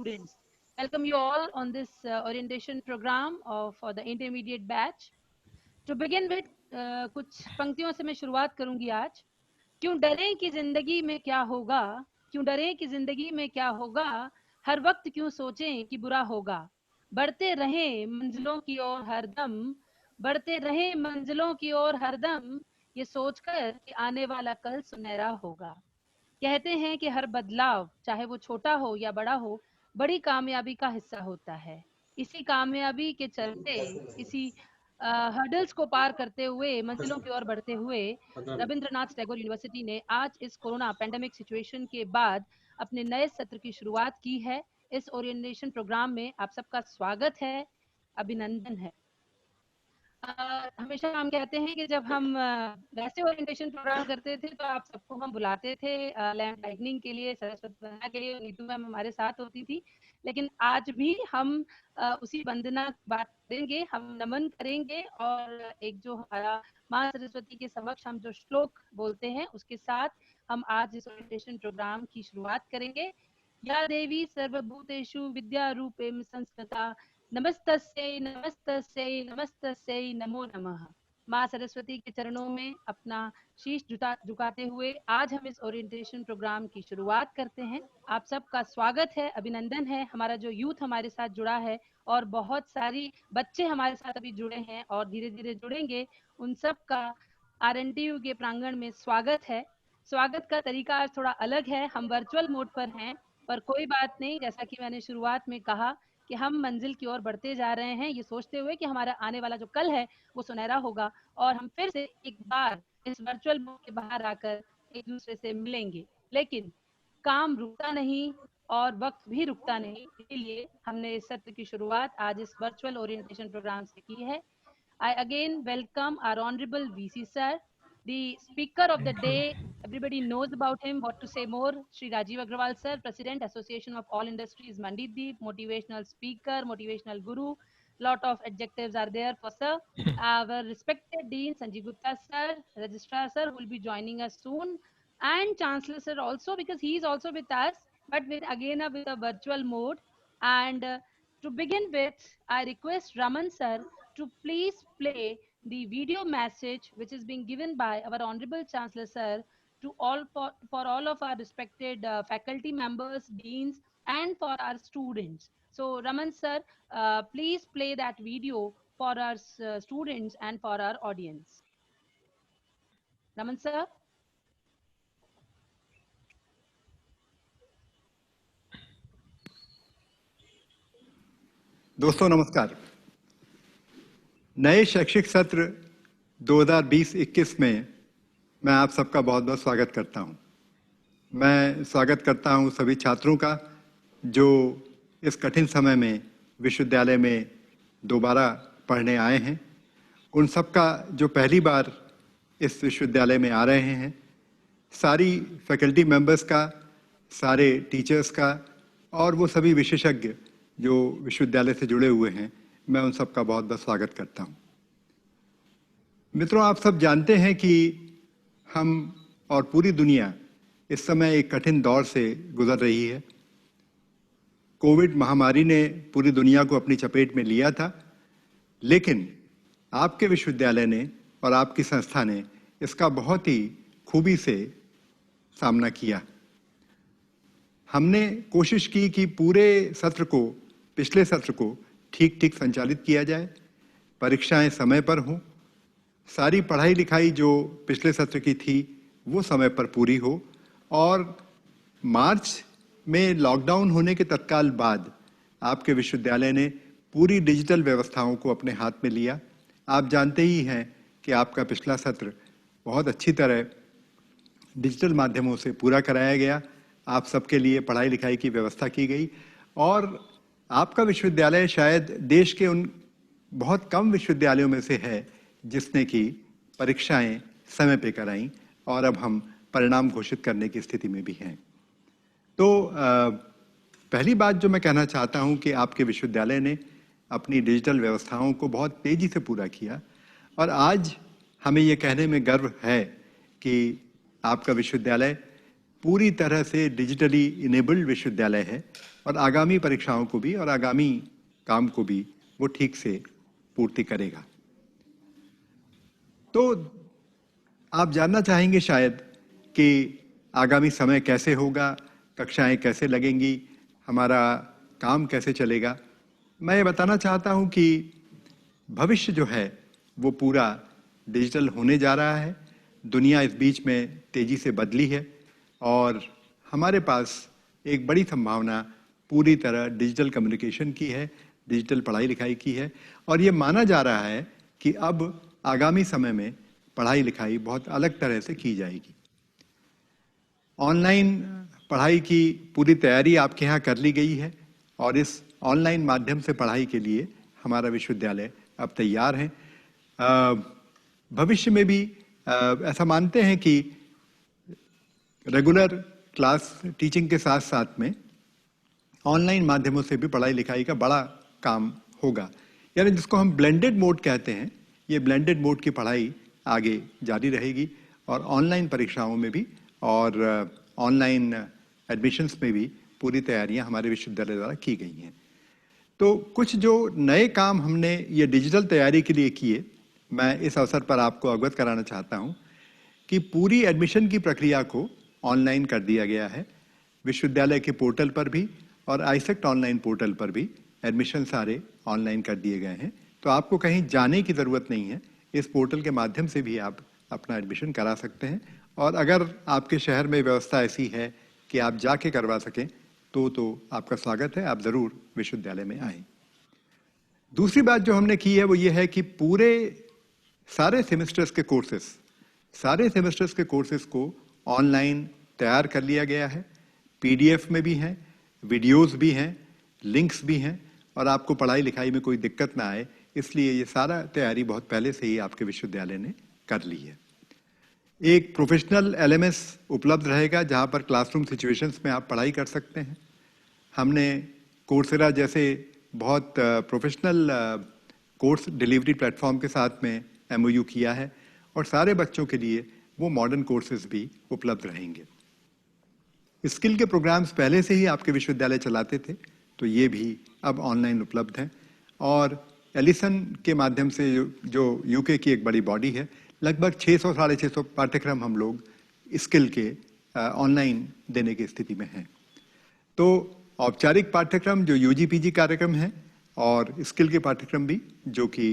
students. Welcome you all on this orientation program for the intermediate batch. To begin with, कुछ पंक्तियों से मैं शुरुआत करूंगी आज. क्यों डरें कि जिंदगी में क्या होगा, क्यों डरें कि जिंदगी में क्या होगा, हर वक्त क्यों सोचें कि बुरा होगा. बढ़ते रहें मंजिलों की ओर हरदम, बढ़ते रहें मंजिलों की ओर हरदम, ये सोचकर कि आने वाला कल सुनहरा होगा. कहते हैं कि हर बदलाव, चाहे वो छोटा हो या बड़ा हो, बड़ी कामयाबी का हिस्सा होता है. इसी कामयाबी के चलते, इसी हर्डल्स को पार करते हुए, मंजिलों की ओर बढ़ते हुए, रविंद्रनाथ टैगोर यूनिवर्सिटी ने आज इस कोरोना पैंडेमिक सिचुएशन के बाद अपने नए सत्र की शुरुआत की है. इस ओरिएंटेशन प्रोग्राम में आप सबका स्वागत है, अभिनंदन है. हमेशा हम कहते हैं कि जब हम वैसे ओरिएंटेशन प्रोग्राम करते थे तो आप सबको हम बुलाते थे लैंड लाइटनिंग के लिए, सरस्वती वंदना के लिए. नीतू मैम हमारे साथ होती थी, लेकिन आज भी हम उसी वंदना बात करेंगे, हम नमन करेंगे और एक जो हमारा माँ सरस्वती के समक्ष हम जो श्लोक बोलते हैं उसके साथ हम आज इस ओरिएंटेशन प्रोग्राम की शुरुआत करेंगे. या देवी सर्वभूतेषु विद्या रूपेण संस्कृता, नमस्तस्यै नमस्तस्यै नमस्तस्यै नमो नमः. माँ सरस्वती के चरणों में अपना शीश झुकाते हुए आज हम इस ओरिएंटेशन प्रोग्राम की शुरुआत करते हैं. आप सबका स्वागत है, अभिनंदन है. हमारा जो यूथ हमारे साथ जुड़ा है और बहुत सारी बच्चे हमारे साथ अभी जुड़े हैं और धीरे धीरे जुड़ेंगे, उन सब का RNTU के प्रांगण में स्वागत है. स्वागत का तरीका आज थोड़ा अलग है, हम वर्चुअल मोड पर हैं, पर कोई बात नहीं. जैसा कि मैंने शुरुआत में कहा कि हम मंजिल की ओर बढ़ते जा रहे हैं, ये सोचते हुए कि हमारा आने वाला जो कल है वो सुनहरा होगा और हम फिर से एक बार इस वर्चुअल मोड के बाहर आकर एक दूसरे से मिलेंगे. लेकिन काम रुकता नहीं और वक्त भी रुकता नहीं, इसलिए हमने इस सत्र की शुरुआत आज इस वर्चुअल ओरिएंटेशन प्रोग्राम से की है. I again welcome our honorable VC sir, the speaker of the day. Everybody knows about him. What to say more? Shri Rajiv Agrawal sir, President, Association of All Industries, Mandideep, motivational speaker, motivational guru. Lot of adjectives are there for sir. Our respected Dean Sanjeev Gupta sir, Registrar sir, who will be joining us soon, and Chancellor sir also, because he is also with us, but with a virtual mode. And to begin with, I request Raman sir to please play the video message which is being given by our Honorable Chancellor Sir to all for all of our respected faculty members, deans, and for our students. So Raman sir, please play that video for our students and for our audience. Raman sir. दोस्तों नमस्कार. नए शैक्षिक सत्र 2020-21 में मैं आप सबका बहुत बहुत स्वागत करता हूं. मैं स्वागत करता हूं सभी छात्रों का जो इस कठिन समय में विश्वविद्यालय में दोबारा पढ़ने आए हैं. उन सबका जो पहली बार इस विश्वविद्यालय में आ रहे हैं, सारी फैकल्टी मेंबर्स का, सारे टीचर्स का और वो सभी विशेषज्ञ जो विश्वविद्यालय से जुड़े हुए हैं, मैं उन सबका बहुत बहुत स्वागत करता हूं. मित्रों, आप सब जानते हैं कि हम और पूरी दुनिया इस समय एक कठिन दौर से गुजर रही है. कोविड महामारी ने पूरी दुनिया को अपनी चपेट में लिया था, लेकिन आपके विश्वविद्यालय ने और आपकी संस्था ने इसका बहुत ही खूबी से सामना किया. हमने कोशिश की कि पूरे सत्र को, पिछले सत्र को ठीक ठीक संचालित किया जाए, परीक्षाएं समय पर हों, सारी पढ़ाई लिखाई जो पिछले सत्र की थी वो समय पर पूरी हो, और मार्च में लॉकडाउन होने के तत्काल बाद आपके विश्वविद्यालय ने पूरी डिजिटल व्यवस्थाओं को अपने हाथ में लिया. आप जानते ही हैं कि आपका पिछला सत्र बहुत अच्छी तरह डिजिटल माध्यमों से पूरा कराया गया. आप सबके लिए पढ़ाई लिखाई की व्यवस्था की गई और आपका विश्वविद्यालय शायद देश के उन बहुत कम विश्वविद्यालयों में से है जिसने कि परीक्षाएं समय पे कराईं और अब हम परिणाम घोषित करने की स्थिति में भी हैं. तो पहली बात जो मैं कहना चाहता हूं कि आपके विश्वविद्यालय ने अपनी डिजिटल व्यवस्थाओं को बहुत तेजी से पूरा किया और आज हमें ये कहने में गर्व है कि आपका विश्वविद्यालय पूरी तरह से डिजिटली इनेबल्ड विश्वविद्यालय है. और आगामी परीक्षाओं को भी और आगामी काम को भी वो ठीक से पूर्ति करेगा। तो आप जानना चाहेंगे शायद कि आगामी समय कैसे होगा, कक्षाएं कैसे लगेंगी, हमारा काम कैसे चलेगा। मैं ये बताना चाहता हूं कि भविष्य जो है वो पूरा डिजिटल होने जा रहा है। दुनिया इस बीच में तेजी से बदली है और हमारे पास एक बड़ी संभावना पूरी तरह डिजिटल कम्युनिकेशन की है, डिजिटल पढ़ाई लिखाई की है। और ये माना जा रहा है कि अब आगामी समय में पढ़ाई लिखाई बहुत अलग तरह से की जाएगी। ऑनलाइन पढ़ाई की पूरी तैयारी आपके यहाँ कर ली गई है और इस ऑनलाइन माध्यम से पढ़ाई के लिए हमारा विश्वविद्यालय अब तैयार है। भविष्य में भी ऐसा मानते हैं कि रेगुलर क्लास टीचिंग के साथ साथ में ऑनलाइन माध्यमों से भी पढ़ाई लिखाई का बड़ा काम होगा, यानी जिसको हम ब्लेंडेड मोड कहते हैं। ये ब्लेंडेड मोड की पढ़ाई आगे जारी रहेगी और ऑनलाइन परीक्षाओं में भी और ऑनलाइन एडमिशन्स में भी पूरी तैयारियां हमारे विश्वविद्यालय द्वारा की गई हैं। तो कुछ जो नए काम हमने ये डिजिटल तैयारी के लिए किए, मैं इस अवसर पर आपको अवगत कराना चाहता हूं कि पूरी एडमिशन की प्रक्रिया को ऑनलाइन कर दिया गया है। विश्वविद्यालय के पोर्टल पर भी और आईसेक्ट ऑनलाइन पोर्टल पर भी एडमिशन सारे ऑनलाइन कर दिए गए हैं। तो आपको कहीं जाने की ज़रूरत नहीं है, इस पोर्टल के माध्यम से भी आप अपना एडमिशन करा सकते हैं। और अगर आपके शहर में व्यवस्था ऐसी है कि आप जाके करवा सकें तो आपका स्वागत है, आप ज़रूर विश्वविद्यालय में आएँ। दूसरी बात जो हमने की है वो ये है कि पूरे सारे सेमेस्टर्स के कोर्सेज को ऑनलाइन तैयार कर लिया गया है। पीडीएफ में भी हैं, वीडियोस भी हैं, लिंक्स भी हैं और आपको पढ़ाई लिखाई में कोई दिक्कत ना आए, इसलिए ये सारा तैयारी बहुत पहले से ही आपके विश्वविद्यालय ने कर ली है। एक प्रोफेशनल एलएमएस उपलब्ध रहेगा जहां पर क्लासरूम सिचुएशंस में आप पढ़ाई कर सकते हैं। हमने कोर्सेरा जैसे बहुत प्रोफेशनल कोर्स डिलीवरी प्लेटफॉर्म के साथ में एमओयू किया है और सारे बच्चों के लिए वो मॉडर्न कोर्सेज भी उपलब्ध रहेंगे। स्किल के प्रोग्राम्स पहले से ही आपके विश्वविद्यालय चलाते थे, तो ये भी अब ऑनलाइन उपलब्ध हैं। और एलिसन के माध्यम से जो यूके की एक बड़ी बॉडी है, लगभग 600-650 पाठ्यक्रम हम लोग स्किल के ऑनलाइन देने की स्थिति में हैं। तो औपचारिक पाठ्यक्रम जो यूजी पीजी कार्यक्रम हैं और स्किल के पाठ्यक्रम भी जो कि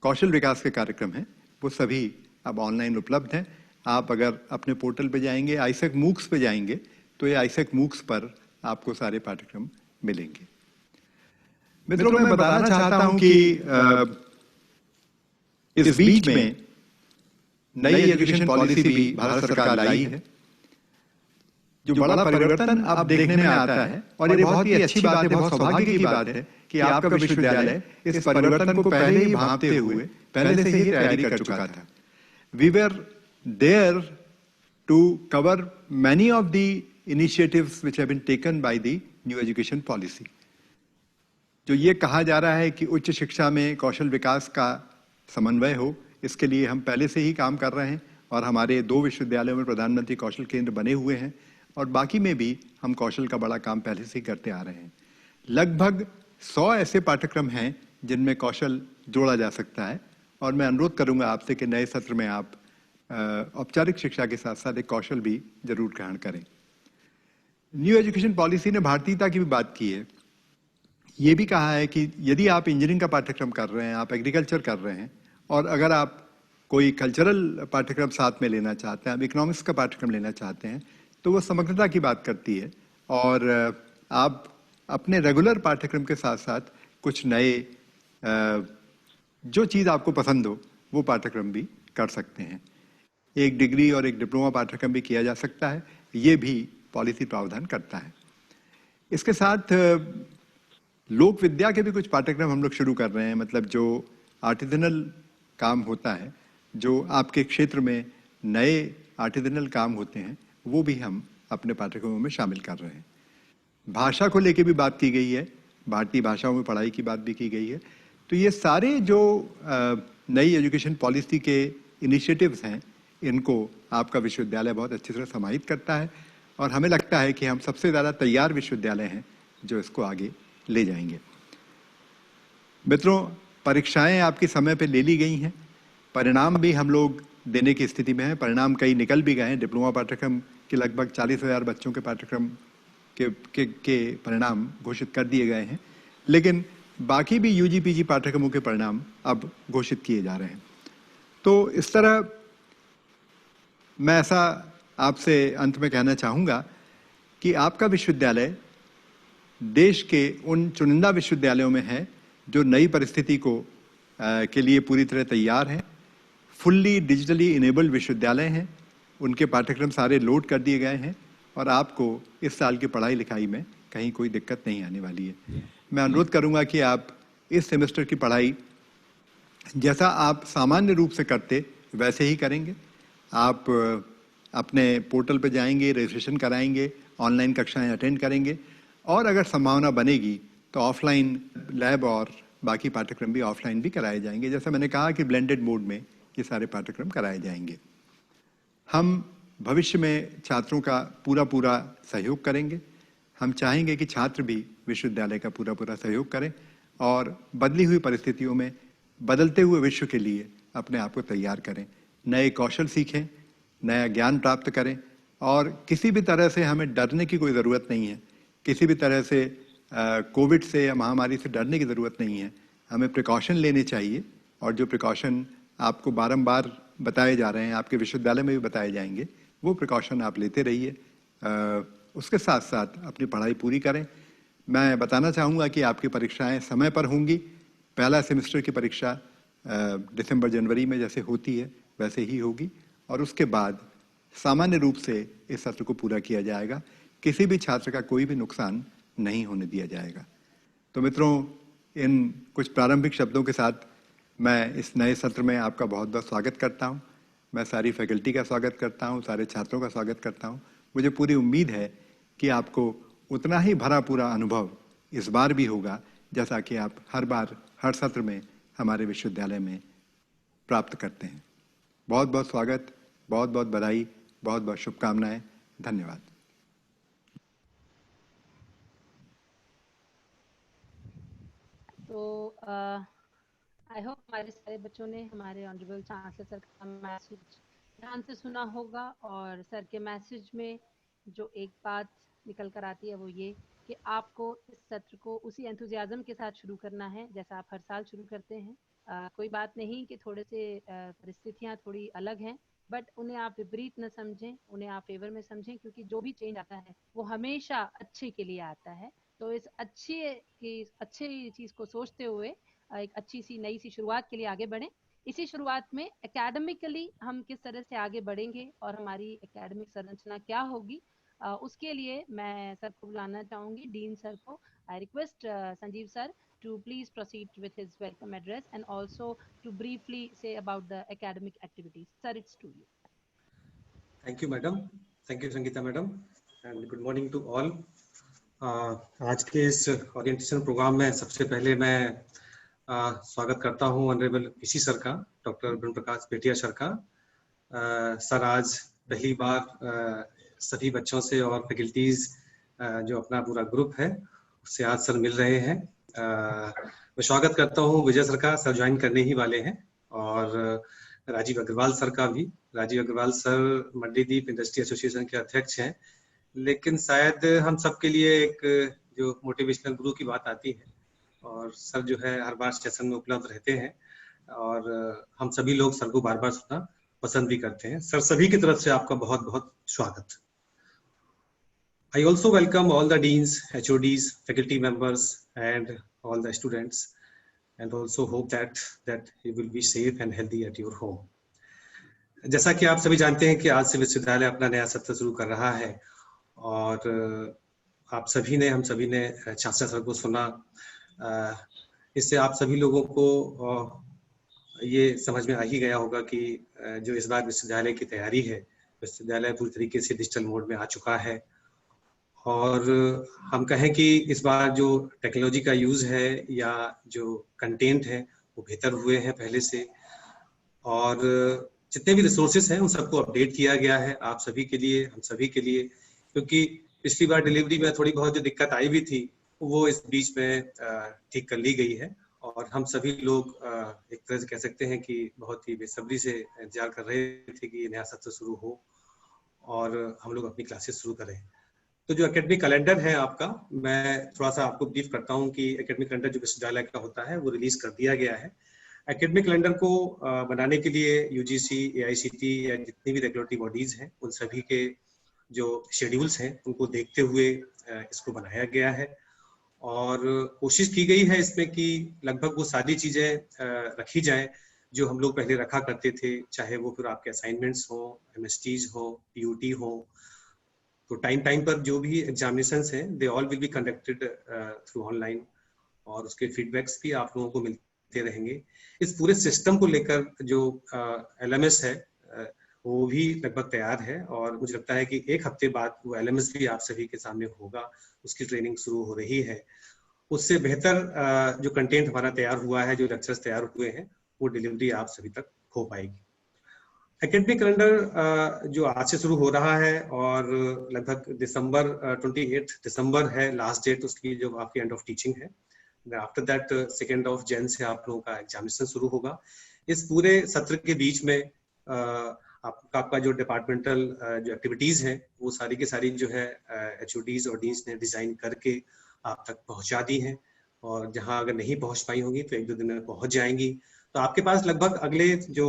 कौशल विकास के कार्यक्रम हैं, वो सभी अब ऑनलाइन उपलब्ध हैं। आप अगर अपने पोर्टल पे जाएंगे, आईसेक मूक्स पे जाएंगे, तो ये आईसेक मूक्स पर आपको सारे पाठ्यक्रम मिलेंगे। मित्रों, मैं बताना चाहता हूं कि इस बीच में नई एजुकेशन पॉलिसी भी भारत सरकार लाई है, जो बड़ा परिवर्तन अब देखने में आता है और ये बहुत ही अच्छी बात है, बहुत सौभाग्य की बात है कि आपका विश्वविद्यालय इस परिवर्तन को पहले ही भांपते हुए पहले से ही तैयारी कर चुका था। We were there to cover many of the initiatives which have been taken by the new education policy. जो ये कहा जा रहा है कि उच्च शिक्षा में कौशल विकास का समन्वय हो, इसके लिए हम पहले से ही काम कर रहे हैं और हमारे 2 विश्वविद्यालयों में प्रधानमंत्री कौशल केंद्र बने हुए हैं और बाकी में भी हम कौशल का बड़ा काम पहले से ही करते आ रहे हैं। लगभग 100 ऐसे पाठ्यक्रम हैं जिनमें कौशल जोड़ा जा सकता है और मैं अनुरोध करूंगा आपसे कि नए सत्र में आप औपचारिक शिक्षा के साथ साथ एक कौशल भी जरूर ग्रहण करें। न्यू एजुकेशन पॉलिसी ने भारतीयता की भी बात की है। ये भी कहा है कि यदि आप इंजीनियरिंग का पाठ्यक्रम कर रहे हैं, आप एग्रीकल्चर कर रहे हैं और अगर आप कोई कल्चरल पाठ्यक्रम साथ में लेना चाहते हैं, आप इकोनॉमिक्स का पाठ्यक्रम लेना चाहते हैं, तो वो समग्रता की बात करती है और आप अपने रेगुलर पाठ्यक्रम के साथ साथ कुछ नए जो चीज़ आपको पसंद हो वो पाठ्यक्रम भी कर सकते हैं। एक डिग्री और एक डिप्लोमा पाठ्यक्रम भी किया जा सकता है, ये भी पॉलिसी प्रावधान करता है। इसके साथ लोक विद्या के भी कुछ पाठ्यक्रम हम लोग शुरू कर रहे हैं, मतलब जो आर्टिजनल काम होता है, जो आपके क्षेत्र में नए आर्टिजनल काम होते हैं, वो भी हम अपने पाठ्यक्रमों में शामिल कर रहे हैं। भाषा को लेके भी बात की गई है, भारतीय भाषाओं में पढ़ाई की बात भी की गई है। तो ये सारे जो नई एजुकेशन पॉलिसी के इनिशिएटिव्स हैं, इनको आपका विश्वविद्यालय बहुत अच्छी तरह समाहित करता है और हमें लगता है कि हम सबसे ज़्यादा तैयार विश्वविद्यालय हैं जो इसको आगे ले जाएंगे। मित्रों, परीक्षाएं आपके समय पे ले ली गई हैं, परिणाम भी हम लोग देने की स्थिति में हैं। परिणाम कई निकल भी गए हैं। डिप्लोमा पाठ्यक्रम के लगभग 40,000 बच्चों के पाठ्यक्रम के परिणाम घोषित कर दिए गए हैं, लेकिन बाकी भी यूजी पीजी पाठ्यक्रमों के परिणाम अब घोषित किए जा रहे हैं। तो इस तरह मैं ऐसा आपसे अंत में कहना चाहूँगा कि आपका विश्वविद्यालय देश के उन चुनिंदा विश्वविद्यालयों में है जो नई परिस्थिति के लिए पूरी तरह तैयार हैं। फुल्ली डिजिटली इनेबल्ड विश्वविद्यालय हैं, उनके पाठ्यक्रम सारे लोड कर दिए गए हैं और आपको इस साल की पढ़ाई लिखाई में कहीं कोई दिक्कत नहीं आने वाली है। मैं अनुरोध करूंगा कि आप इस सेमेस्टर की पढ़ाई जैसा आप सामान्य रूप से करते वैसे ही करेंगे। आप अपने पोर्टल पर जाएंगे, रजिस्ट्रेशन कराएंगे, ऑनलाइन कक्षाएं अटेंड करेंगे और अगर संभावना बनेगी तो ऑफलाइन लैब और बाकी पाठ्यक्रम भी ऑफलाइन भी कराए जाएंगे। जैसा मैंने कहा कि ब्लेंडेड मोड में ये सारे पाठ्यक्रम कराए जाएंगे। हम भविष्य में छात्रों का पूरा सहयोग करेंगे। हम चाहेंगे कि छात्र भी विश्वविद्यालय का पूरा सहयोग करें और बदली हुई परिस्थितियों में बदलते हुए विश्व के लिए अपने आप को तैयार करें, नए कौशल सीखें, नया ज्ञान प्राप्त करें और किसी भी तरह से हमें डरने की कोई ज़रूरत नहीं है। किसी भी तरह से कोविड से या महामारी से डरने की ज़रूरत नहीं है। हमें प्रिकॉशन लेने चाहिए और जो प्रिकॉशन आपको बारंबार बताए जा रहे हैं, आपके विश्वविद्यालय में भी बताए जाएंगे, वो प्रिकॉशन आप लेते रहिए। उसके साथ साथ अपनी पढ़ाई पूरी करें। मैं बताना चाहूँगा कि आपकी परीक्षाएं समय पर होंगी। पहला सेमेस्टर की परीक्षा दिसंबर जनवरी में जैसे होती है वैसे ही होगी और उसके बाद सामान्य रूप से इस सत्र को पूरा किया जाएगा। किसी भी छात्र का कोई भी नुकसान नहीं होने दिया जाएगा। तो मित्रों, इन कुछ प्रारंभिक शब्दों के साथ मैं इस नए सत्र में आपका बहुत बहुत स्वागत करता हूं। मैं सारी फैकल्टी का स्वागत करता हूं, सारे छात्रों का स्वागत करता हूं। मुझे पूरी उम्मीद है कि आपको उतना ही भरा पूरा अनुभव इस बार भी होगा जैसा कि आप हर बार हर सत्र में हमारे विश्वविद्यालय में प्राप्त करते हैं। बहुत बहुत स्वागत, बहुत बहुत बधाई, बहुत बहुत शुभकामनाएं। धन्यवाद। तो आई होप हमारे सारे बच्चों ने हमारे ऑनरेबल चांसलर सर का मैसेज ध्यान से सुना होगा और सर के मैसेज में जो एक बात निकल कर आती है वो ये कि आपको इस सत्र को उसी एंथुजियाज्म के साथ शुरू करना है जैसा आप हर साल शुरू करते हैं। कोई बात नहीं कि थोड़े से परिस्थितियां थोड़ी अलग हैं, बट उन्हें आप विपरीत न समझें, उन्हें आप फेवर में समझें, क्योंकि जो भी चेंज आता है वो हमेशा अच्छे के लिए आता है। तो इस अच्छी चीज को सोचते हुए एक अच्छी सी नई सी शुरुआत के लिए आगे बढ़ें। इसी शुरुआत में एकेडमिकली हम किस तरह से आगे बढ़ेंगे और हमारी एकेडमिक संरचना क्या होगी, उसके लिए मैं सर को बुलाना चाहूंगी, डीन सर को। I request Sanjeev sir to please proceed with his welcome address and also to briefly say about the academic activities. Sir, it's to you. Thank you, madam. Thank you, Sangeeta madam. And good morning to all. आज के इस orientation programme में सबसे पहले मैं स्वागत करता हूं ऑनरेबल पीसी सर का, डॉक्टर ब्रह्म प्रकाश पेटिया सर का। सर आज पहली बार सभी बच्चों से और फैकल्टीज जो अपना पूरा ग्रुप है उससे आज सर मिल रहे हैं। मैं स्वागत करता हूं विजय सर का, सर ज्वाइन करने ही वाले हैं, और राजीव अग्रवाल सर का भी। Rajiv Agarwal sir Mandideep industry association के अध्यक्ष हैं, लेकिन शायद हम सबके लिए एक जो मोटिवेशनल गुरु की बात आती है, और सर जो है हर बार सेशन में उपलब्ध रहते हैं और हम सभी लोग सर को बार बार सुनना पसंद भी करते हैं। सर सभी की तरफ से आपका बहुत बहुत स्वागत। I also welcome all the deans, HODs, faculty members and all the students, and also hope that you will be safe and healthy at your home. जैसा कि आप सभी जानते हैं कि आज से विश्वविद्यालय अपना नया सत्र शुरू कर रहा है, और हम सभी ने चांसलर सर को सुना। इससे आप सभी लोगों को ये समझ में आ ही गया होगा कि जो इस बार विश्वविद्यालय की तैयारी है, विश्वविद्यालय पूरी तरीके से डिजिटल मोड में आ चुका है, और हम कहें कि इस बार जो टेक्नोलॉजी का यूज़ है या जो कंटेंट है वो बेहतर हुए हैं पहले से, और जितने भी रिसोर्सेस हैं उन सबको अपडेट किया गया है आप सभी के लिए, हम सभी के लिए, क्योंकि पिछली बार डिलीवरी में थोड़ी बहुत जो दिक्कत आई भी थी वो इस बीच में ठीक कर ली गई है। और हम सभी लोग एक तरह से कह सकते हैं कि बहुत ही बेसब्री से इंतजार कर रहे थे कि नया सत्र शुरू हो और हम लोग अपनी क्लासेस शुरू करें। तो जो एकेडमिक कैलेंडर है आपका, मैं थोड़ा सा आपको ब्रीफ करता हूँ कि एकेडमिक कैलेंडर जो विश्वविद्यालय का होता है वो रिलीज कर दिया गया है। एकेडमिक कैलेंडर को बनाने के लिए यूजीसी, एआईसीटी या जितनी भी रेगुलेटरी बॉडीज हैं उन सभी के जो शेड्यूल्स हैं उनको देखते हुए इसको बनाया गया है। और कोशिश की गई है इसमें कि लगभग वो सारी चीजें रखी जाएं जो हम लोग पहले रखा करते थे, चाहे वो फिर आपके असाइनमेंट्स हो, एमएसटीज हो, पीयूटी हो। तो टाइम पर जो भी एग्जामिनेशंस हैं they all will be conducted through online, और उसके फीडबैक्स भी आप लोगों को मिलते रहेंगे। इस पूरे सिस्टम को लेकर जो एलएमएस है वो भी लगभग तैयार है, और मुझे लगता है कि एक हफ्ते बाद वो एलएमएस भी आप सभी के सामने होगा, उसकी ट्रेनिंग शुरू हो रही है। उससे बेहतर जो कंटेंट हमारा तैयार हुआ है, जो लेक्चर्स तैयार हुए हैं, वो डिलीवरी आप सभी तक हो पाएगी। एकेडमिक कैलेंडर जो आज से शुरू हो रहा है और लगभग दिसंबर 28 दिसंबर है लास्ट डेट उसकी, जो आपकी एंड ऑफ टीचिंग है। आफ्टर दैट 2 जैन से आप लोगों का एग्जामिनेशन शुरू होगा। इस पूरे सत्र के बीच में आपका जो डिपार्टमेंटल जो एक्टिविटीज हैं वो सारी की सारी जो है एचओडीज और डीन्स ने डिजाइन करके आप तक पहुंचा दी हैं, और जहां अगर नहीं पहुंच पाई होंगी तो 1-2 दिन में पहुंच जाएंगी। तो आपके पास लगभग अगले जो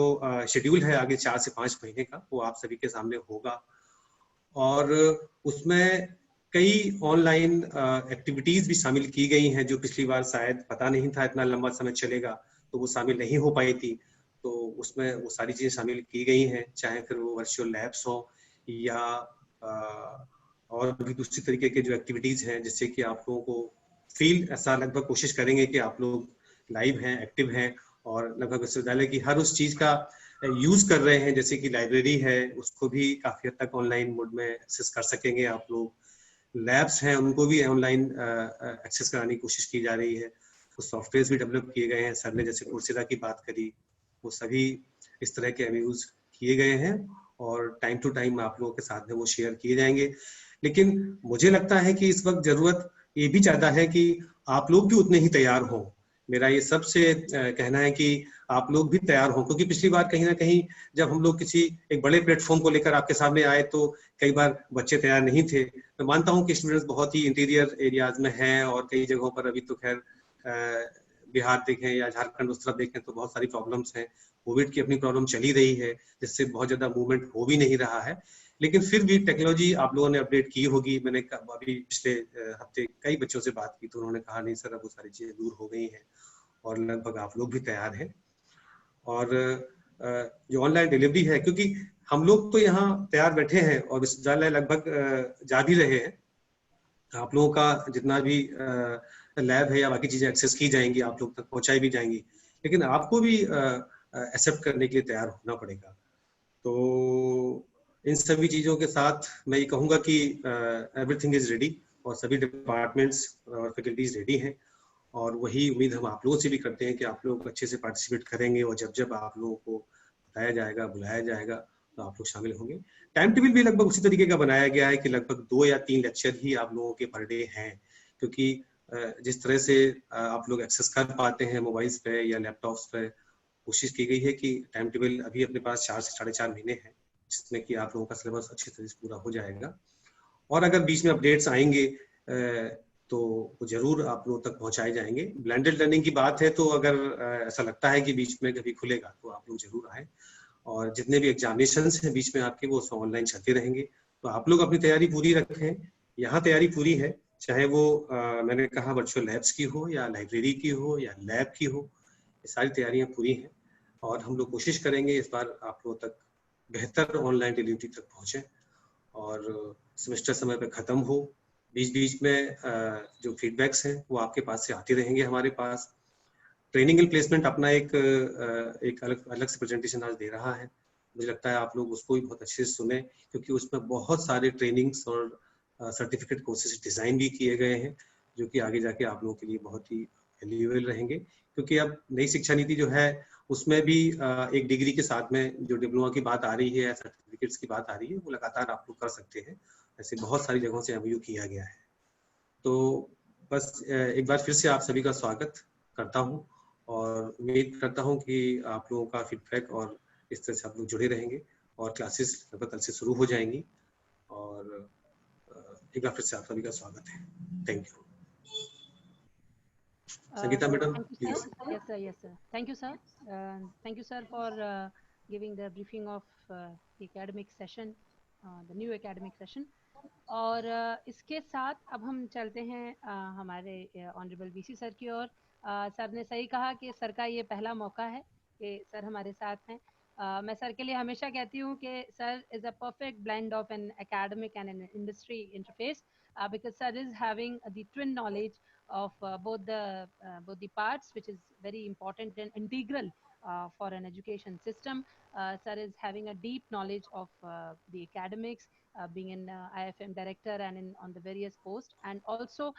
शेड्यूल है आगे 4 से 5 महीने का, वो आप सभी के सामने होगा। और उसमें कई ऑनलाइन एक्टिविटीज भी शामिल की गई हैं जो पिछली बार शायद पता नहीं था इतना लंबा समय चलेगा, तो वो शामिल नहीं हो पाई थी। तो उसमें वो सारी चीजें शामिल की गई हैं, चाहे फिर वो वर्चुअल लैब्स हो या और भी दूसरी तरीके के जो एक्टिविटीज हैं, जिससे कि आप लोगों को फील ऐसा लगभग कोशिश करेंगे कि आप लोग लाइव हैं, एक्टिव हैं, और लगभग विश्वविद्यालय की हर उस चीज का यूज कर रहे हैं। जैसे कि लाइब्रेरी है, उसको भी काफी हद तक ऑनलाइन मोड में एक्सेस कर सकेंगे आप लोग। लैब्स हैं, उनको भी ऑनलाइन एक्सेस कराने की कोशिश की जा रही है। कुछ सॉफ्टवेयर भी डेवलप किए गए हैं, सर ने जैसे कोर्सेरा की बात करी, वो सभी इस तरह के यूज किए गए हैं और टाइम टू टाइम आप लोगों के साथ में वो शेयर किए जाएंगे। लेकिन मुझे लगता है कि इस वक्त जरूरत ये भी ज्यादा है कि आप लोग भी उतने ही तैयार हों। मेरा ये सबसे कहना है कि आप लोग भी तैयार हों, क्योंकि पिछली बार कहीं ना कहीं जब हम लोग किसी एक बड़े प्लेटफॉर्म को लेकर आपके सामने आए तो कई बार बच्चे तैयार नहीं थे। मैं मानता हूं कि स्टूडेंट्स बहुत ही इंटीरियर एरियाज में हैं और कई जगहों पर अभी तो खैर बिहार देखें या झारखंड उस तरफ देखें तो बहुत सारी प्रॉब्लम्स हैं। कोविड की अपनी प्रॉब्लम चली रही है, जिससे बहुत ज्यादा मूवमेंट हो भी नहीं रहा है। लेकिन फिर भी टेक्नोलॉजी आप लोगों ने अपडेट की होगी। मैंने अभी पिछले हफ्ते कई बच्चों से बात की तो उन्होंने कहा नहीं सर, अब वो सारी चीजें दूर हो गई हैं और लगभग आप लोग भी तैयार हैं। और जो ऑनलाइन डिलीवरी है, क्योंकि हम लोग तो यहाँ तैयार बैठे हैं और विश्वविद्यालय लगभग जा भी रहे हैं, आप लोगों का जितना भी लैब है या बाकी चीजें एक्सेस की जाएंगी, आप लोग तक पहुंचाई भी जाएंगी, लेकिन आपको भी एक्सेप्ट करने के लिए तैयार होना पड़ेगा। तो इन सभी चीजों के साथ मैं ये कहूंगा कि एवरीथिंग इज रेडी और सभी डिपार्टमेंट्स और फैकल्टीज रेडी हैं, और वही उम्मीद हम आप लोगों से भी करते हैं कि आप लोग अच्छे से पार्टिसिपेट करेंगे और जब जब आप लोगों को बताया जाएगा, बुलाया जाएगा, तो आप लोग शामिल होंगे। टाइम टेबल भी लगभग उसी तरीके का बनाया गया है कि लगभग 2 या 3 लेक्चर ही आप लोगों के पर डे हैं, क्योंकि जिस तरह से आप लोग एक्सेस कर पाते हैं मोबाइल्स पे या लैपटॉप्स पे, कोशिश की गई है कि टाइम टेबल अभी अपने पास 4 से 4.5 महीने है, जिसमें कि आप लोगों का सिलेबस अच्छी तरह से पूरा हो जाएगा। और अगर बीच में अपडेट्स आएंगे तो वो जरूर आप लोगों तक पहुंचाए जाएंगे। ब्लेंडेड लर्निंग की बात है तो अगर ऐसा लगता है कि बीच में कभी खुलेगा तो आप लोग जरूर आए, और जितने भी एग्जामिनेशंस हैं बीच में आपके वो ऑनलाइन चलते रहेंगे। तो आप लोग अपनी तैयारी पूरी रखें, यहाँ तैयारी पूरी है, चाहे वो मैंने कहा वर्चुअल लैब्स की हो या लाइब्रेरी की हो या लैब की हो, ये सारी तैयारियां पूरी हैं। और हम लोग कोशिश करेंगे इस बार आप लोगों तक बेहतर ऑनलाइन डिलीवरी तक पहुंचे और सेमेस्टर समय पर खत्म हो। बीच बीच में जो फीडबैक्स हैं वो आपके पास से आते रहेंगे हमारे पास। ट्रेनिंग एंड प्लेसमेंट अपना एक अलग से प्रेजेंटेशन आज दे रहा है, मुझे लगता है आप लोग उसको भी बहुत अच्छे से सुने, क्योंकि उसमें बहुत सारे ट्रेनिंग्स और सर्टिफिकेट कोर्सेज डिजाइन भी किए गए हैं जो कि आगे जाके आप लोगों के लिए बहुत ही वैल्यूएबल रहेंगे। क्योंकि अब नई शिक्षा नीति जो है उसमें भी एक डिग्री के साथ में जो डिप्लोमा की बात आ रही है, सर्टिफिकेट्स की बात आ रही है, वो लगातार आप लोग कर सकते हैं ऐसे बहुत सारी जगहों से एमओयू किया गया है। तो बस एक बार फिर से आप सभी का स्वागत करता हूं और उम्मीद करता हूं कि आप लोगों का फीडबैक और इस तरह से आप लोग जुड़े रहेंगे और क्लासेस लगभग कल से शुरू हो जाएंगी। और एक बार फिर से आप सभी का स्वागत है। Thank you. Sangeeta madam, Thank you, please. sir. Yes, sir. Yes, sir. Thank you, sir. Thank you, sir, for giving the briefing of the academic session, the new academic session. और इसके साथ अब हम चलते हैं हमारे ऑनरेबल वीसी सर की ओर। Sir ने सही कहा कि सर का ये पहला मौका है कि सर हमारे साथ हैं। मैं सर के लिए हमेशा कहती हूँ कि sir is a perfect blend of an academic and an industry interface, because sir is having the twin knowledge of both the parts, which is very important and integral for an education system. Sir is having a deep knowledge of the academics, being an IFM director and on the various posts, and also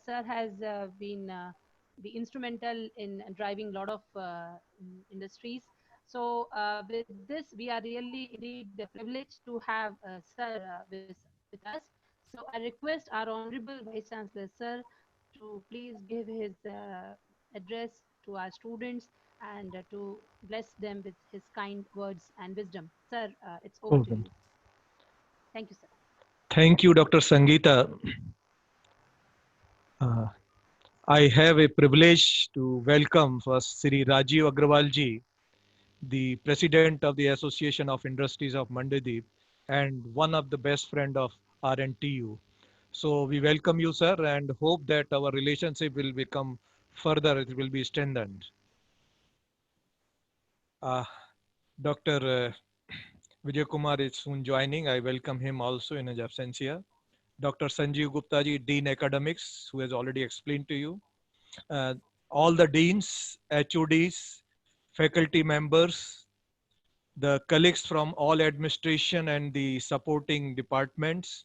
sir has been the instrumental in driving a lot of industries. So with this, we are really indeed privileged to have sir with us. So I request our Honorable Vice Chancellor, sir, to please give his address to our students and to bless them with his kind words and wisdom. Sir, it's over to you. Thank you, sir. Thank you, Dr. Sangeeta. I have a privilege to welcome first Sri Rajiv Agrawal ji, the President of the Association of Industries of Mandadeep and one of the best friend of RNTU. So we welcome you, sir, and hope that our relationship will become further, it will be strengthened. Dr. Vijay Kumar is soon joining. I welcome him also in his absence here. Dr. Sanjeev Gupta ji, Dean Academics, who has already explained to you. All the deans, HODs, faculty members, the colleagues from all administration and the supporting departments,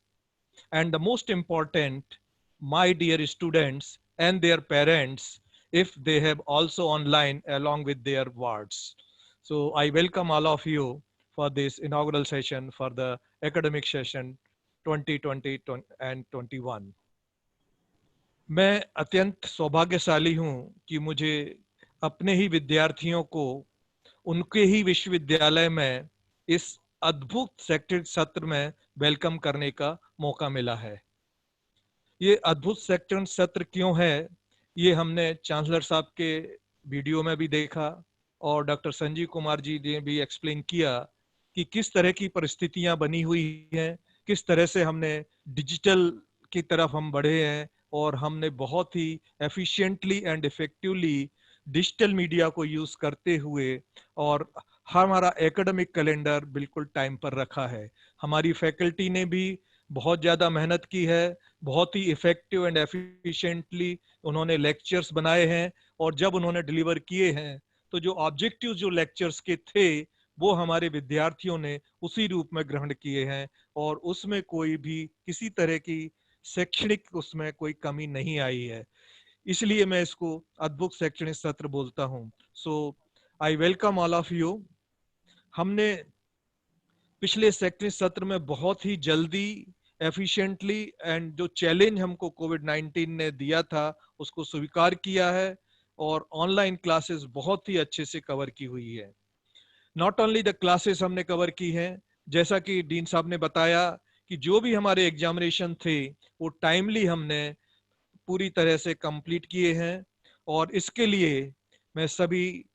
and the most important, my dear students and their parents, if they have also online along with their wards. So I welcome all of you for this inaugural session for the academic session 2020 and 21. मैं अत्यंत सौभाग्यशाली हूं कि मुझे अपने ही विद्यार्थियों को उनके ही विश्वविद्यालय में इस अद्भुत शैक्षणिक सत्र में वेलकम करने का मौका मिला है। ये अद्भुत शैक्षणिक सत्र क्यों है, ये हमने चांसलर साहब के वीडियो में भी देखा और डॉक्टर संजीव कुमार जी ने भी एक्सप्लेन किया कि किस तरह की परिस्थितियां बनी हुई हैं, किस तरह से हमने डिजिटल की तरफ हम बढ़े हैं और हमने बहुत ही efficiently and effectively digital media को यूज करते हुए और हमारा एकेडमिक कैलेंडर बिल्कुल टाइम पर रखा है। हमारी फैकल्टी ने भी बहुत ज्यादा मेहनत की है, बहुत ही इफेक्टिव एंड एफिशिएंटली उन्होंने लेक्चर्स बनाए हैं और जब उन्होंने डिलीवर किए हैं तो जो ऑब्जेक्टिव जो लेक्चर्स के थे वो हमारे विद्यार्थियों ने उसी रूप में ग्रहण किए हैं और उसमें कोई भी किसी तरह की शैक्षणिक उसमें कोई कमी नहीं आई है, इसलिए मैं इसको अद्भुत शैक्षणिक सत्र बोलता हूं। So I welcome all of you. हमने पिछले शैक्षणिक सत्र में बहुत ही जल्दी एफिशिएंटली एंड जो चैलेंज हमको कोविड-19 ने दिया था उसको स्वीकार किया है और ऑनलाइन क्लासेस बहुत ही अच्छे से कवर की हुई है। नॉट ओनली द क्लासेस हमने कवर की हैं, जैसा कि डीन साहब ने बताया कि जो भी हमारे एग्जामिनेशन थे वो टाइमली हमने पूरी तरह से कंप्लीट किए हैं और इसके लिए मैं सभी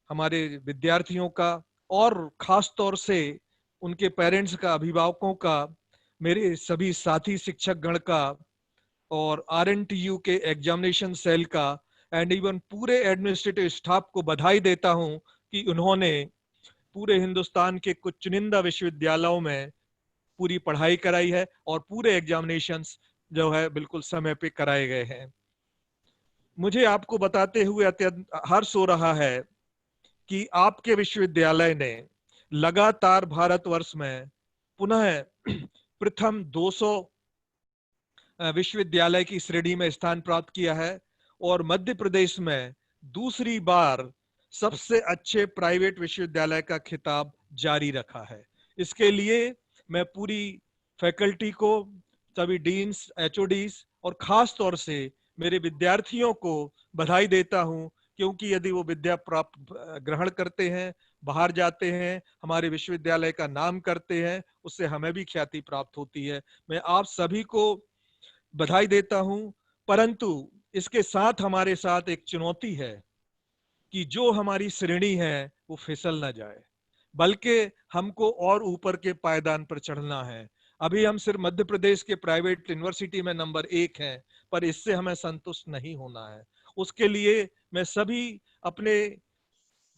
हमारे विद्यार्थियों का और खास तौर से उनके पेरेंट्स का, अभिभावकों का, मेरे सभी साथी शिक्षक गण का और RNTU के एग्जामिनेशन सेल का एंड इवन पूरे एडमिनिस्ट्रेटिव स्टाफ को बधाई देता हूं कि उन्होंने पूरे हिंदुस्तान के कुछ चुनिंदा विश्वविद्यालयों में पूरी पढ़ाई कराई है और पूरे एग्जामिनेशंस जो है बिल्कुल समय पे कराए गए हैं। मुझे आपको बताते हुए अत्यंत हर्ष हो रहा है कि आपके विश्वविद्यालय ने लगातार भारतवर्ष में पुनः प्रथम 200 विश्वविद्यालय की श्रेणी में स्थान प्राप्त किया है और मध्य प्रदेश में दूसरी बार सबसे अच्छे प्राइवेट विश्वविद्यालय का खिताब जारी रखा है। इसके लिए मैं पूरी फैकल्टी को, सभी डीन्स, एचओडीज और खास तौर से मेरे विद्यार्थियों को बधाई देता हूं, क्योंकि यदि वो विद्या प्राप्त ग्रहण करते हैं, बाहर जाते हैं, हमारे विश्वविद्यालय का नाम करते हैं, उससे हमें भी ख्याति प्राप्त होती है। मैं आप सभी को बधाई देता हूं, परंतु इसके साथ हमारे साथ एक चुनौती है कि जो हमारी श्रेणी है वो फिसल ना जाए, बल्कि हमको और ऊपर के पायदान पर चढ़ना है। अभी हम सिर्फ मध्य प्रदेश के प्राइवेट यूनिवर्सिटी में नंबर 1 हैं, पर इससे हमें संतुष्ट नहीं होना है। उसके लिए मैं सभी अपने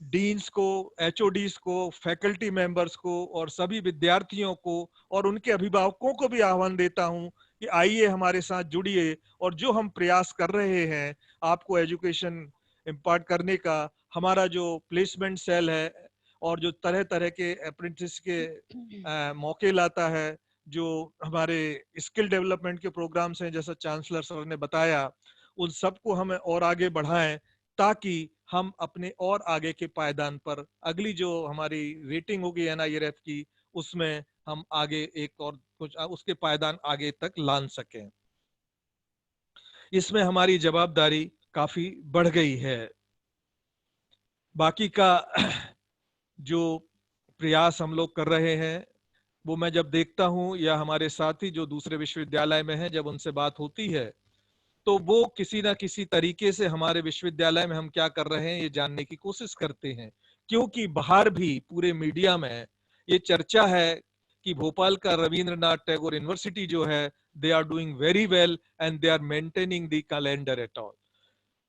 डीन्स को, एचओडीज को, फैकल्टी मेंबर्स को और सभी विद्यार्थियों को और उनके अभिभावकों को भी आह्वान देता हूं कि आइए हमारे साथ जुड़िए, और जो हम प्रयास कर रहे हैं आपको एजुकेशन इम्पार्ट करने का, हमारा जो प्लेसमेंट सेल है और जो तरह तरह के अप्रेंटिस के मौके लाता है, जो हमारे स्किल डेवलपमेंट के प्रोग्राम्स हैं, जैसा चांसलर सर ने बताया, उन सबको हमें और आगे बढ़ाएं, ताकि हम अपने और आगे के पायदान पर अगली जो हमारी रेटिंग होगी NIRF की, उसमें हम आगे एक और कुछ उसके पायदान आगे तक लान सकें। इसमें हमारी जवाबदारी काफी बढ़ गई है। बाकी का जो प्रयास हम लोग कर रहे हैं वो मैं जब देखता हूं, या हमारे साथी जो दूसरे विश्वविद्यालय में हैं जब उनसे बात होती है, तो वो किसी ना किसी तरीके से हमारे विश्वविद्यालय में हम क्या कर रहे हैं ये जानने की कोशिश करते हैं, क्योंकि बाहर भी पूरे मीडिया में ये चर्चा है कि भोपाल का रविंद्रनाथ टैगोर यूनिवर्सिटी जो है, they are doing very well and they are maintaining the calendar at all.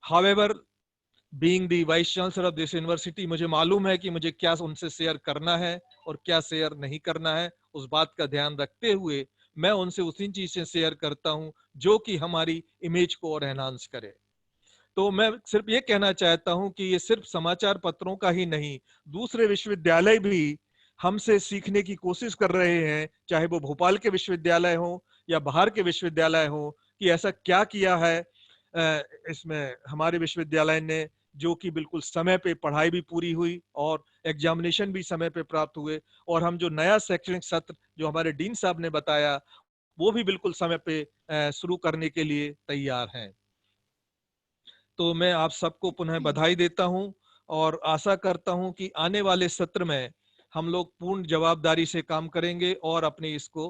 However, being the vice chancellor of this university, मुझे मालूम है कि मुझे क्या उनसे शेयर करना है और क्या शेयर नहीं करना है। उस बात का ध्यान रखते हुए मैं उनसे उसी चीज से शेयर करता हूं जो कि हमारी इमेज को और एनहांस करे। तो मैं सिर्फ ये कहना चाहता हूं कि ये सिर्फ समाचार पत्रों का ही नहीं, दूसरे विश्वविद्यालय भी हमसे सीखने की कोशिश कर रहे हैं, चाहे वो भोपाल के विश्वविद्यालय हो या बाहर के विश्वविद्यालय हो, कि ऐसा क्या किया है इसमें हमारे विश्वविद्यालय ने, जो कि बिल्कुल समय पे पढ़ाई भी पूरी हुई और एग्जामिनेशन भी समय पे प्राप्त हुए, और हम जो नया शैक्षणिक सत्र जो हमारे डीन साहब ने बताया वो भी बिल्कुल समय पे शुरू करने के लिए तैयार हैं। तो मैं आप सबको पुनः बधाई देता हूं और आशा करता हूं कि आने वाले सत्र में हम लोग पूर्ण जवाबदारी से काम करेंगे और अपने इसको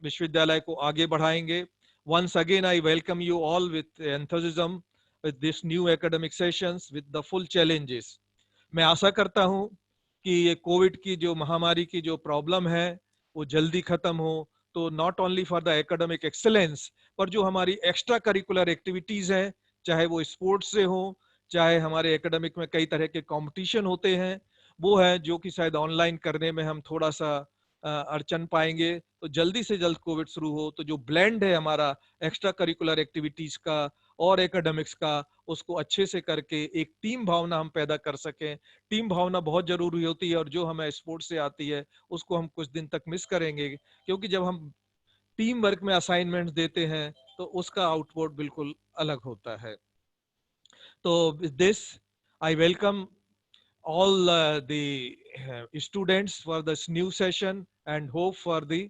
विश्वविद्यालय को आगे बढ़ाएंगे। Once again, I welcome you all with enthusiasm with this new academic sessions with the full challenges. मैं आशा करता हूं कि ये कोविड की जो महामारी की जो प्रॉब्लम है वो जल्दी खत्म हो, तो not only for the academic excellence, पर जो हमारी एक्स्ट्रा करिकुलर एक्टिविटीज हैं, चाहे वो स्पोर्ट्स से हो, चाहे हमारे एकेडमिक में कई तरह के कंपटीशन होते हैं, वो है जो कि शायद ऑनलाइन करने में हम थोड़ा सा अड़चन पाएंगे। तो जल्दी से जल्द कोविड शुरू हो तो जो ब्लेंड है हमारा एक्स्ट्रा करिकुलर एक्टिविटीज का और एकेडमिक्स का, उसको अच्छे से करके एक टीम भावना हम पैदा कर सकें। टीम भावना बहुत जरूरी होती है, और जो हमें स्पोर्ट्स से आती है उसको हम कुछ दिन तक मिस करेंगे, क्योंकि जब हम टीम वर्क में असाइनमेंट्स देते हैं तो उसका आउटपुट बिल्कुल अलग होता है। तो with this I welcome all the students for this new session and hope for the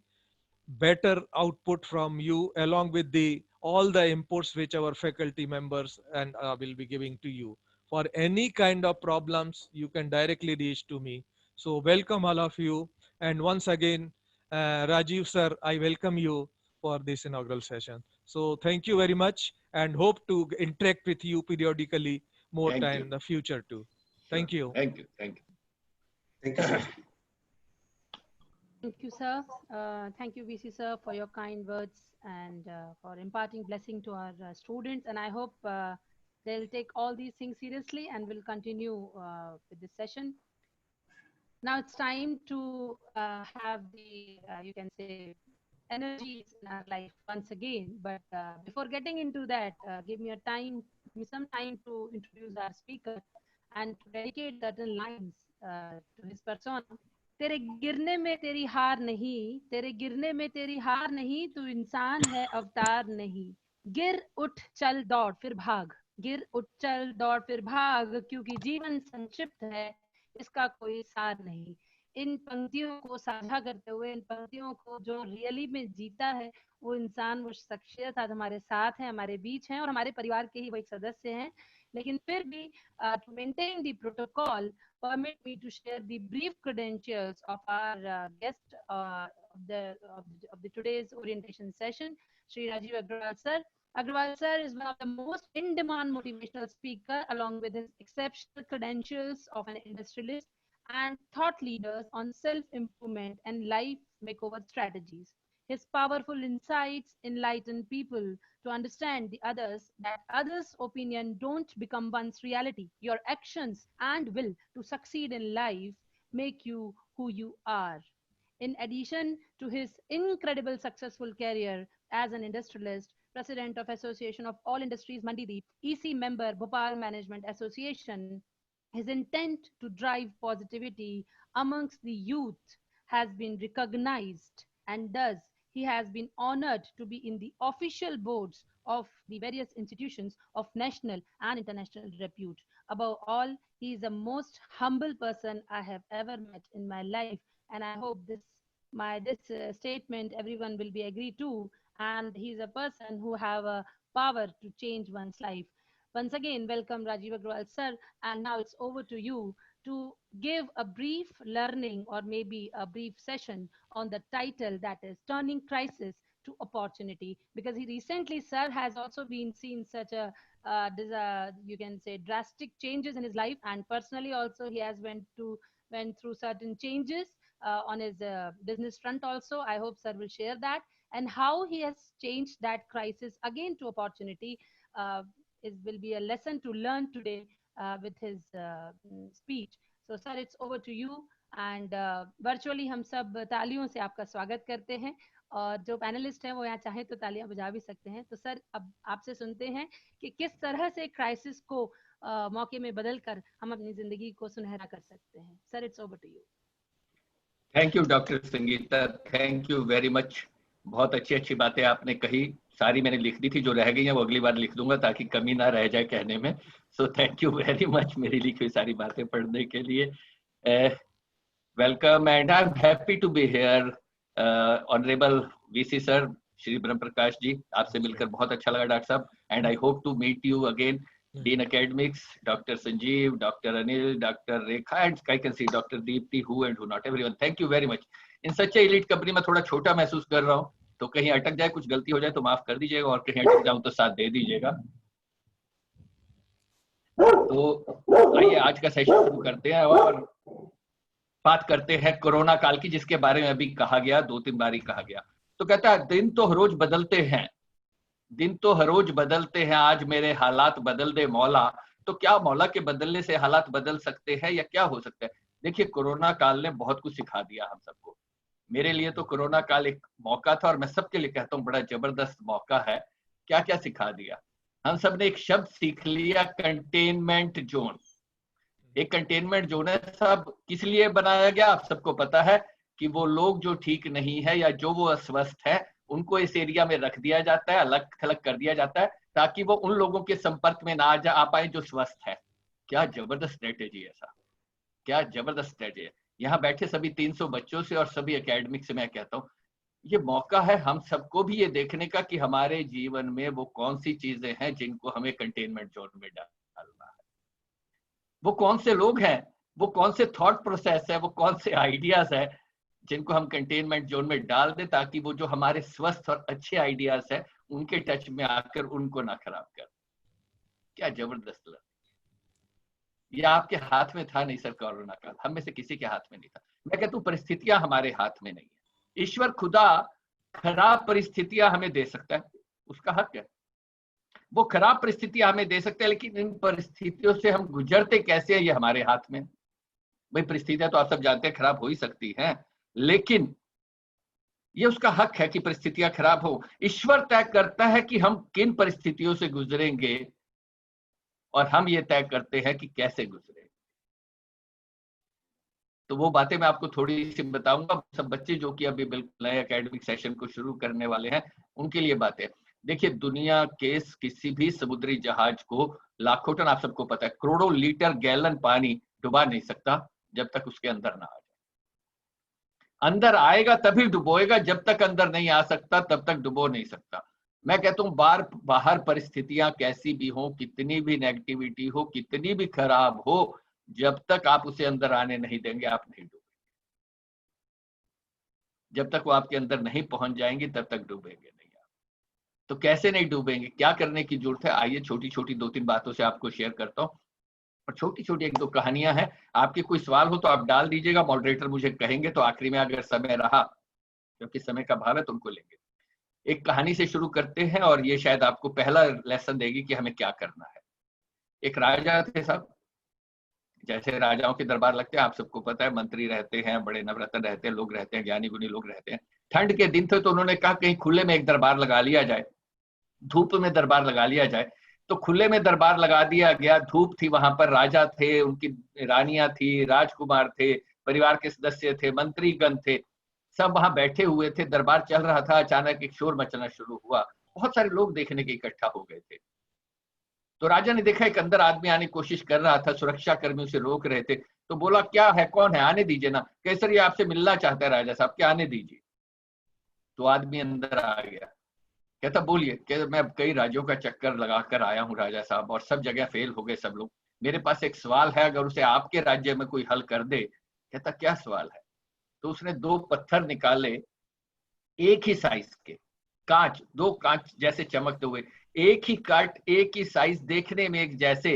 better output from you, along with the all the inputs which our faculty members and will be giving to you. For any kind of problems you can directly reach to me. So welcome all of you, and once again Rajiv sir, I welcome you for this inaugural session. So thank you very much and hope to interact with you periodically more Thank time you. in the future too. Sure. Thank you. Thank you. Thank you. Thank you, sir. Thank you, sir. Thank you, VC sir, for your kind words and for imparting blessing to our students. And I hope they'll take all these things seriously and will continue with this session. Now it's time to have the, you can say, energies in our life once again. But before getting into that, give me some time to introduce our speaker and to dedicate certain lines to his persona. तेरे गिरने में तेरी हार नहीं, तेरे गिरने में तेरी हार नहीं, तू इंसान है अवतार नहीं। गिर उठ चल दौड़ फिर भाग, गिर उठ चल दौड़ फिर भाग, क्योंकि जीवन संक्षिप्त है, इसका कोई सार नहीं। इन पंक्तियों को साझा करते हुए, इन पंक्तियों को जो रियली में जीता है वो इंसान, वो शख्सियत आज हमारे साथ है, हमारे बीच है और हमारे परिवार के ही वो एक सदस्य हैं। लेकिन फिर भी to maintain the protocol, permit me to share the brief credentials of our guest of the today's orientation session, Shri Rajiv Agrawal sir. Agrawal sir is one of the most in-demand motivational speaker, along with his exceptional credentials of an industrialist and thought leaders on self-improvement and life makeover strategies. His powerful insights enlighten people to understand the others, that others' opinion don't become one's reality. Your actions and will to succeed in life make you who you are. In addition to his incredible successful career as an industrialist, President of Association of All Industries Mandideep, EC member Bhopal Management Association, his intent to drive positivity amongst the youth has been recognized, and thus he has been honored to be in the official boards of the various institutions of national and international repute. Above all, he is the most humble person I have ever met in my life, and I hope this statement everyone will be agreed to. And he is a person who have a power to change one's life. Once again, welcome Rajiv Agrawal sir, and now it's over to you to give a brief learning or maybe a brief session on the title, that is Turning Crisis to Opportunity, because he recently, sir, has also been seen such a you can say drastic changes in his life, and personally also he has went through certain changes on his business front also. I hope sir will share that, and how he has changed that crisis again to opportunity. Will be a lesson to learn today with his speech. So sir, it's over to you, and virtually हम सब तालियों से आपका स्वागत करते हैं, और जो पैनलिस्ट हैं वो यहाँ चाहे तो तालियां बजा भी सकते हैं। तो सर, अब आपसे सुनते हैं कि किस तरह से क्राइसिस को मौके में बदलकर हम अपनी जिंदगी को सुनहरा कर सकते हैं। Sir, it's over to you. Thank you doctor Sangeeta, thank you very much. बहुत अच्छी अच्छी बातें आपने कही, सारी मैंने लिख दी थी, जो रह गई है वो अगली बार लिख दूंगा ताकि कमी ना रह जाए कहने में। So thank you very much मेरी लिखी हुई सारी बातें पढ़ने के लिए। Welcome and I am happy to be here. Honourable VC sir, Shri Brahm Prakash जी, आपसे मिलकर बहुत अच्छा लगा डॉक्टर साहब, and I hope to meet you again. Dean Academics, Dr. Sanjeev, Dr. Anil, Dr. Rekha, and I can see Dr. Deepti, who and who not, everyone. Thank you very much. In such a elite company में थोड़ा छोटा महसूस कर रहा हूँ, तो कहीं अटक जाए, कुछ गलती हो जाए तो माफ कर दीजिएगा, और कहीं अटक जाऊँ तो साथ दे दीजिएगा। तो आइए आज का सेशन शुरू करते हैं और बात करते हैं कोरोना काल की, जिसके बारे में अभी कहा गया, 2-3 बार ही कहा गया। तो कहता है दिन तो हर रोज बदलते हैं, दिन तो हर रोज बदलते हैं, आज मेरे हालात बदल दे मौला। तो क्या मौला के बदलने से हालात बदल सकते हैं या क्या हो सकता है? देखिए, कोरोना काल ने बहुत कुछ सिखा दिया हम सबको। मेरे लिए तो कोरोना काल एक मौका था, और मैं सबके लिए कहता हूँ बड़ा जबरदस्त मौका है। क्या क्या सिखा दिया? हम सब ने एक शब्द सीख लिया, कंटेनमेंट जोन। एक कंटेनमेंट जोन है सब किस लिए बनाया गया? आप सबको पता है कि वो लोग जो ठीक नहीं है या जो वो अस्वस्थ है, उनको इस एरिया में रख दिया जाता है, अलग थलग कर दिया जाता है, ताकि वो उन लोगों के संपर्क में ना आ पाए जो स्वस्थ है। क्या जबरदस्त स्ट्रेटेजी है ऐसा, क्या जबरदस्त स्ट्रेटेजी है। यहाँ बैठे सभी 300 बच्चों से और सभी एकेडमिक से मैं कहता हूँ, ये मौका है हम सबको भी ये देखने का कि हमारे जीवन में वो कौन सी चीजें हैं जिनको हमें कंटेनमेंट जोन में डालना है। वो कौन से लोग हैं, वो कौन से थॉट प्रोसेस है, वो कौन से आइडियाज है जिनको हम कंटेनमेंट जोन में डाल दें, ताकि वो जो हमारे स्वस्थ और अच्छे आइडियाज है उनके टच में आकर उनको ना खराब कर। क्या जबरदस्त लगा। ये आपके हाथ में था नहीं सर, कोरोना काल हम में से किसी के हाथ में नहीं था। मैं कहता हूँ परिस्थितियां हमारे हाथ में नहीं है। ईश्वर खुदा खराब परिस्थितियां हमें दे सकता है, उसका हक है, वो खराब परिस्थितियां हमें दे सकता है, लेकिन इन परिस्थितियों से हम गुजरते कैसे है ये हमारे हाथ में। भाई परिस्थितियां तो आप सब जानते हैं खराब हो ही सकती हैं, लेकिन ये उसका हक है कि परिस्थितियां खराब हो। ईश्वर तय करता है कि हम किन परिस्थितियों से गुजरेंगे, और हम ये तय करते हैं कि कैसे गुजरेंगे। तो वो बातें मैं आपको थोड़ी सी बताऊंगा। सब बच्चे जो कि अभी बिल्कुल नए एकेडमिक सेशन को शुरू करने वाले हैं, उनके लिए बातें। देखिए, दुनिया के किसी भी समुद्री जहाज को लाखों टन, आप सबको पता है, करोड़ों लीटर गैलन पानी डुबा नहीं सकता जब तक उसके अंदर ना आ जाए। अंदर आएगा तभी डुबोएगा, जब तक अंदर नहीं आ सकता तब तक डुबो नहीं सकता। मैं कहता हूँ बाहर परिस्थितियां कैसी भी हो, कितनी भी नेगेटिविटी हो, कितनी भी खराब हो, जब तक आप उसे अंदर आने नहीं देंगे आप नहीं डूबेंगे। जब तक वो आपके अंदर नहीं पहुंच जाएंगे तब तक डूबेंगे नहीं आप। तो कैसे नहीं डूबेंगे, क्या करने की जरूरत है, आइए छोटी छोटी 2-3 बातों से आपको शेयर करता हूँ। और छोटी छोटी 1-2 कहानियां हैं। आपके कोई सवाल हो तो आप डाल दीजिएगा, मॉडरेटर मुझे कहेंगे तो आखिरी में अगर समय रहा, क्योंकि समय का भाव है, तो उनको लेंगे। एक कहानी से शुरू करते हैं और ये शायद आपको पहला लेसन देगी कि हमें क्या करना है। एक राजा थे साहब, जैसे राजाओं के दरबार लगते हैं, आप सबको पता है, मंत्री रहते हैं, बड़े नवरत्न रहते हैं, लोग रहते हैं, ज्ञानी गुणी लोग रहते हैं। ठंड के दिन थे तो उन्होंने कहा कहीं खुले में एक दरबार लगा लिया जाए, धूप में दरबार लगा लिया जाए। तो खुले में दरबार लगा दिया गया, धूप थी, वहां पर राजा थे, उनकी रानियां थी, राजकुमार थे, परिवार के सदस्य थे, मंत्रीगण थे, सब वहां बैठे हुए थे, दरबार चल रहा था। अचानक एक शोर मचना शुरू हुआ, बहुत सारे लोग देखने के इकट्ठा हो गए थे। तो राजा ने देखा एक अंदर आदमी आने की कोशिश कर रहा था, सुरक्षा कर्मी उसे रोक रहे थे। तो बोला क्या है, कौन है, आने दीजिए ना। कैसर ये आपसे मिलना चाहता है राजा साहब, क्या आने दीजिए। तो आदमी अंदर आ गया, कहता बोलिए। कहता मैं कई राज्यों का चक्कर लगाकर आया हूँ राजा साहब, और सब जगह फेल हो गए सब लोग। मेरे पास एक सवाल है, अगर उसे आपके राज्य में कोई हल कर दे। कहता क्या सवाल है। तो उसने 2 पत्थर निकाले, एक ही साइज के, कांच, 2 कांच जैसे चमकते हुए, एक ही काट, एक ही साइज, देखने में एक जैसे।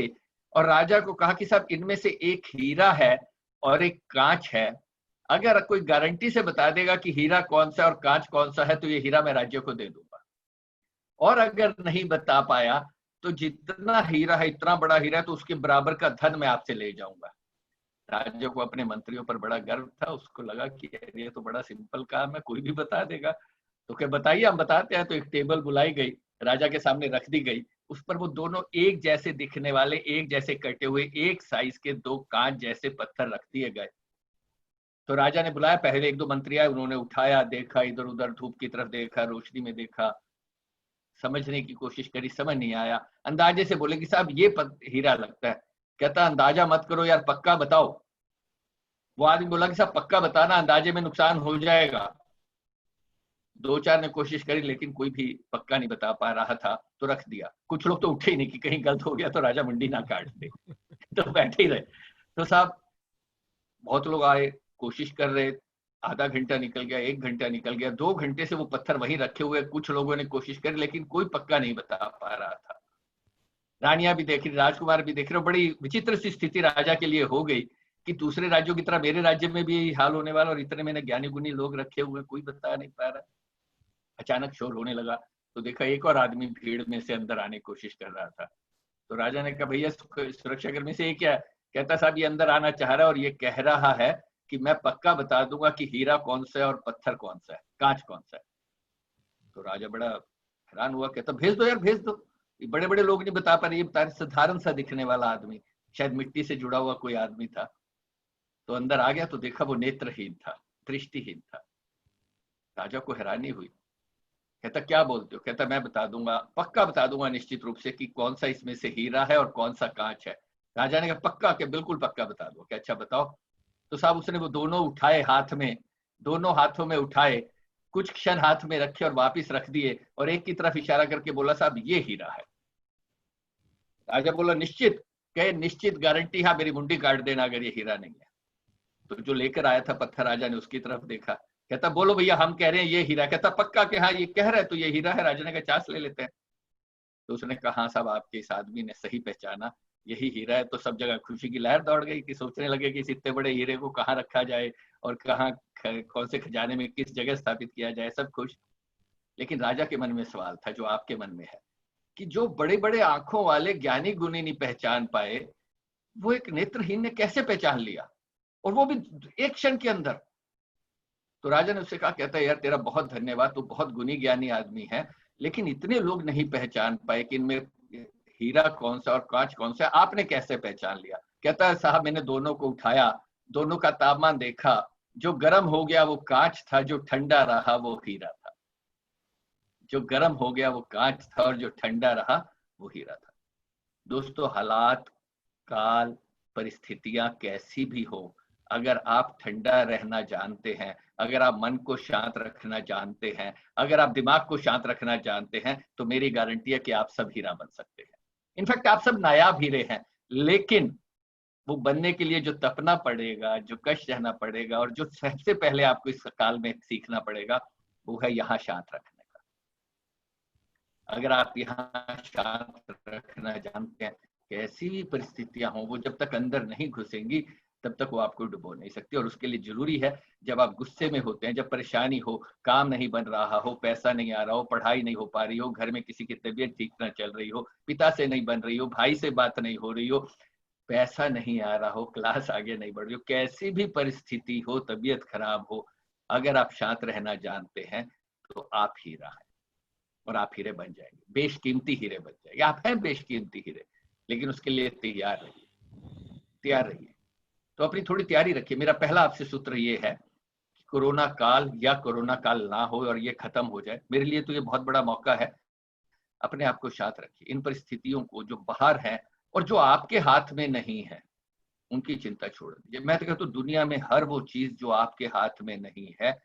और राजा को कहा कि साहब इनमें से एक हीरा है और एक कांच है, अगर कोई गारंटी से बता देगा कि हीरा कौन सा और कांच कौन सा है तो ये हीरा मैं राज्य को दे दूंगा। और अगर नहीं बता पाया तो जितना हीरा है, इतना बड़ा हीरा है, तो उसके बराबर का धन मैं आपसे ले जाऊंगा। राजा को अपने मंत्रियों पर बड़ा गर्व था, उसको लगा कि ये तो बड़ा सिंपल काम है, कोई भी बता देगा। तो क्या बताइए, हम बताते हैं। तो एक टेबल बुलाई गई, राजा के सामने रख दी गई, उस पर वो दोनों एक जैसे दिखने वाले, एक जैसे कटे हुए, एक साइज के 2 कांच जैसे पत्थर रख दिए गए। तो राजा ने बुलाया, पहले 1-2 मंत्री आए, उन्होंने उठाया, देखा, इधर उधर धूप की तरफ देखा, रोशनी में देखा, समझने की कोशिश करी, समझ नहीं आया। अंदाजे से बोले कि साहब ये हीरा लगता है। कहता अंदाजा मत करो यार, पक्का बताओ। वो आदमी बोला कि साहब पक्का बताना, अंदाजे में नुकसान हो जाएगा। 2-4 ने कोशिश करी लेकिन कोई भी पक्का नहीं बता पा रहा था, तो रख दिया। कुछ लोग तो उठे ही नहीं कि कहीं गलत हो गया तो राजा मुंडी ना काट दे। तो बैठे ही रहे। तो साहब बहुत लोग आए, कोशिश कर रहे, आधा घंटा निकल गया, 1 घंटा निकल गया, 2 घंटे से वो पत्थर वहीं रखे हुए। कुछ लोगों ने कोशिश करी लेकिन कोई पक्का नहीं बता पा रहा था। रानियां भी देख रही, राजकुमार भी देख रहे। बड़ी विचित्र सी स्थिति राजा के लिए हो गई कि दूसरे राज्यों की तरह मेरे राज्य में भी यही हाल होने वाला, और इतने मैंने ज्ञानी गुणी लोग रखे हुए, कोई बता नहीं पा रहा। अचानक शोर होने लगा, तो देखा एक और आदमी भीड़ में से अंदर आने की कोशिश कर रहा था। तो राजा ने कहा भैया सुरक्षाकर्मी से ये क्या। कहता साहब ये अंदर आना चाह रहा है और ये कह रहा है कि मैं पक्का बता दूंगा कि हीरा कौन सा है और पत्थर कौन सा है, कांच कौन सा है। तो राजा बड़ा हैरान हुआ, कहता भेज दो यार, भेज दो। ये बड़े बड़े लोग नहीं बता पा रहे, ये बता रहे साधारण सा दिखने वाला आदमी, शायद मिट्टी से जुड़ा हुआ कोई आदमी था। तो अंदर आ गया तो देखा वो नेत्रहीन था, दृष्टिहीन था। राजा को हैरानी हुई। कहता क्या बोलते हो। कहता मैं बता दूंगा, पक्का बता दूंगा निश्चित रूप से कि कौन सा इसमें से हीरा है और कौन सा कांच है। राजा ने कहा पक्का, क्या बिल्कुल पक्का बता दो। क्या अच्छा बताओ। तो साहब उसने वो दोनों उठाए हाथ में, दोनों हाथों में उठाए, कुछ क्षण हाथ में रखे और वापिस रख दिए, और एक की तरफ इशारा करके बोला साहब ये हीरा है। राजा बोला निश्चित। कहे निश्चित, गारंटी, हाँ मेरी मुंडी काट देना अगर ये हीरा नहीं है। तो जो लेकर आया था पत्थर, राजा ने उसकी तरफ देखा। कहता बोलो भैया हम कह रहे हैं ये हीरा। कहता पक्का कि हाँ ये कह रहा है तो ये हीरा है। राजा ने कहा चास ले लेते हैं। तो उसने कहा हाँ साहब आपके इस आदमी ने सही पहचाना, यही हीरा है। तो सब जगह खुशी की लहर दौड़ गई कि सोचने लगे कि इस इतने बड़े हीरे को कहाँ रखा जाए और कहाँ, कौन से खजाने में किस जगह स्थापित किया जाए, सब खुश। लेकिन राजा के मन में सवाल था जो आपके मन में है, कि जो बड़े बड़े आंखों वाले ज्ञानी गुणी नहीं पहचान पाए, वो एक नेत्रहीन ने कैसे पहचान लिया, और वो भी एक क्षण के अंदर। तो राजा ने उससे कहा, कहता है यार तेरा बहुत धन्यवाद, तू बहुत गुणी ज्ञानी आदमी है, लेकिन इतने लोग नहीं पहचान पाए कि इनमें हीरा कौन सा और कांच कौन सा, आपने कैसे पहचान लिया। कहता है साहब मैंने दोनों को उठाया, दोनों का तापमान देखा, जो गर्म हो गया वो कांच था, जो ठंडा रहा वो हीरा था। जो गर्म हो गया वो कांच था और जो ठंडा रहा वो हीरा था। दोस्तों हालात, काल, परिस्थितियां कैसी भी हो, अगर आप ठंडा रहना जानते हैं अगर आप मन को शांत रखना जानते हैं, अगर आप दिमाग को शांत रखना जानते हैं, तो मेरी गारंटी है कि आप सब हीरा बन सकते हैं। इनफैक्ट आप सब नायाब हीरे हैं, लेकिन वो बनने के लिए जो तपना पड़ेगा, जो कष्ट सहना पड़ेगा, और जो सबसे पहले आपको इस काल में सीखना पड़ेगा, वो है यहाँ शांत रखने का। अगर आप यहाँ शांत रखना जानते हैं, कैसी भी परिस्थितियां हों, वो जब तक अंदर नहीं घुसेंगी तब तक वो आपको डुबो नहीं सकती। और उसके लिए जरूरी है, जब आप गुस्से में होते हैं, जब परेशानी हो, काम नहीं बन रहा हो, पैसा नहीं आ रहा हो, पढ़ाई नहीं हो पा रही हो, घर में किसी की तबीयत ठीक ना चल रही हो, पिता से नहीं बन रही हो, भाई से बात नहीं हो रही हो, पैसा नहीं आ रहा हो, क्लास आगे नहीं बढ़ रही हो, कैसी भी परिस्थिति हो, तबीयत खराब हो, अगर आप शांत रहना जानते हैं तो आप हीरा हैं, और आप हीरे बन जाएंगे, बेशकीमती हीरे बन जाएंगे। आप हैं बेशकीमती हीरे, लेकिन उसके लिए तैयार रहिए, तैयार रहिए। तो अपनी थोड़ी तैयारी रखिए। मेरा पहला आपसे सूत्र ये है कि कोरोना काल या कोरोना काल ना हो और ये खत्म हो जाए, मेरे लिए तो ये बहुत बड़ा मौका है। अपने आप को शांत रखिए। इन परिस्थितियों को जो बाहर है और जो आपके हाथ में नहीं है, उनकी चिंता छोड़ दीजिए। मैं तो कहता हूँ दुनिया में हर वो चीज जो आपके हाथ में नहीं है,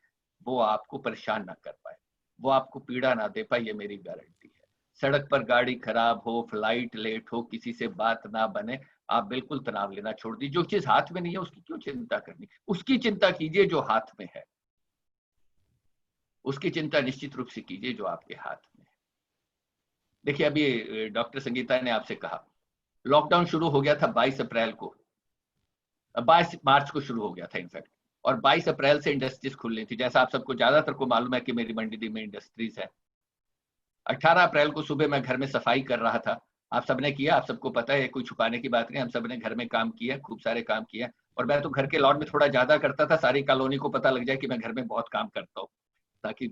वो आपको परेशान ना कर पाए, वो आपको पीड़ा ना दे पाए, ये मेरी गारंटी है। सड़क पर गाड़ी खराब हो, फ्लाइट लेट हो, किसी से बात ना बने, आप बिल्कुल तनाव लेना छोड़ दीजिए। जो चीज हाथ में नहीं है उसकी क्यों चिंता करनी, उसकी चिंता कीजिए जो हाथ में है, उसकी चिंता निश्चित रूप से कीजिए जो आपके हाथ में है। देखिए अभी डॉक्टर संगीता ने आपसे कहा लॉकडाउन शुरू हो गया था 22 अप्रैल को, 22 मार्च को शुरू हो गया था इनफैक्ट, और 22 अप्रैल से इंडस्ट्रीज खुलनी थी। जैसा आप सबको ज्यादातर को मालूम है कि मेरी मंडी में इंडस्ट्रीज है। 18 अप्रैल को सुबह मैं घर में सफाई कर रहा था, आप सबने किया, आप सबको पता है, कोई छुपाने की बात नहीं, हम सबने घर में काम किया, खूब सारे काम किए। और मैं तो घर के लॉन में थोड़ा ज्यादा करता था, सारी कॉलोनी को पता लग जाए कि मैं घर में बहुत काम करता हूँ, ताकि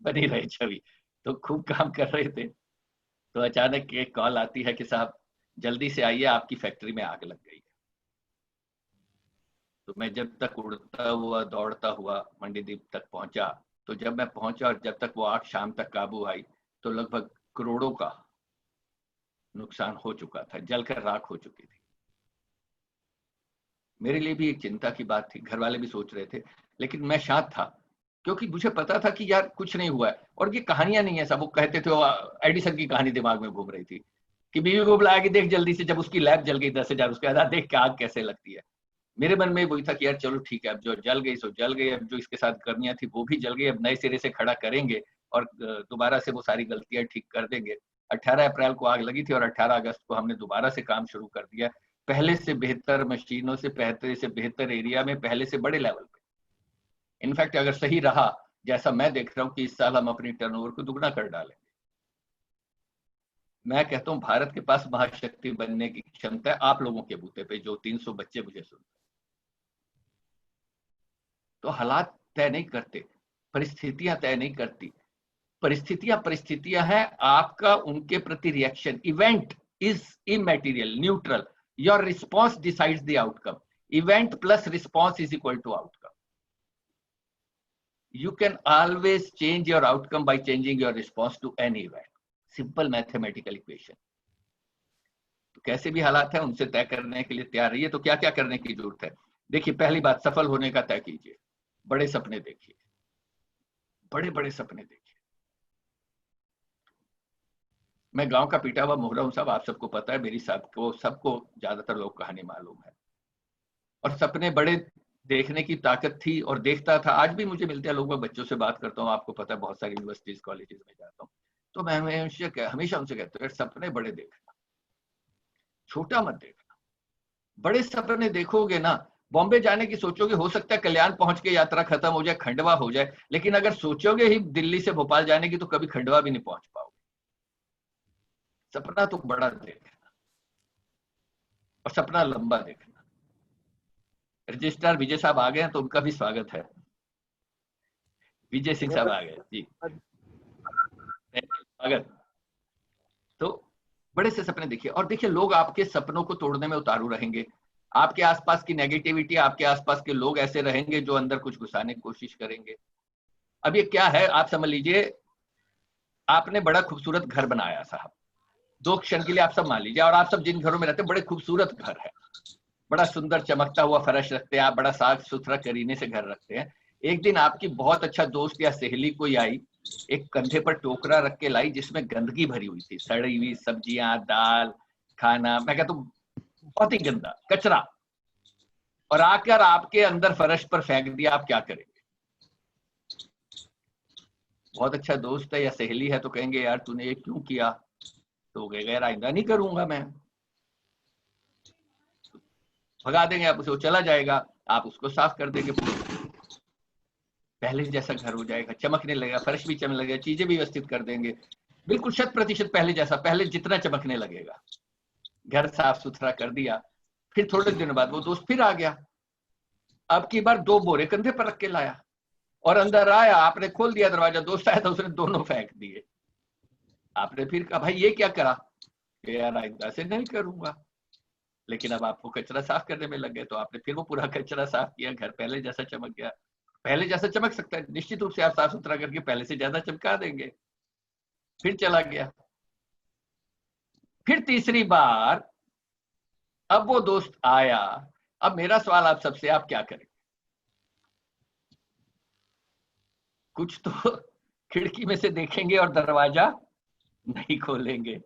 बनी रहे छवि। तो खूब काम कर रहे थे, तो अचानक एक कॉल आती है कि साहब जल्दी से आइए, आपकी फैक्ट्री में आग लग गई है। तो मैं जब तक उड़ता हुआ दौड़ता हुआ मंडीदीप तक पहुंचा, तो जब मैं पहुंचा और जब तक वो आग शाम तक काबू आई, तो लगभग करोड़ों का नुकसान हो चुका था, जलकर राख हो चुकी थी। मेरे लिए भी एक चिंता की बात थी, घर वाले भी सोच रहे थे, लेकिन मैं शांत था, क्योंकि मुझे पता था कि यार कुछ नहीं हुआ है। और ये कहानियां नहीं है, सब वो कहते थे, एडिसन की कहानी दिमाग में घूम रही थी कि बीवी को बुलाया कि देख जल्दी से, जब उसकी लैब जल गई 10,000, उसके बाद देख के आग कैसे लगती है। मेरे मन में वही था कि यार चलो ठीक है, अब जो जल गई सो जल गई, अब जो इसके साथ करनियां थी वो भी जल गई, अब नए सिरे से खड़ा करेंगे और दोबारा से वो सारी गलतियां ठीक कर देंगे। 18 अप्रैल को आग लगी थी और 18 अगस्त को हमने दोबारा से काम शुरू कर दिया, पहले से बेहतर मशीनों से, बेहतर एरिया में, पहले से बड़े लेवल पे। इनफैक्ट अगर सही रहा, जैसा मैं देख रहा हूँ कि इस साल हम अपनी टर्नओवर को दुगना कर डालेंगे। मैं कहता हूँ भारत के पास महाशक्ति बनने की क्षमता है, आप लोगों के बूते पे, जो 300 बच्चे मुझे सुनते हैं। तो हालात तय नहीं करते, परिस्थितियां तय नहीं करती, परिस्थितियां हैं, आपका उनके प्रति reaction. Event is immaterial, neutral, your response decides the outcome. Event plus response is equal to outcome. You can always change your outcome by changing your response to any event. Simple mathematical equation. तो कैसे भी हालात है उनसे तय करने के लिए तैयार रहिए। तो क्या क्या करने की जरूरत है? देखिए, पहली बात, सफल होने का तय कीजिए, बड़े सपने देखिए, बड़े बड़े सपने देखिए। मैं गांव का पीटा हुआ मोहरा हूं साहब, आप सबको पता है, मेरी सबको ज्यादातर लोग कहानी मालूम है। और सपने बड़े देखने की ताकत थी और देखता था। आज भी मुझे मिलते हैं लोग, मैं बच्चों से बात करता हूँ, आपको पता है बहुत सारी यूनिवर्सिटीज कॉलेजेस में जाता हूँ, तो मैं हमेशा उनसे कहता हूँ सपने बड़े देखना, छोटा मत देखना। बड़े सपने देखोगे ना, बॉम्बे जाने की सोचोगे, हो सकता है कल्याण पहुंच के यात्रा खत्म हो जाए, खंडवा हो जाए, लेकिन अगर सोचोगे ही दिल्ली से भोपाल जाने की, तो कभी खंडवा भी नहीं पहुंच पाओगे। सपना तो बड़ा देखना और सपना लंबा देखना। रजिस्ट्रार विजय साहब आ गए हैं, तो उनका भी स्वागत है। विजय सिंह साहब आ गए जी, स्वागत। तो बड़े से सपने देखिए, और देखिए लोग आपके सपनों को तोड़ने में उतारू रहेंगे। आपके आसपास की नेगेटिविटी, आपके आसपास के लोग ऐसे रहेंगे जो अंदर कुछ घुसाने की कोशिश करेंगे। अब ये क्या है, आप समझ लीजिए, आपने बड़ा खूबसूरत घर बनाया साहब, 2 क्षण के लिए आप सब मान लीजिए, और आप सब जिन घरों में रहते हैं, बड़े खूबसूरत घर है, बड़ा सुंदर चमकता हुआ फर्श रखते हैं आप, बड़ा साफ सुथरा करीने से घर रखते हैं, एक दिन आपकी बहुत अच्छा दोस्त या सहेली कोई आई, एक कंधे पर टोकरा रख के लाई जिसमें गंदगी भरी हुई थी, सड़ी हुई सब्जियां, दाल, खाना, मैं कहता हूँ बहुत ही गंदा कचरा, और आकर आपके अंदर फर्श पर फेंक दिया, आप क्या करेंगे? बहुत अच्छा दोस्त है या सहेली है तो कहेंगे यार तूने ये क्यों किया, तो कहेगा यार आइंदा नहीं करूंगा मैं, भगा देंगे आप उसे, वो चला जाएगा, आप उसको साफ कर देंगे, पहले जैसा घर हो जाएगा, चमकने लगेगा, फर्श भी चमकने लगेगा, चीजें भी व्यवस्थित कर देंगे, बिल्कुल 100% पहले जैसा, पहले जितना चमकने लगेगा। घर साफ सुथरा कर दिया, फिर थोड़े दिन बाद वो दोस्त फिर आ गया, अब की बार 2 बोरे कंधे पर रख के लाया, और अंदर आया, आपने खोल दिया दरवाजा, दोस्त आया तो उसने दोनों फेंक दिए। आपने फिर कहा भाई ये क्या करा, यार आइंदा से नहीं करूंगा, लेकिन अब आपको कचरा साफ करने में लग गए, तो आपने फिर वो पूरा कचरा साफ किया, घर पहले जैसा चमक गया। पहले जैसा चमक सकता है, निश्चित रूप से आप साफ सुथरा करके पहले से ज्यादा चमका देंगे, फिर चला गया। फिर तीसरी बार अब वो दोस्त आया, अब मेरा सवाल आप सबसे, आप क्या करेंगे? कुछ तो खिड़की में से देखेंगे और दरवाजा नहीं खोलेंगे।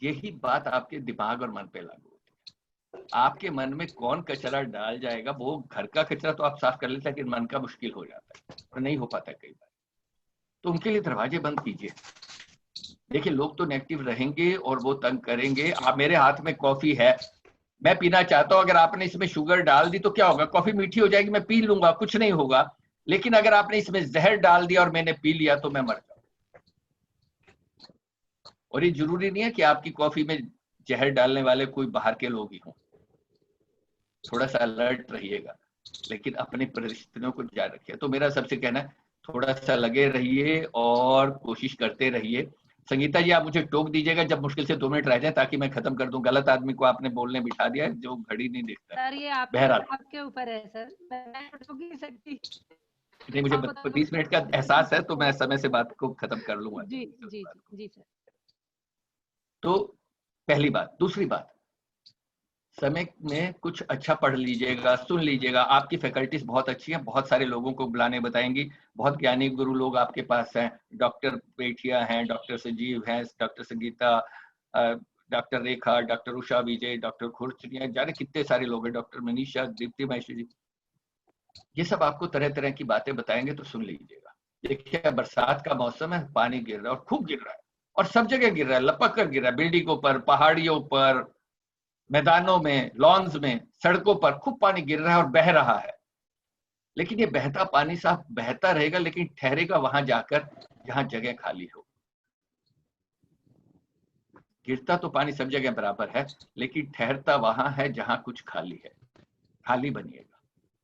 यही बात आपके दिमाग और मन पे लागू होती है। आपके मन में कौन कचरा डाल जाएगा, वो घर का कचरा तो आप साफ कर लेते हैं, लेकिन मन का मुश्किल हो जाता है और नहीं हो पाता कई बार, तो उनके लिए दरवाजे बंद कीजिए। देखिए लोग तो नेगेटिव रहेंगे और वो तंग करेंगे। आप, मेरे हाथ में कॉफी है, मैं पीना चाहता हूं, अगर आपने इसमें शुगर डाल दी तो क्या होगा? कॉफी मीठी हो जाएगी, मैं पी लूंगा, कुछ नहीं होगा। लेकिन अगर आपने इसमें जहर डाल दिया और मैंने पी लिया तो मैं मर जाऊंगा। और ये जरूरी नहीं है कि आपकी कॉफी में जहर डालने वाले कोई बाहर के लोग ही हों, थोड़ा सा अलर्ट रहिएगा, लेकिन अपनी परिस्थितियों को जारी रखिए। तो मेरा सबसे कहना है, थोड़ा सा लगे रहिए और कोशिश करते रहिए। संगीता जी आप मुझे टोक दीजिएगा जब मुश्किल से 2 मिनट रह जाए, ताकि मैं खत्म कर दूं। गलत आदमी को आपने बोलने बिठा दिया है जो घड़ी नहीं देखता है। सर ये बहरहाल आपके ऊपर है सर, मैं तो टोक नहीं सकती। नहीं, मुझे 20 मिनट का एहसास है, तो मैं समय से बात को खत्म कर लूंगा। जी जी जी सर। तो पहली बात। दूसरी बात, समय में कुछ अच्छा पढ़ लीजिएगा, सुन लीजिएगा। आपकी फैकल्टीज बहुत अच्छी हैं, बहुत सारे लोगों को बुलाने बताएंगी, बहुत ज्ञानी गुरु लोग आपके पास हैं। डॉक्टर पेठिया हैं, डॉक्टर संजीव हैं, डॉक्टर संगीता, डॉक्टर रेखा, डॉक्टर उषा विजय, डॉक्टर खुर्चनिया, जाने कितने सारे लोग हैं, डॉक्टर मनीषा, दीप्ति महेश्वरी जी, ये सब आपको तरह तरह की बातें बताएंगे, तो सुन लीजिएगा। देखिए बरसात का मौसम है, पानी गिर रहा है और खूब गिर रहा है, और सब जगह गिर रहा है, लपक कर गिर रहा है, बिल्डिंगों पर, पहाड़ियों पर, मैदानों में, लॉन्स में, सड़कों पर खूब पानी गिर रहा है और बह रहा है। लेकिन ये बहता पानी साफ बहता रहेगा, लेकिन ठहरेगा वहां जाकर जहां जगह खाली हो। गिरता तो पानी सब जगह बराबर है, लेकिन ठहरता वहां है जहां कुछ खाली है। खाली बनिएगा।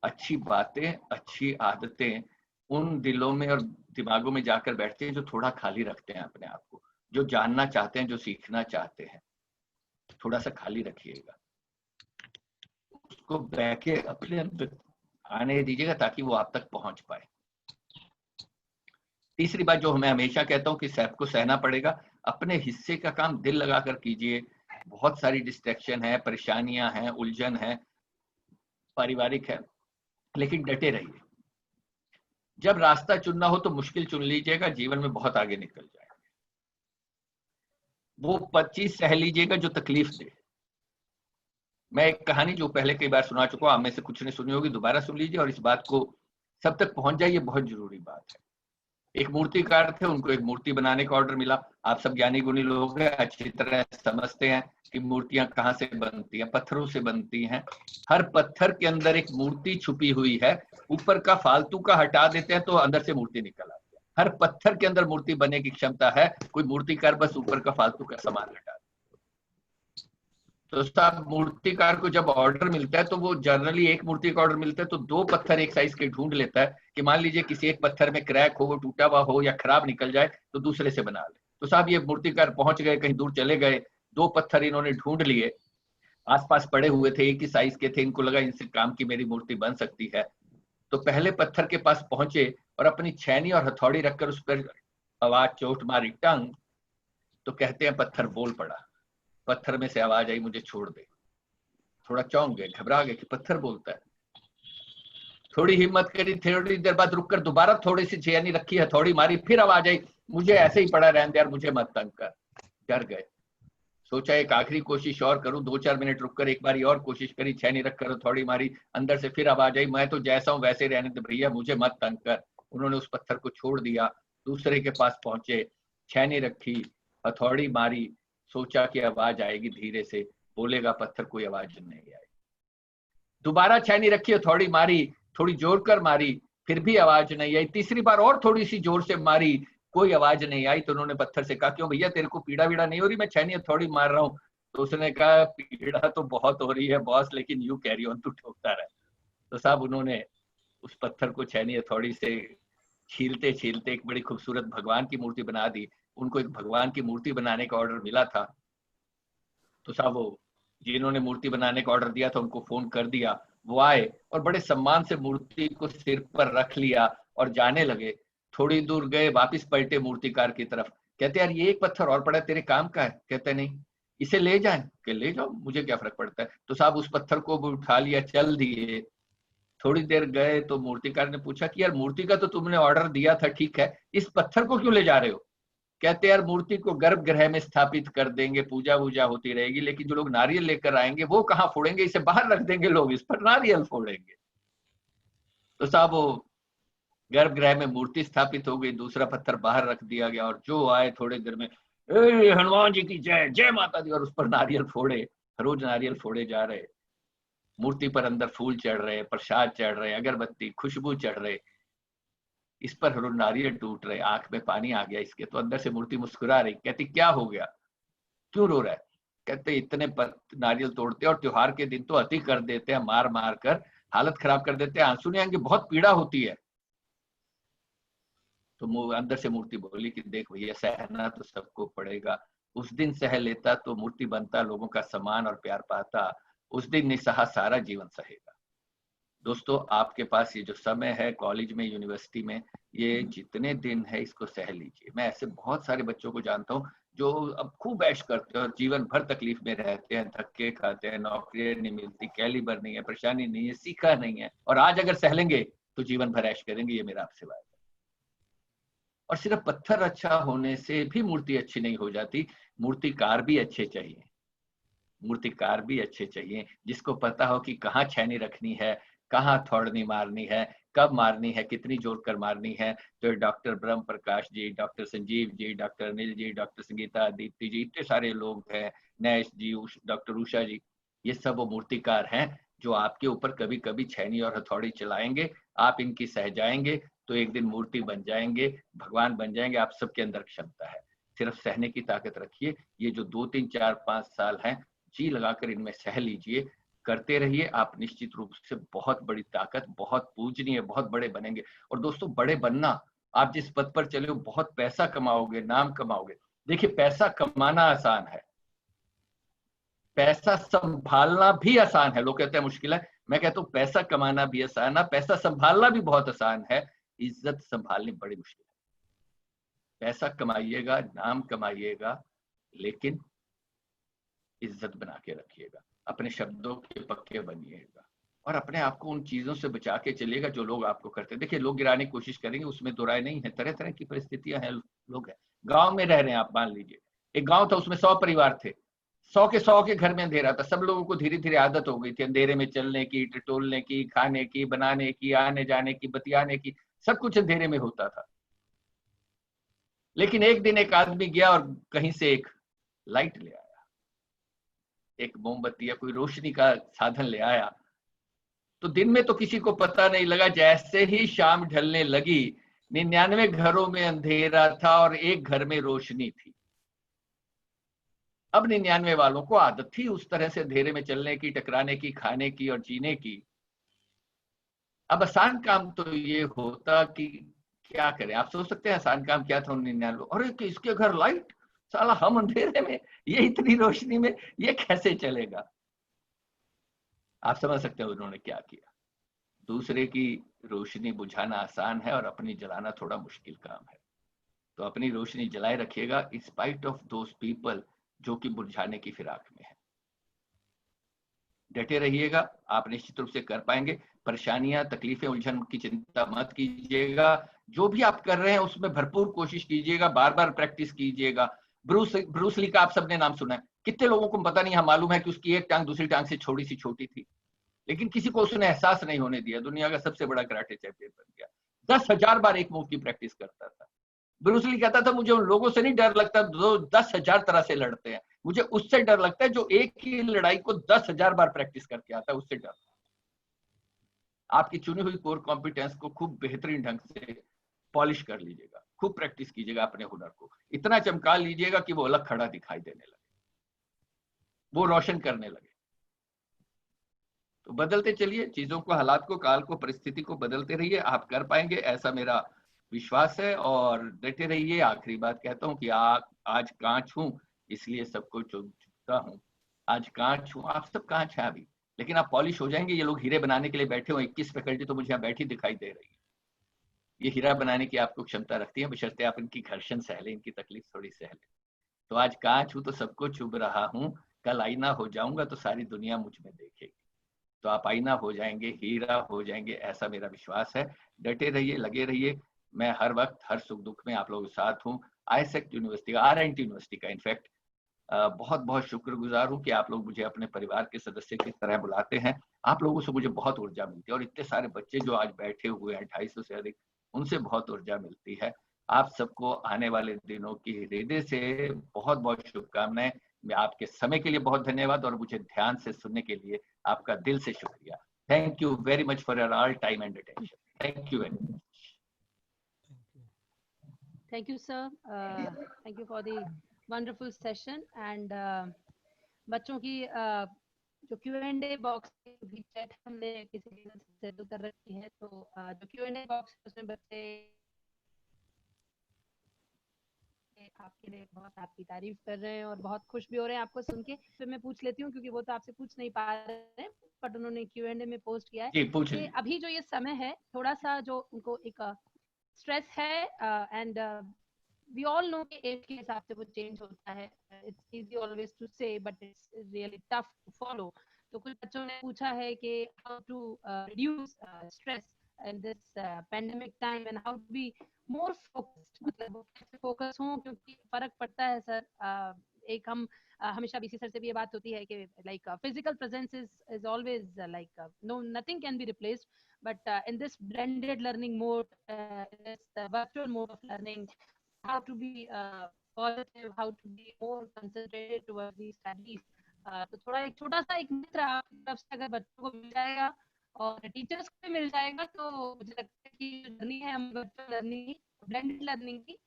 अच्छी बातें, अच्छी आदतें उन दिलों में और दिमागों में जाकर बैठते हैं जो थोड़ा खाली रखते हैं अपने आप को, जो जानना चाहते हैं, जो सीखना चाहते हैं। थोड़ा सा खाली रखिएगा, उसको बह के अपने अंदर आने दीजिएगा ताकि वो आप तक पहुंच पाए। तीसरी बात जो मैं हमेशा कहता हूं कि सबको सहना पड़ेगा, अपने हिस्से का काम दिल लगाकर कीजिए। बहुत सारी डिस्ट्रैक्शन है, परेशानियां हैं, उलझन है, पारिवारिक है, लेकिन डटे रहिए। जब रास्ता चुनना हो तो मुश्किल चुन लीजिएगा, जीवन में बहुत आगे निकल जाएगा। वो चीज सह लीजिएगा जो तकलीफ दे। मैं एक कहानी जो पहले कई बार सुना चुका हूं, आप में से कुछ ने सुनी होगी, दोबारा सुन लीजिए और इस बात को सब तक पहुंच जाए, ये बहुत जरूरी बात है। एक मूर्तिकार थे, उनको एक मूर्ति बनाने का ऑर्डर मिला। आप सब ज्ञानी गुणी लोग हैं, अच्छी तरह समझते हैं कि मूर्तियां कहाँ से बनती हैं, पत्थरों से बनती हैं। हर पत्थर के अंदर एक मूर्ति छुपी हुई है, ऊपर का फालतू का हटा देते हैं तो अंदर से मूर्ति निकल आती है। हर पत्थर के अंदर मूर्ति बनने की क्षमता है, कोई मूर्तिकार बस ऊपर का फालतू का सामान हटा। तो साहब मूर्तिकार को जब ऑर्डर मिलता है तो वो जनरली एक मूर्ति का ऑर्डर मिलता है तो 2 पत्थर एक साइज के ढूंढ लेता है कि मान लीजिए किसी एक पत्थर में क्रैक हो, वो टूटा हुआ हो या खराब निकल जाए तो दूसरे से बना ले। तो साहब ये मूर्तिकार पहुंच गए, कहीं दूर चले गए, 2 पत्थर इन्होंने ढूंढ लिए, आसपास पड़े हुए थे, एक ही साइज के थे, इनको लगा इनसे काम की मेरी मूर्ति बन सकती है। तो पहले पत्थर के पास पहुंचे और अपनी छेनी और हथौड़ी रखकर उस पर आवाज चोट मारी, टंग। तो कहते हैं पत्थर बोल पड़ा। पत्थर में से आवाज आई, मुझे छोड़ दे। थोड़ा चौंक गए, घबरा गए कि पत्थर बोलता है। थोड़ी हिम्मत करी, थोड़ी देर बाद रुककर दोबारा थोड़ी सी छेनी रखी, हथौड़ी मारी, फिर आवाज आई, मुझे ऐसे ही पड़ा रहने दे यार, मुझे मत तंग कर। डर गए। सोचा एक आखिरी कोशिश और करूं, 2-4 मिनट रुककर एक बारी और कोशिश करी, छेनी रखकर हथौड़ी मारी, अंदर से फिर आवाज आई, मैं तो जैसा हूं वैसे रहने दे भैया, मुझे मत तंग कर। उन्होंने उस पत्थर को छोड़ दिया, दूसरे के पास पहुंचे, छेनी रखी, हथौड़ी मारी, सोचा कि आवाज आएगी, धीरे से बोलेगा पत्थर, कोई आवाज नहीं आई। दोबारा छेनी रखी, हथौड़ी मारी, थोड़ी जोर कर मारी, फिर भी आवाज नहीं आई। तीसरी बार और थोड़ी सी जोर से मारी, कोई आवाज नहीं आई। तो उन्होंने पत्थर से कहा, क्यों भैया तेरे को पीड़ा वीड़ा नहीं हो रही? मैं छेनी हथौड़ी मार रहा हूँ। तो उसने कहा, पीड़ा तो बहुत हो रही है बॉस, लेकिन यू कैरी ऑन, तू ठोकता रहे। तो साहब उन्होंने उस पत्थर को छेनी हथौड़ी से छीलते छीलते एक बड़ी खूबसूरत भगवान की मूर्ति बना दी। उनको एक भगवान की मूर्ति बनाने का ऑर्डर मिला था। तो साहब वो जिन्होंने मूर्ति बनाने का ऑर्डर दिया था उनको फोन कर दिया, वो आए और बड़े सम्मान से मूर्ति को सिर पर रख लिया और जाने लगे। थोड़ी दूर गए, वापस पलटे मूर्तिकार की तरफ, कहते यार ये एक पत्थर और पड़ा है, तेरे काम का है? कहते नहीं, इसे ले जाएं। कि ले जाओ, मुझे क्या फर्क पड़ता है। तो साहब उस पत्थर को भी उठा लिया, चल दिए। थोड़ी देर गए तो मूर्तिकार ने पूछा कि यार मूर्ति का तो तुमने ऑर्डर दिया था, ठीक है, इस पत्थर को क्यों ले जा रहे हो? कहते यार मूर्ति को गर्भगृह में स्थापित कर देंगे, पूजा वूजा होती रहेगी, लेकिन जो लोग नारियल लेकर आएंगे वो कहाँ फोड़ेंगे, इसे बाहर रख देंगे, लोग इस पर नारियल फोड़ेंगे। तो साहब वो गर्भगृह में मूर्ति स्थापित हो गई, दूसरा पत्थर बाहर रख दिया गया, और जो आए थोड़े देर में, हनुमान जी की जय, जय माता दी, और उस पर नारियल फोड़े। रोज नारियल फोड़े जा रहे, मूर्ति पर अंदर फूल चढ़ रहे, प्रसाद चढ़ रहे, अगरबत्ती खुशबू चढ़ रहे, इस पर रोज नारियल टूट रहे। आंख में पानी आ गया इसके, तो अंदर से मूर्ति मुस्कुरा रही, कहती क्या हो गया, क्यों रो रहा है? कहते इतने नारियल तोड़ते और त्योहार के दिन तो अति कर देते हैं, मार मार कर हालत खराब कर देते हैं, आंसू नहीं आएंगे, बहुत पीड़ा होती है। तो अंदर से मूर्ति बोली कि देख भैया, सहना तो सबको पड़ेगा, उस दिन सह लेता तो मूर्ति बनता, लोगों का सम्मान और प्यार पाता, उस दिन निसहा सारा जीवन सहेगा। दोस्तों आपके पास ये जो समय है कॉलेज में, यूनिवर्सिटी में, ये जितने दिन है इसको सह लीजिए। मैं ऐसे बहुत सारे बच्चों को जानता हूँ जो अब खूब ऐश करते हैं और जीवन भर तकलीफ में रहते हैं, धक्के खाते हैं, नौकरी नहीं मिलती, कैलिबर नहीं है, परेशानी नहीं है, सीखा नहीं है, और आज अगर सह लेंगे तो जीवन भर ऐश करेंगे, ये मेरा आपसे वादा है। और सिर्फ पत्थर अच्छा होने से भी मूर्ति अच्छी नहीं हो जाती, मूर्तिकार भी अच्छे चाहिए, मूर्तिकार भी अच्छे चाहिए, जिसको पता हो कि कहाँ छेनी रखनी है, कहाँ थोड़नी मारनी है, कब मारनी है, कितनी जोर कर मारनी है। तो डॉक्टर ब्रह्म प्रकाश जी, doctor Sanjeev ji, doctor Anil ji, doctor Sangeeta, Deepti जी, इतने सारे लोग हैं, नैश जी, डॉक्टर उषा जी, ये सब वो मूर्तिकार हैं जो आपके ऊपर कभी कभी छेनी और हथौड़ी चलाएंगे। आप इनकी सह जाएंगे तो एक दिन मूर्ति बन जाएंगे, भगवान बन जाएंगे। आप सबके अंदर क्षमता है, सिर्फ सहने की ताकत रखिए। ये जो 2, 3, 4, 5 साल हैं, जी लगाकर इनमें सह लीजिए, करते रहिए। आप निश्चित रूप से बहुत बड़ी ताकत, बहुत पूजनीय, बहुत बड़े बनेंगे। और दोस्तों बड़े बनना, आप जिस पद पर चले हो बहुत पैसा कमाओगे, नाम कमाओगे। देखिए पैसा कमाना आसान है, पैसा संभालना भी आसान है। लोग कहते हैं मुश्किल है, मैं कहता हूँ पैसा कमाना भी आसान है, पैसा संभालना भी बहुत आसान है, इज्जत संभालनी बड़ी मुश्किल है। पैसा कमाइएगा, नाम कमाइएगा, लेकिन इज्जत बना के रखिएगा, अपने शब्दों के पक्के बनिएगा, और अपने आप को उन चीजों से बचा के चलिएगा जो लोग आपको करते हैं। देखिए लोग गिराने की कोशिश करेंगे, उसमें दो राय नहीं है, तरह तरह की परिस्थितियां हैं, लोग हैं। गांव में रह रहे हैं आप, मान लीजिए एक गांव था, उसमें 100 परिवार थे, 100 के घर में अंधेरा था। सब लोगों को धीरे धीरे आदत हो गई थी अंधेरे में चलने की, टटोलने की, खाने की, बनाने की, आने जाने की, बतियाने की, सब कुछ अंधेरे में होता था। लेकिन एक दिन एक आदमी गया और कहीं से एक लाइट ले आया, एक मोमबत्ती या कोई रोशनी का साधन ले आया। तो दिन में तो किसी को पता नहीं लगा, जैसे ही शाम ढलने लगी 99 घरों में अंधेरा था और एक घर में रोशनी थी। अब 99 वालों को आदत थी उस तरह से अंधेरे में चलने की, टकराने की, खाने की और जीने की। अब आसान काम तो ये होता कि क्या करें। आप सोच सकते हैं आसान काम क्या था 99? अरे कि इसके घर लाइट, साला हम अंधेरे में, ये इतनी रोशनी में, ये कैसे चलेगा। आप समझ सकते हैं उन्होंने क्या किया। दूसरे की रोशनी बुझाना आसान है और अपनी जलाना थोड़ा मुश्किल काम है। तो अपनी रोशनी जलाए रखिएगा, in spite of those people जो कि बुझाने की फिराक में है। डटे रहिएगा, आप निश्चित रूप से कर पाएंगे। परेशानियां, तकलीफें, उलझन की चिंता मत कीजिएगा। जो भी आप कर रहे हैं उसमें भरपूर कोशिश कीजिएगा, बार बार प्रैक्टिस कीजिएगा। ब्रूस ली का आप सबने नाम सुना है। कितने लोगों को पता नहीं है, मालूम है कि उसकी एक टांग दूसरी टांग से छोटी सी छोटी थी, लेकिन किसी को उसने एहसास नहीं होने दिया। दुनिया का सबसे बड़ा कराटे चैंपियन बन गया। 10,000 बार एक मूव की प्रैक्टिस करता था। ब्रूस ली कहता था मुझे उन लोगों से नहीं डर लगता जो 10,000 तरह से लड़ते हैं, मुझे उससे डर लगता है जो एक ही लड़ाई को 10,000 बार प्रैक्टिस करके आता है, उससे डर। आपकी चुनी हुई कोर कॉम्पिटेंस को खूब बेहतरीन ढंग से पॉलिश कर लीजिएगा, खूब प्रैक्टिस कीजिएगा, अपने हुनर को इतना चमका लीजिएगा कि वो अलग खड़ा दिखाई देने लगे, वो रोशन करने लगे। तो बदलते चलिए चीजों को, हालात को, काल को, परिस्थिति को बदलते रहिए। आप कर पाएंगे ऐसा मेरा विश्वास है, और डटे रहिए। आखिरी बात कहता हूँ कि आज कांच हूं इसलिए सबको चुभता हूँ। आज कांच हूं, आप सब कांच है अभी, लेकिन आप पॉलिश हो जाएंगे। ये लोग हीरे बनाने के लिए बैठे हो, 21 फैकल्टी तो मुझे यहाँ बैठी दिखाई दे रही है। ये हीरा बनाने की आपको क्षमता रखती है, बशर्ते आप इनकी घर्षण सहले, इनकी तकलीफ थोड़ी सहले। तो आज कांच हूं तो सबको चुभ रहा हूं, कल आईना हो जाऊंगा तो सारी दुनिया मुझ में देखेगी। तो आप आईना हो जाएंगे, हीरा हो जाएंगे, ऐसा मेरा विश्वास है। डटे रहिए, लगे रहिए। मैं हर वक्त, हर सुख दुख में आप लोगों के साथ हूँ। आईएसएक्ट यूनिवर्सिटी, RNT यूनिवर्सिटी का इनफैक्ट बहुत बहुत शुक्रगुजार हूँ कि आप लोग मुझे अपने परिवार के सदस्य की तरह बुलाते हैं। आप लोगों से मुझे बहुत ऊर्जा मिलती है, और इतने सारे बच्चे जो आज बैठे हुए हैं 250 से अधिक, उनसे बहुत ऊर्जा मिलती है। आप सबको आने वाले दिनों की हृदय से बहुत बहुत शुभकामनाएं। मैं आपके समय के लिए बहुत धन्यवाद, और मुझे ध्यान से सुनने के लिए आपका दिल से शुक्रिया। Thank you very much for your all time and attention. Thank you very much. Thank you, sir. Thank you for the wonderful session. And बच्चों की जो Q&A बॉक्स भी चैट हमने किसी से कर रखी है, तो जो Q&A बॉक्स उसमें बच्चे आपके लिए बहुत आपकी तारीफ कर रहे हैं और बहुत खुश भी हो रहे हैं आपको सुन के। फिर मैं पूछ लेती हूँ, क्योंकि वो तो आपसे पूछ नहीं पा रहे हैं, बट उन्होंने Q&A में पोस्ट किया है कि अभी जो ये समय है, थोड़ा सा जो उनको एक स्ट्रेस है, एंड वी ऑल नो कि एज के हिसाब से वो चेंज होता है। It's easy always to say, but it's really tough to follow. तो कुछ बच्चों ने पूछा है कि how to reduce stress in this pandemic time, and how to be more focused, मतलब वो कैसे फोकस हों, क्योंकि फर्क पड़ता है सर। एक हम हमेशा बीसी सर से भी ये बात होती है कि like physical presence is always like no, nothing can be replaced, but in this blended learning mode, this virtual mode of learning, how to be positive, how to be more concentrated towards the studies. तो थोड़ा एक छोटा सा एक मित्र आपकी तरफ से अगर बच्चों को मिल जाएगा और टीचर्स को भी मिल जाएगा, तो मुझे लगता है कि जर्नी है हम वर्चुअल लर्निंग, ब्लेंडेड लर्निंग की,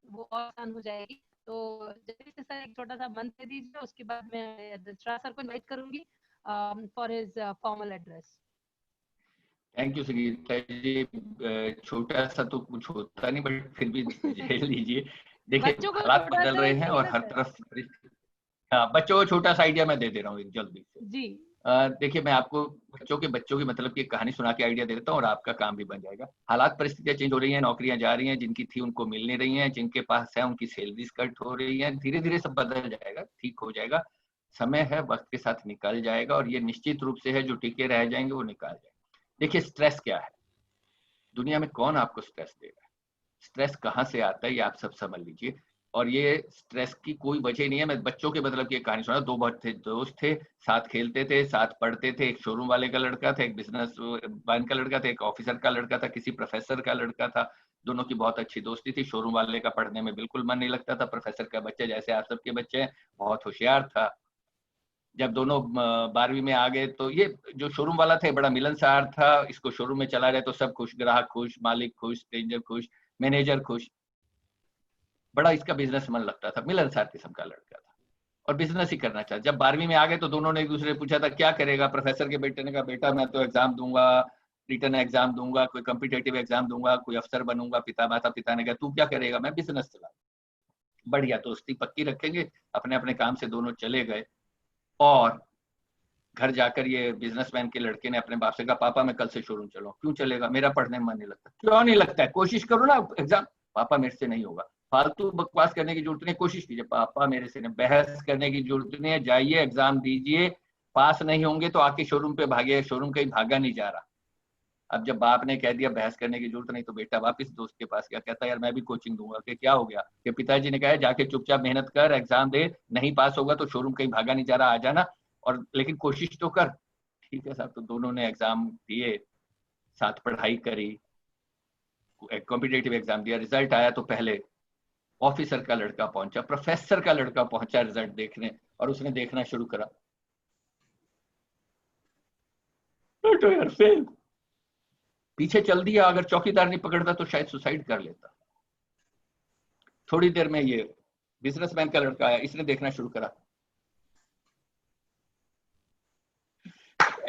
वो और आसान हो जाएगी। तो जल्दी से सर एक छोटा सा मंत्र दीजिए, उसके बाद मैं रजिस्ट्रार सर को इनवाइट करूंगी for his formal address. Thank you Sangeeta ji. छोटा सा तो कुछ होता नहीं, बट फिर भी झेल लीजिए। देखिए हालात बदल रहे हैं और हर तरफ, हाँ, बच्चों को छोटा सा आइडिया मैं दे दे रहा हूँ जल्दी से जी। देखिए मैं आपको बच्चों की मतलब की कहानी सुना के आइडिया दे देता हूँ, और आपका काम भी बन जाएगा। हालात परिस्थितियां चेंज हो रही हैं, नौकरियां जा रही हैं, जिनकी थी उनको मिल नहीं रही हैं, जिनके पास है उनकी सैलरीज कट हो रही है। धीरे धीरे सब बदल जाएगा, ठीक हो जाएगा। समय है, वक्त के साथ निकल जाएगा, और ये निश्चित रूप से है जो टिके रह जाएंगे वो निकाल जाएंगे। देखिए स्ट्रेस क्या है, दुनिया में कौन आपको स्ट्रेस दे रहा है, स्ट्रेस कहाँ से आता है, ये आप सब समझ लीजिए। और ये स्ट्रेस की कोई वजह नहीं है। मैं बच्चों के मतलब की एक कहानी सुना। दो दोस्त थे, साथ खेलते थे, साथ पढ़ते थे। एक शोरूम वाले का लड़का था, एक बिजनेस मैन का लड़का था, एक ऑफिसर का लड़का था, किसी प्रोफेसर का लड़का था। दोनों की बहुत अच्छी दोस्ती थी। शोरूम वाले का पढ़ने में बिल्कुल मन नहीं लगता था। प्रोफेसर का बच्चा, जैसे आप सबके बच्चे हैं, बहुत होशियार था। जब दोनों 12वीं में आ गए तो ये जो शोरूम वाला था बड़ा मिलनसार था। इसको शोरूम में चला रहे तो सब खुश, ग्राहक खुश, मालिक खुश, स्ट्रेंजर खुश, मैनेजर खुश। बड़ा इसका बिजनेस मन लगता था, मिलनसार किस्म का लड़का था और बिजनेस ही करना चाहता। जब 12वीं में आ गए तो दोनों ने एक दूसरे से पूछा था क्या करेगा। प्रोफेसर के बेटे ने कहा बेटा मैं तो एग्जाम दूंगा, रिटर्न एग्जाम दूंगा, कोई कॉम्पिटेटिव एग्जाम दूंगा, कोई अफसर बनूंगा। माता पिता ने कहा तू क्या करेगा। मैं बिजनेस चला। बढ़िया, दोस्ती पक्की रखेंगे। अपने अपने काम से दोनों चले गए, और घर जाकर ये बिजनेसमैन के लड़के ने अपने बाप से कहा पापा मैं कल से शोरूम चलूं। क्यों चलेगा, मेरा पढ़ने में मन नहीं लगता। क्यों नहीं लगता है, कोशिश करो ना एग्जाम। पापा मेरे से नहीं होगा, फालतू बकवास करने की जरूरत नहीं, कोशिश कीजिए। पापा मेरे से नहीं, बहस करने की जरूरत नहीं है, जाइए एग्जाम दीजिए, पास नहीं होंगे तो आके शोरूम पे भागे, शोरूम कहीं भागा नहीं जा रहा। अब जब बाप ने कह दिया बहस करने की जरूरत नहीं, तो बेटा वापस दोस्त के पास गया, कहता यार मैं भी कोचिंग दूंगा। कि क्या हो गया? कि पिताजी ने कहा जाके चुपचाप मेहनत कर, एग्जाम दे, नहीं पास होगा तो शोरूम कहीं भागा नहीं जा रहा, आ जाना, और लेकिन कोशिश तो कर। ठीक है साहब। तो दोनों ने एग्जाम दिए, साथ पढ़ाई करी, कॉम्पिटेटिव एग्जाम दिया, रिजल्ट आया तो पहले ऑफिसर का लड़का पहुंचा, प्रोफेसर का लड़का पहुंचा रिजल्ट देखने, और उसने देखना शुरू करा, तो यार फेल। पीछे चल दिया, अगर चौकीदार नहीं पकड़ता तो शायद सुसाइड कर लेता। थोड़ी देर में ये बिजनेसमैन का लड़का आया, इसने देखना शुरू करा,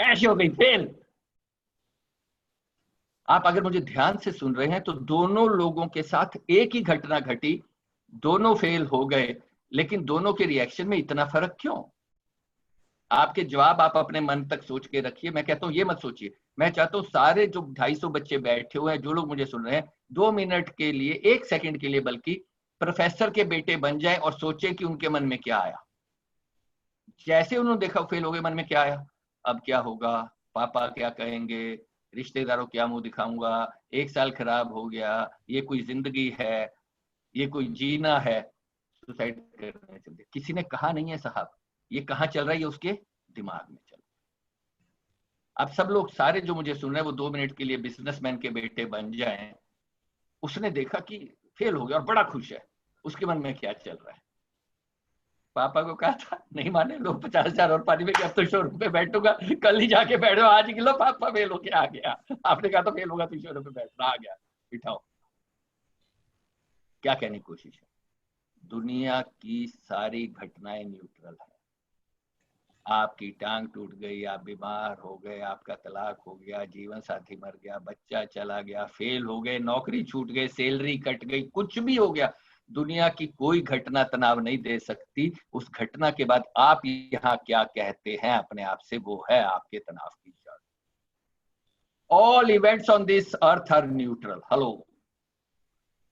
ऐसी हो गई, फेल। आप अगर मुझे ध्यान से सुन रहे हैं तो दोनों लोगों के साथ एक ही घटना घटी, दोनों फेल हो गए, लेकिन दोनों के रिएक्शन में इतना फर्क क्यों? आपके जवाब आप अपने मन तक सोच के रखिए। मैं कहता हूं ये मत सोचिए। मैं चाहता हूं सारे जो 250 बच्चे बैठे हुए हैं, जो लोग मुझे सुन रहे हैं, 2 मिनट के लिए, 1 सेकंड के लिए बल्कि, प्रोफेसर के बेटे बन जाएं और सोचें कि उनके मन में क्या आया। जैसे उन्होंने देखा फेल हो गए, मन में क्या आया? अब क्या होगा, पापा क्या कहेंगे, रिश्तेदारों क्या मुंह दिखाऊंगा, 1 साल खराब हो गया, ये कोई जिंदगी है, ये कोई जीना है, सुसाइड करने चल दिया। किसी ने कहा नहीं है साहब, ये कहां चल रहा है, ये उसके दिमाग में चल रहा है। अब सब लोग सारे जो मुझे सुन रहे हैं वो 2 मिनट के लिए बिजनेसमैन के बेटे बन जाएं। उसने देखा कि फेल हो गया और बड़ा खुश है, उसके मन में क्या चल रहा है? पापा को कहा था, नहीं माने, लो 50,000 और पानी में, कि अब तो शोरूम पे बैठूंगा, कल ही जाके बैठो, आज ही लो पापा फेल होके आ गया। आपने कहा तो फेल होगा तो शोरूम पे बैठना, आ गया, बिठाओ। क्या कहने की कोशिश है? दुनिया की सारी घटनाएं न्यूट्रल है। आपकी टांग टूट गई, आप बीमार हो गए, आपका तलाक हो गया, जीवन साथी मर गया, बच्चा चला गया, फेल हो गए, नौकरी छूट गई, सैलरी कट गई, कुछ भी हो गया, दुनिया की कोई घटना तनाव नहीं दे सकती। उस घटना के बाद आप यहाँ क्या कहते हैं अपने आप से, वो है आपके तनाव की जड़। All events on this earth are neutral. Hello,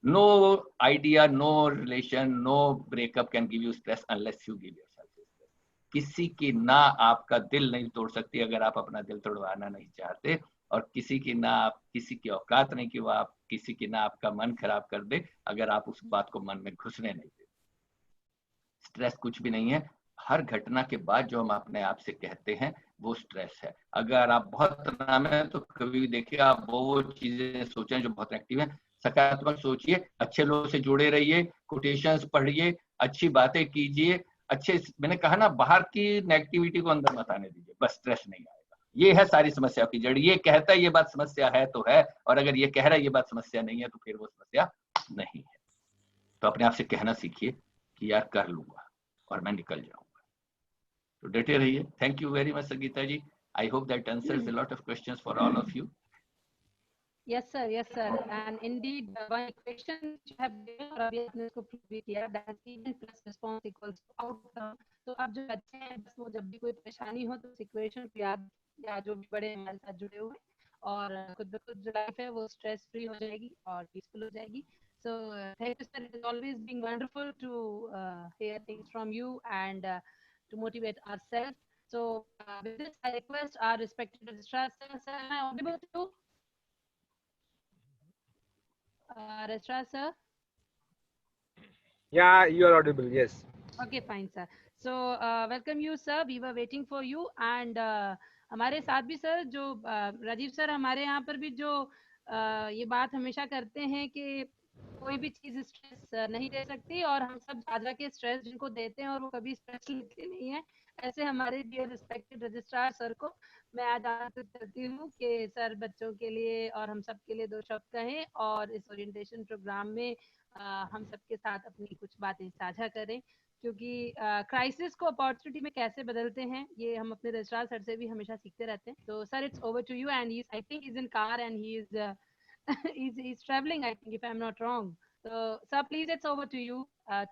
no idea, no relation, no breakup can give you stress unless you give yourself stress. किसी की ना आपका दिल नहीं तोड़ सकती अगर आप अपना दिल तोड़वाना नहीं चाहते, और किसी की ना आप, किसी की औकात नहीं कि वो आप किसी की ना आपका मन खराब कर दे अगर आप उस बात को मन में घुसने नहीं देते। स्ट्रेस कुछ भी नहीं है। हर घटना के बाद जो हम अपने आप से कहते हैं वो स्ट्रेस है। अगर आप बहुत तनाव में तो कभी भी देखिए, आप वो चीजें सोचें जो बहुत एक्टिव है, सकारात्मक सोचिए, अच्छे लोगों से जुड़े रहिए, कोटेशंस पढ़िए, अच्छी बातें कीजिए, अच्छे, मैंने कहा ना, बाहर की नेगेटिविटी को अंदर मत आने दीजिए, बस स्ट्रेस नहीं आएगा। ये है सारी समस्या की जड़। ये कहता है ये बात समस्या है तो है, और अगर ये कह रहा है ये बात समस्या नहीं है तो फिर वो समस्या नहीं है। तो अपने आप से कहना सीखिए कि यार कर लूंगा और मैं निकल जाऊंगा। तो डटे रहिए। Thank you very much Sangeeta ji. I hope that answers a lot of questions for all of you. Yes sir, yes sir, and indeed one equation which you have given और अभी आपने इसको प्रूव भी किया, that event plus response equals to outcome। तो अब जो बच्चे हैं, बस वो जब भी कोई परेशानी हो तो इक्वेशन को याद, या जो भी बड़े हमारे साथ जुड़े हुए, और खुद ब खुद जो लाइफ है वो स्ट्रेस फ्री हो जाएगी और पीसफुल हो जाएगी। So thank you sir, it has always been wonderful to hear things from you and to motivate ourselves. So with this I request our respected registrar sir, am I audible to you? Registrar sir? Yeah, you are audible. Yes. Okay, fine sir. So welcome you sir, we were waiting for you, and हमारे साथ भी sir जो Rajiv sir हमारे यहाँ पर भी जो ये बात हमेशा करते हैं कि कोई भी चीज स्ट्रेस नहीं दे सकती, और हम सब ज्यादा के स्ट्रेस जिनको देते हैं और वो कभी स्ट्रेस लेते नहीं है, ऐसे हमारे डियर रिस्पेक्टेड रजिस्ट्रार सर को मैं आज आमंत्रित करती हूँ कि सर बच्चों के लिए और हम सब के लिए 2 शब्द कहें और इस ओरिएंटेशन प्रोग्राम में हम सबके साथ अपनी कुछ बातें साझा करें, क्योंकि क्राइसिस को अपॉर्चुनिटी में कैसे बदलते हैं ये हम अपने रजिस्ट्रार सर से भी हमेशा सीखते रहते हैं। तो sir it's over to you, and he I think is in car and he is he's traveling, I think, if I'm not wrong. So sir, please, it's over to you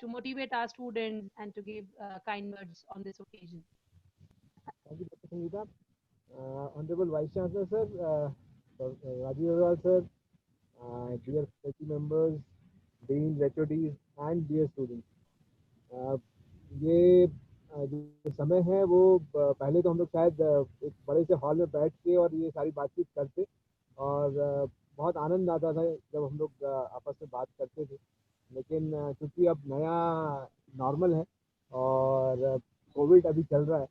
to motivate our students and to give kind words on this occasion. Thank you, Dr. Sangeeta. Honorable Vice Chancellor Sir, Rajiv Agarwal Sir, dear faculty members, deans, HODs, and dear students. ये जो समय है वो पहले तो हम लोग शायद एक बड़े से हॉल में बैठ के और ये सारी बातचीत करते और बहुत आनंद आता था जब हम लोग आपस में बात करते थे। लेकिन क्योंकि अब नया नॉर्मल है और कोविड अभी चल रहा है,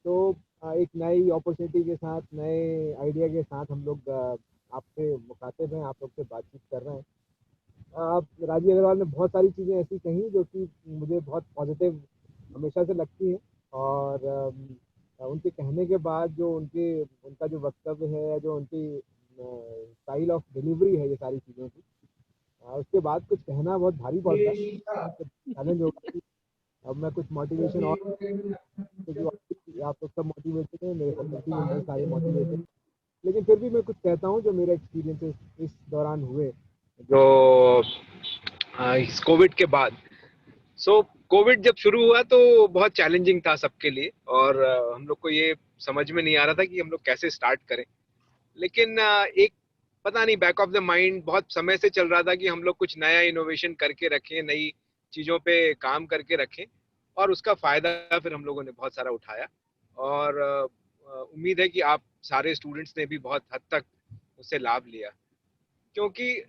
तो एक नई अपॉर्चुनिटी के साथ, नए आइडिया के साथ हम लोग आपसे मुखातिब हैं, आप लोग से बातचीत कर रहे हैं। आप राजीव अग्रवाल ने बहुत सारी चीज़ें ऐसी कही जो कि मुझे बहुत पॉजिटिव हमेशा से लगती हैं और उनके कहने के बाद जो उनका जो वक्तव्य है, जो उनकी स्टाइल ऑफ डिलीवरी है ये सारी चीज़ों की, उसके बाद कुछ कहना बहुत भारी पड़ता है, चैलेंज होगा कि अब मैं कुछ मोटिवेशन और, क्योंकि आप लोग सब मोटिवेटेड हैं, मेरे फैकल्टी मेंबर सारे मोटिवेटेड, लेकिन फिर भी मैं कुछ कहता हूँ जो मेरे एक्सपीरियंसेस इस दौरान हुए जो इस कोविड के बाद। कोविड जब शुरू हुआ तो बहुत चैलेंजिंग था सबके लिए और हम लोग को ये समझ में नहीं आ रहा था कि हम लोग कैसे स्टार्ट करें। लेकिन एक पता नहीं बैक ऑफ द माइंड बहुत समय से चल रहा था कि हम लोग कुछ नया इनोवेशन करके रखें, नई चीज़ों पे काम करके रखें और उसका फ़ायदा फिर हम लोगों ने बहुत सारा उठाया और उम्मीद है कि आप सारे स्टूडेंट्स ने भी बहुत हद तक उससे लाभ लिया, क्योंकि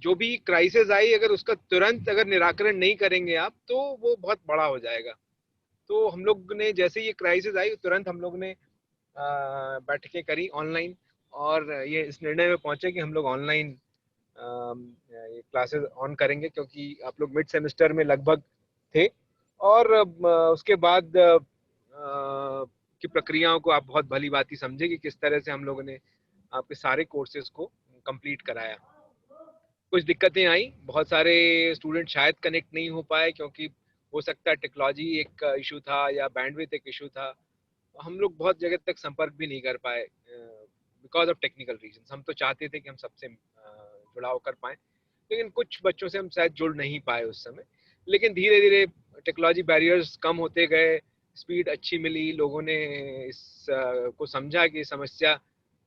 जो भी क्राइसिस आई अगर उसका तुरंत अगर निराकरण नहीं करेंगे आप तो वो बहुत बड़ा हो जाएगा। तो हम लोग ने जैसे ये क्राइसिस आई तुरंत हम लोग ने बैठकें करी ऑनलाइन और ये इस निर्णय में पहुंचे कि हम लोग ऑनलाइन ये क्लासेस ऑन करेंगे, क्योंकि आप लोग मिड सेमेस्टर में लगभग थे और उसके बाद की प्रक्रियाओं को आप बहुत भली भांति समझे कि किस तरह से हम लोगों ने आपके सारे कोर्सेज को कंप्लीट कराया। कुछ दिक्कतें आई, बहुत सारे स्टूडेंट शायद कनेक्ट नहीं हो पाए क्योंकि हो सकता है टेक्नोलॉजी एक इशू था या बैंडविड्थ एक इशू था। हम लोग बहुत जगह तक संपर्क भी नहीं कर पाए बिकॉज ऑफ टेक्निकल रीजन। हम तो चाहते थे कि हम सबसे जुड़ाव कर पाए, लेकिन कुछ बच्चों से हम शायद जुड़ नहीं पाए उस समय। लेकिन धीरे धीरे टेक्नोलॉजी बैरियर्स कम होते गए, स्पीड अच्छी मिली, लोगों ने इस को समझा कि समस्या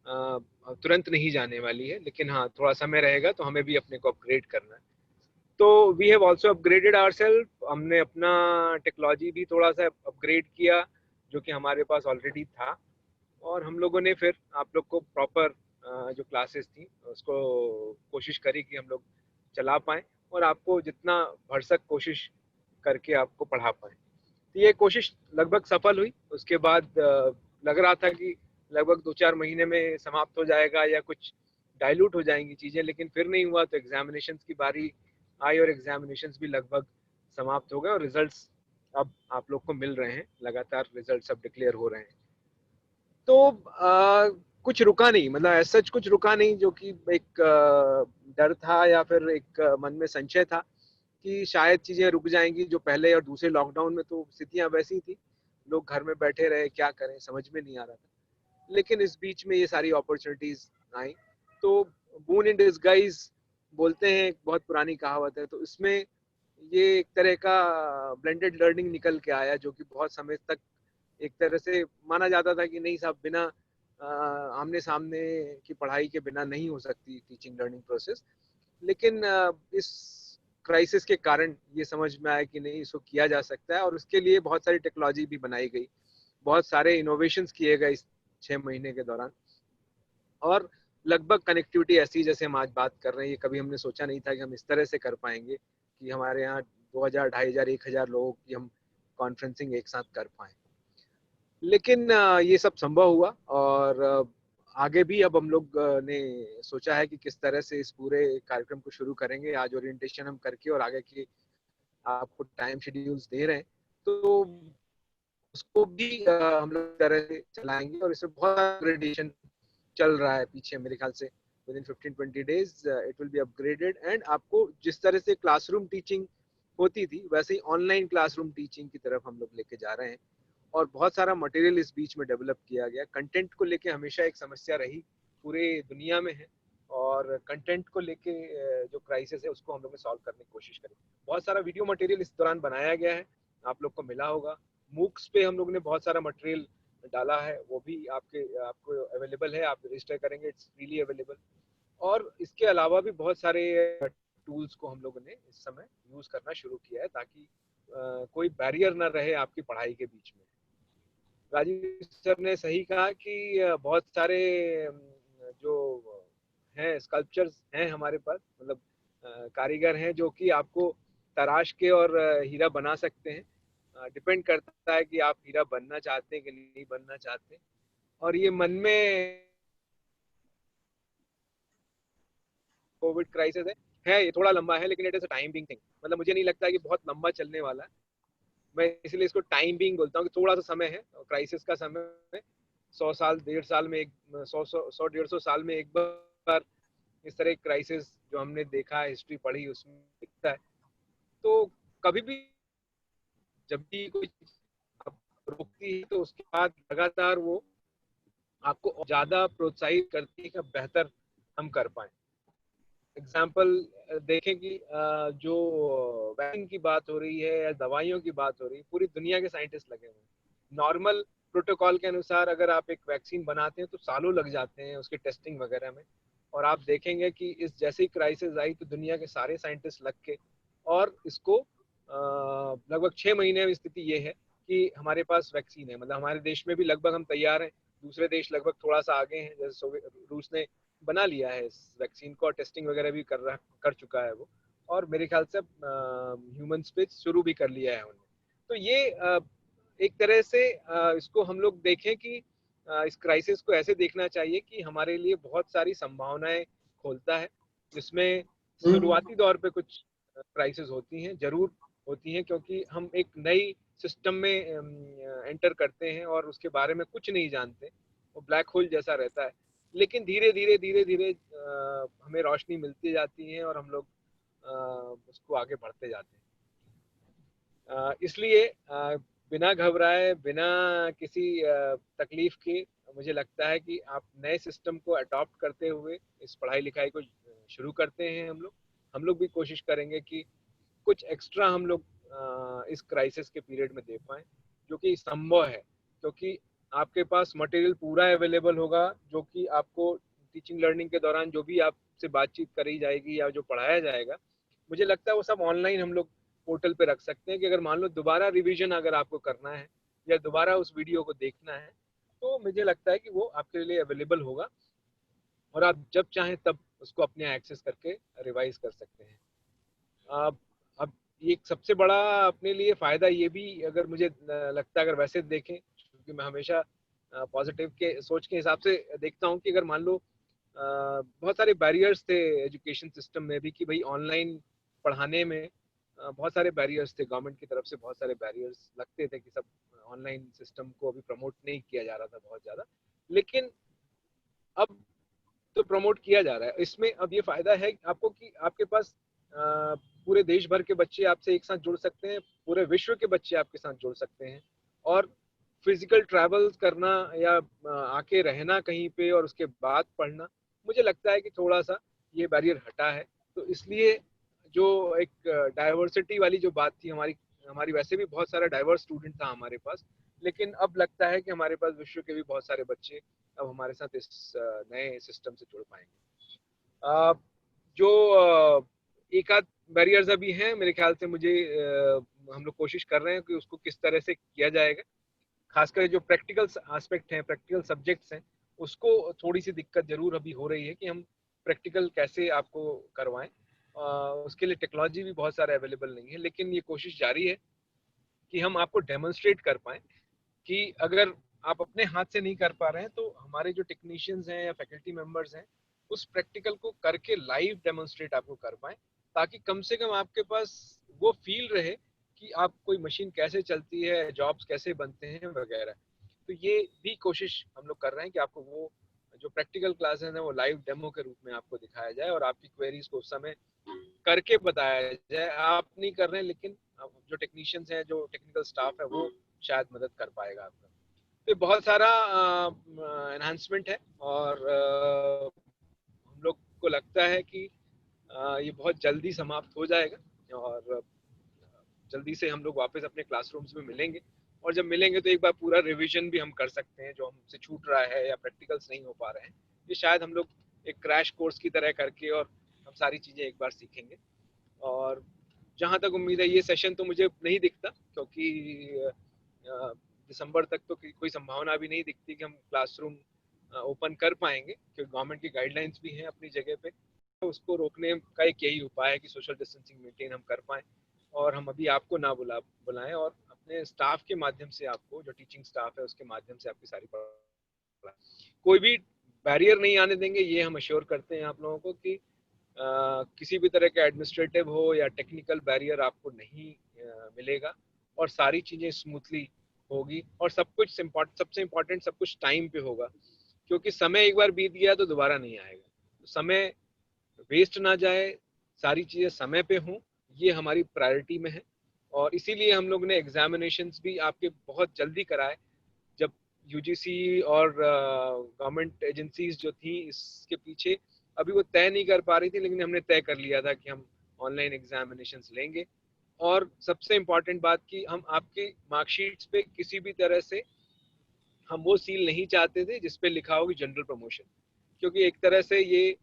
तुरंत नहीं जाने वाली है, लेकिन हाँ थोड़ा समय रहेगा, तो हमें भी अपने को अपग्रेड करना है। तो we have also upgraded ourselves. हमने अपना टेक्नोलॉजी भी थोड़ा सा अपग्रेड किया जो कि हमारे पास ऑलरेडी था, और हम लोगों ने फिर आप लोग को प्रॉपर जो क्लासेस थी उसको कोशिश करी कि हम लोग चला पाएँ और आपको जितना भरसक कोशिश करके आपको पढ़ा पाएँ। तो ये कोशिश लगभग सफल हुई। उसके बाद लग रहा था कि लगभग 2-4 महीने में समाप्त हो जाएगा या कुछ डाइल्यूट हो जाएंगी चीज़ें, लेकिन फिर नहीं हुआ। तो एग्जामिनेशंस की बारी आई और एग्जामिनेशंस भी लगभग समाप्त हो गए और रिजल्ट्स अब आप लोग को मिल रहे हैं, लगातार रिजल्ट्स अब डिक्लेयर हो रहे हैं। तो कुछ रुका नहीं, मतलब ऐसा कुछ रुका नहीं जो कि एक डर था या फिर एक मन में संशय था कि शायद चीज़ें रुक जाएंगी। जो पहले और दूसरे लॉकडाउन में तो स्थितियां वैसी थी, लोग घर में बैठे रहे, क्या करें समझ में नहीं आ रहा था। लेकिन इस बीच में ये सारी अपॉर्चुनिटीज आई, तो बून इन डिस्गाइज बोलते हैं, एक बहुत पुरानी कहावत है। तो इसमें ये एक तरह का ब्लेंडेड लर्निंग निकल के आया, जो कि बहुत समय तक एक तरह से माना जाता था कि नहीं साहब, बिना आमने सामने की पढ़ाई के बिना नहीं हो सकती टीचिंग लर्निंग प्रोसेस। लेकिन इस क्राइसिस के कारण ये समझ में आया कि नहीं, इसको किया जा सकता है और उसके लिए बहुत सारी टेक्नोलॉजी भी बनाई गई, बहुत सारे इनोवेशंस किए गए इस 6 महीने के दौरान। और लगभग कनेक्टिविटी ऐसी जैसे हम आज बात कर रहे हैं, ये कभी हमने सोचा नहीं था कि हम इस तरह से कर पाएंगे कि हमारे यहाँ 2000, 2500, 1000 लोगों की हम कॉन्फ्रेंसिंग एक साथ कर पाए। लेकिन ये सब संभव हुआ और आगे भी अब हम लोग ने सोचा है कि किस तरह से इस पूरे कार्यक्रम को शुरू करेंगे। आज ओरिएंटेशन हम करके और आगे की आपको टाइम शेड्यूल्स दे रहे हैं, तो उसको भी हम लोग तरह से चलाएंगे और इसमें बहुत अपग्रेडेशन चल रहा है पीछे। मेरे ख्याल से with in 15-20 days it will be upgraded and आपको जिस तरह से क्लासरूम टीचिंग होती थी वैसे ही ऑनलाइन क्लासरूम टीचिंग की तरफ हम लोग लेके जा रहे हैं। और बहुत सारा मटेरियल इस बीच में डेवलप किया गया। कंटेंट को लेके हमेशा एक समस्या रही पूरे दुनिया में है, और कंटेंट को लेके जो क्राइसिस है उसको हम लोग ने सॉल्व करने की कोशिश करी। बहुत सारा वीडियो मटेरियल इस दौरान बनाया गया है, आप लोग को मिला होगा। मूक्स पे हम लोग ने बहुत सारा मटेरियल डाला है, वो भी आपको अवेलेबल है, आप रजिस्टर करेंगे, इट्स फ्रीली अवेलेबल। और इसके अलावा भी बहुत सारे टूल्स को हम लोगों ने इस समय यूज करना शुरू किया है ताकि कोई बैरियर ना रहे आपकी पढ़ाई के बीच में। राजीव सर ने सही कहा कि बहुत सारे जो हैं स्कल्पचर्स हैं हमारे पास, मतलब कारीगर हैं जो कि आपको तराश के और हीरा बना सकते हैं। डिपेंड करता है कि आप हीरा बनना चाहते हैं कि नहीं बनना चाहते हैं। और ये मन में कोविड क्राइसिस है ये थोड़ा लंबा है, लेकिन it is a time being thing. मतलब मुझे नहीं लगता कि बहुत लंबा चलने वाला है। मैं इसलिए इसको टाइम बिंग बोलता हूँ कि थोड़ा सा समय है, क्राइसिस का समय है। 100 साल 1.5 साल में एक 100 150 साल में एक बार इस तरह क्राइसिस जो हमने देखा है, हिस्ट्री पढ़ी उसमें दिखता है। तो कभी भी जब भी कोई रोकती है तो उसके बाद लगातार वो आपको ज्यादा प्रोत्साहित करती है कि बेहतर हम कर पाए। एग्जाम्पल देखें कि जो वैक्सीन की बात हो रही है या दवाइयों की बात हो रही है, पूरी दुनिया के साइंटिस्ट लगे हुए हैं। नॉर्मल प्रोटोकॉल के अनुसार अगर आप एक वैक्सीन बनाते हैं तो सालों लग जाते हैं उसकी टेस्टिंग वगैरह में। और आप देखेंगे कि इस जैसे ही क्राइसिस आई तो दुनिया के सारे साइंटिस्ट लग के और इसको लगभग 6 महीने में स्थिति ये है कि हमारे पास वैक्सीन है। मतलब हमारे देश में भी लगभग हम तैयार हैं, दूसरे देश लगभग थोड़ा सा आगे हैं। जैसे रूस ने बना लिया है इस वैक्सीन को और टेस्टिंग वगैरह भी कर चुका है वो, और मेरे ख्याल से ह्यूमंस पे शुरू भी कर लिया है उन्होंने। तो ये एक तरह से इसको हम लोग देखें कि इस क्राइसिस को ऐसे देखना चाहिए कि हमारे लिए बहुत सारी संभावनाएं खोलता है, जिसमें शुरुआती दौर पे कुछ क्राइसिस होती हैं, जरूर होती हैं, क्योंकि हम एक नई सिस्टम में एंटर करते हैं और उसके बारे में कुछ नहीं जानते। वो ब्लैक होल जैसा रहता है। लेकिन धीरे धीरे हमें रोशनी मिलती जाती है और हम लोग उसको आगे बढ़ते जाते हैं। इसलिए बिना घबराए, बिना किसी तकलीफ के, मुझे लगता है कि आप नए सिस्टम को अडॉप्ट करते हुए इस पढ़ाई लिखाई को शुरू करते हैं। हम लोग भी कोशिश करेंगे कि कुछ एक्स्ट्रा हम लोग इस क्राइसिस के पीरियड में दे पाएं, जो कि संभव है, क्योंकि आपके पास मटेरियल पूरा अवेलेबल होगा, जो कि आपको टीचिंग लर्निंग के दौरान जो भी आपसे बातचीत करी जाएगी या जो पढ़ाया जाएगा, मुझे लगता है वो सब ऑनलाइन हम लोग पोर्टल पे रख सकते हैं कि अगर मान लो दोबारा रिवीजन अगर आपको करना है या दोबारा उस वीडियो को देखना है, तो मुझे लगता है कि वो आपके लिए अवेलेबल होगा और आप जब चाहें तब उसको अपने एक्सेस करके रिवाइज कर सकते हैं। अब एक सबसे बड़ा अपने लिए फायदा ये भी अगर मुझे लगता है, अगर वैसे देखें, क्योंकि मैं हमेशा पॉजिटिव के सोच के हिसाब से देखता हूँ कि अगर मान लो बहुत सारे बैरियर्स थे एजुकेशन सिस्टम में भी कि भाई ऑनलाइन पढ़ाने में बहुत सारे बैरियर्स थे, गवर्नमेंट की तरफ से बहुत सारे बैरियर्स लगते थे कि सब ऑनलाइन सिस्टम को अभी प्रमोट नहीं किया जा रहा था बहुत ज़्यादा। लेकिन अब तो प्रमोट किया जा रहा है। इसमें अब ये फायदा है आपको कि आपके पास पूरे देश भर के बच्चे आपसे एक साथ जुड़ सकते हैं, पूरे विश्व के बच्चे आपके साथ जुड़ सकते हैं। और फिजिकल ट्रैवल करना या आके रहना कहीं पे और उसके बाद पढ़ना, मुझे लगता है कि थोड़ा सा ये बैरियर हटा है। तो इसलिए जो एक डाइवर्सिटी वाली जो बात थी हमारी हमारी वैसे भी बहुत सारा डाइवर्स स्टूडेंट था हमारे पास, लेकिन अब लगता है कि हमारे पास विश्व के भी बहुत सारे बच्चे अब हमारे साथ इस नए सिस्टम से जुड़ पाएंगे। जो एक आध बैरियर्स अभी हैं मेरे ख्याल से, मुझे हम लोग कोशिश कर रहे हैं कि उसको किस तरह से किया जाएगा। खासकर जो प्रैक्टिकल एस्पेक्ट हैं, प्रैक्टिकल सब्जेक्ट्स हैं, उसको थोड़ी सी दिक्कत जरूर अभी हो रही है कि हम प्रैक्टिकल कैसे आपको करवाएं। उसके लिए टेक्नोलॉजी भी बहुत सारा अवेलेबल नहीं है, लेकिन ये कोशिश जारी है कि हम आपको डेमोन्स्ट्रेट कर पाएं कि अगर आप अपने हाथ से नहीं कर पा रहे हैं तो हमारे जो टेक्नीशियंस हैं या फैकल्टी मेंबर्स हैं उस प्रैक्टिकल को करके लाइव डेमोन्स्ट्रेट आपको कर पाएं, ताकि कम से कम आपके पास वो फील रहे कि आप कोई मशीन कैसे चलती है, जॉब्स कैसे बनते हैं वगैरह। तो ये भी कोशिश हम लोग कर रहे हैं कि आपको वो जो प्रैक्टिकल क्लासेस हैं वो लाइव डेमो के रूप में आपको दिखाया जाए और आपकी क्वेरीज को उस समय करके बताया जाए। आप नहीं कर रहे हैं, लेकिन जो टेक्नीशियंस हैं, जो टेक्निकल स्टाफ है, वो शायद मदद कर पाएगा आपका। तो बहुत सारा एनहांसमेंट है और हम लोग को लगता है कि ये बहुत जल्दी समाप्त हो जाएगा और जल्दी से हम लोग वापस अपने क्लासरूम्स में मिलेंगे। और जब मिलेंगे तो एक बार पूरा रिवीजन भी हम कर सकते हैं जो हमसे छूट रहा है या प्रैक्टिकल्स नहीं हो पा रहे हैं। ये शायद हम लोग एक क्रैश कोर्स की तरह करके और हम सारी चीज़ें एक बार सीखेंगे। और जहाँ तक उम्मीद है ये सेशन तो मुझे नहीं दिखता, क्योंकि दिसंबर तक तो कोई संभावना भी नहीं दिखती कि हम क्लासरूम ओपन कर पाएंगे, क्योंकि गवर्नमेंट की गाइडलाइंस भी हैं अपनी जगह पे। तो उसको रोकने का एक यही उपाय है कि सोशल डिस्टेंसिंग मेंटेन हम कर पाएं, और हम अभी आपको ना बुलाएं, और अपने स्टाफ के माध्यम से, आपको जो टीचिंग स्टाफ है उसके माध्यम से आपकी सारी कोई भी बैरियर नहीं आने देंगे। ये हम अश्योर करते हैं आप लोगों को कि किसी भी तरह का एडमिनिस्ट्रेटिव हो या टेक्निकल बैरियर आपको नहीं मिलेगा, और सारी चीज़ें स्मूथली होगी, और सब कुछ सबसे इम्पोर्टेंट सब कुछ टाइम पे होगा, क्योंकि समय एक बार बीत गया तो दोबारा नहीं आएगा। तो समय वेस्ट ना जाए, सारी चीज़ें समय पे हों, ये हमारी प्रायोरिटी में है। और इसीलिए हम लोग ने एग्जामिनेशंस भी आपके बहुत जल्दी कराए। जब यूजीसी और गवर्नमेंट एजेंसीज जो थी इसके पीछे, अभी वो तय नहीं कर पा रही थी, लेकिन हमने तय कर लिया था कि हम ऑनलाइन एग्जामिनेशंस लेंगे। और सबसे इम्पॉर्टेंट बात कि हम आपके मार्कशीट्स पे किसी भी तरह से हम वो सील नहीं चाहते थे जिस पे लिखा हो कि जनरल प्रमोशन, क्योंकि एक तरह से ये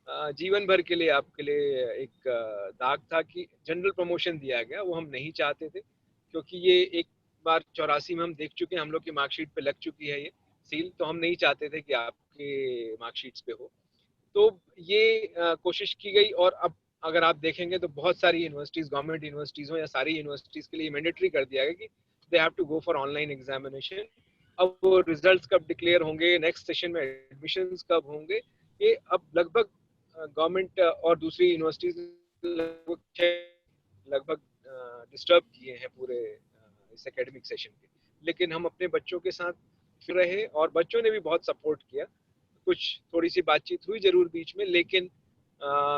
जीवन भर के लिए आपके लिए एक दाग था कि जनरल प्रमोशन दिया गया, वो हम नहीं चाहते थे, क्योंकि ये एक बार 84 में हम देख चुके हैं, हम लोग की मार्कशीट पे लग चुकी है ये सील, तो हम नहीं चाहते थे कि आपके मार्कशीट्स पे हो। तो ये कोशिश की गई, और अब अगर आप देखेंगे तो बहुत सारी यूनिवर्सिटीज, गवर्नमेंट यूनिवर्सिटीज हो या सारी यूनिवर्सिटीज के लिए मैंडेटरी कर दिया गया कि they have to go for online examination. अब वो रिजल्ट्स कब डिक्लेयर होंगे, नेक्स्ट सेशन में एडमिशंस कब होंगे, ये अब लगभग गवर्नमेंट और दूसरी यूनिवर्सिटीज लगभग डिस्टर्ब किए हैं पूरे इस एकेडमिक सेशन के। लेकिन हम अपने बच्चों के साथ फिर रहे, और बच्चों ने भी बहुत सपोर्ट किया। कुछ थोड़ी सी बातचीत हुई जरूर बीच में, लेकिन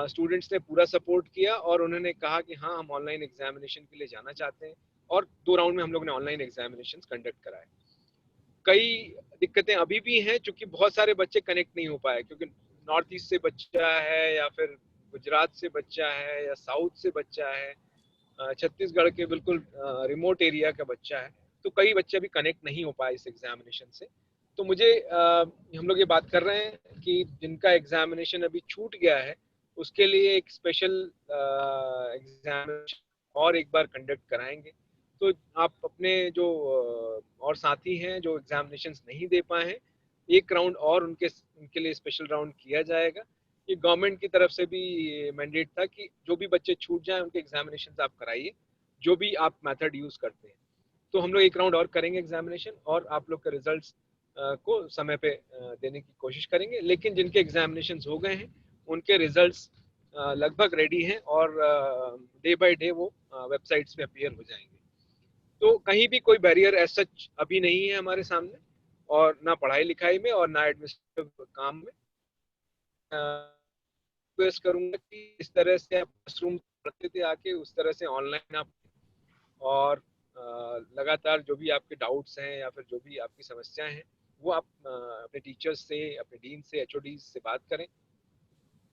स्टूडेंट्स ने पूरा सपोर्ट किया, और उन्होंने कहा कि हाँ, हम ऑनलाइन एग्जामिनेशन के लिए जाना चाहते हैं। और 2 राउंड में हम लोग ने ऑनलाइन एग्जामिनेशन कंडक्ट कराए। कई दिक्कतें अभी भी हैं, क्योंकि बहुत सारे बच्चे कनेक्ट नहीं हो पाए, क्योंकि नॉर्थ ईस्ट से बच्चा है, या फिर गुजरात से बच्चा है, या साउथ से बच्चा है, छत्तीसगढ़ के बिल्कुल रिमोट एरिया का बच्चा है, तो कई बच्चे अभी कनेक्ट नहीं हो पाए इस एग्जामिनेशन से। तो मुझे हम लोग ये बात कर रहे हैं कि जिनका एग्जामिनेशन अभी छूट गया है उसके लिए एक स्पेशल एग्जामिनेशन और एक बार कंडक्ट कराएंगे। तो आप अपने जो और साथी हैं जो एग्जामिनेशंस नहीं दे पाए हैं, एक राउंड और उनके लिए स्पेशल राउंड किया जाएगा। ये गवर्नमेंट की तरफ से भी मैंडेट था कि जो भी बच्चे छूट जाएं उनके एग्जामिनेशंस आप कराइए, जो भी आप मेथड यूज करते हैं। तो हम लोग एक राउंड और करेंगे एग्जामिनेशन, और आप लोग के रिजल्ट्स को समय पे देने की कोशिश करेंगे। लेकिन जिनके एग्जामिनेशंस हो गए हैं उनके रिजल्ट्स लगभग रेडी हैं, और डे बाय डे वो वेबसाइट्स पे अपीयर हो जाएंगे। तो कहीं भी कोई बैरियर एज सच अभी नहीं है हमारे सामने, और ना पढ़ाई लिखाई में और ना एडमिनिस्ट्रेटिव काम में। रिक्वेस्ट करूंगा कि इस तरह से आप क्लासरूम पढ़ते थे आके, उस तरह से ऑनलाइन आप, और लगातार जो भी आपके डाउट्स हैं या फिर जो भी आपकी समस्याएं हैं वो आप अपने टीचर्स से, अपने डीन से, एचओडी से बात करें।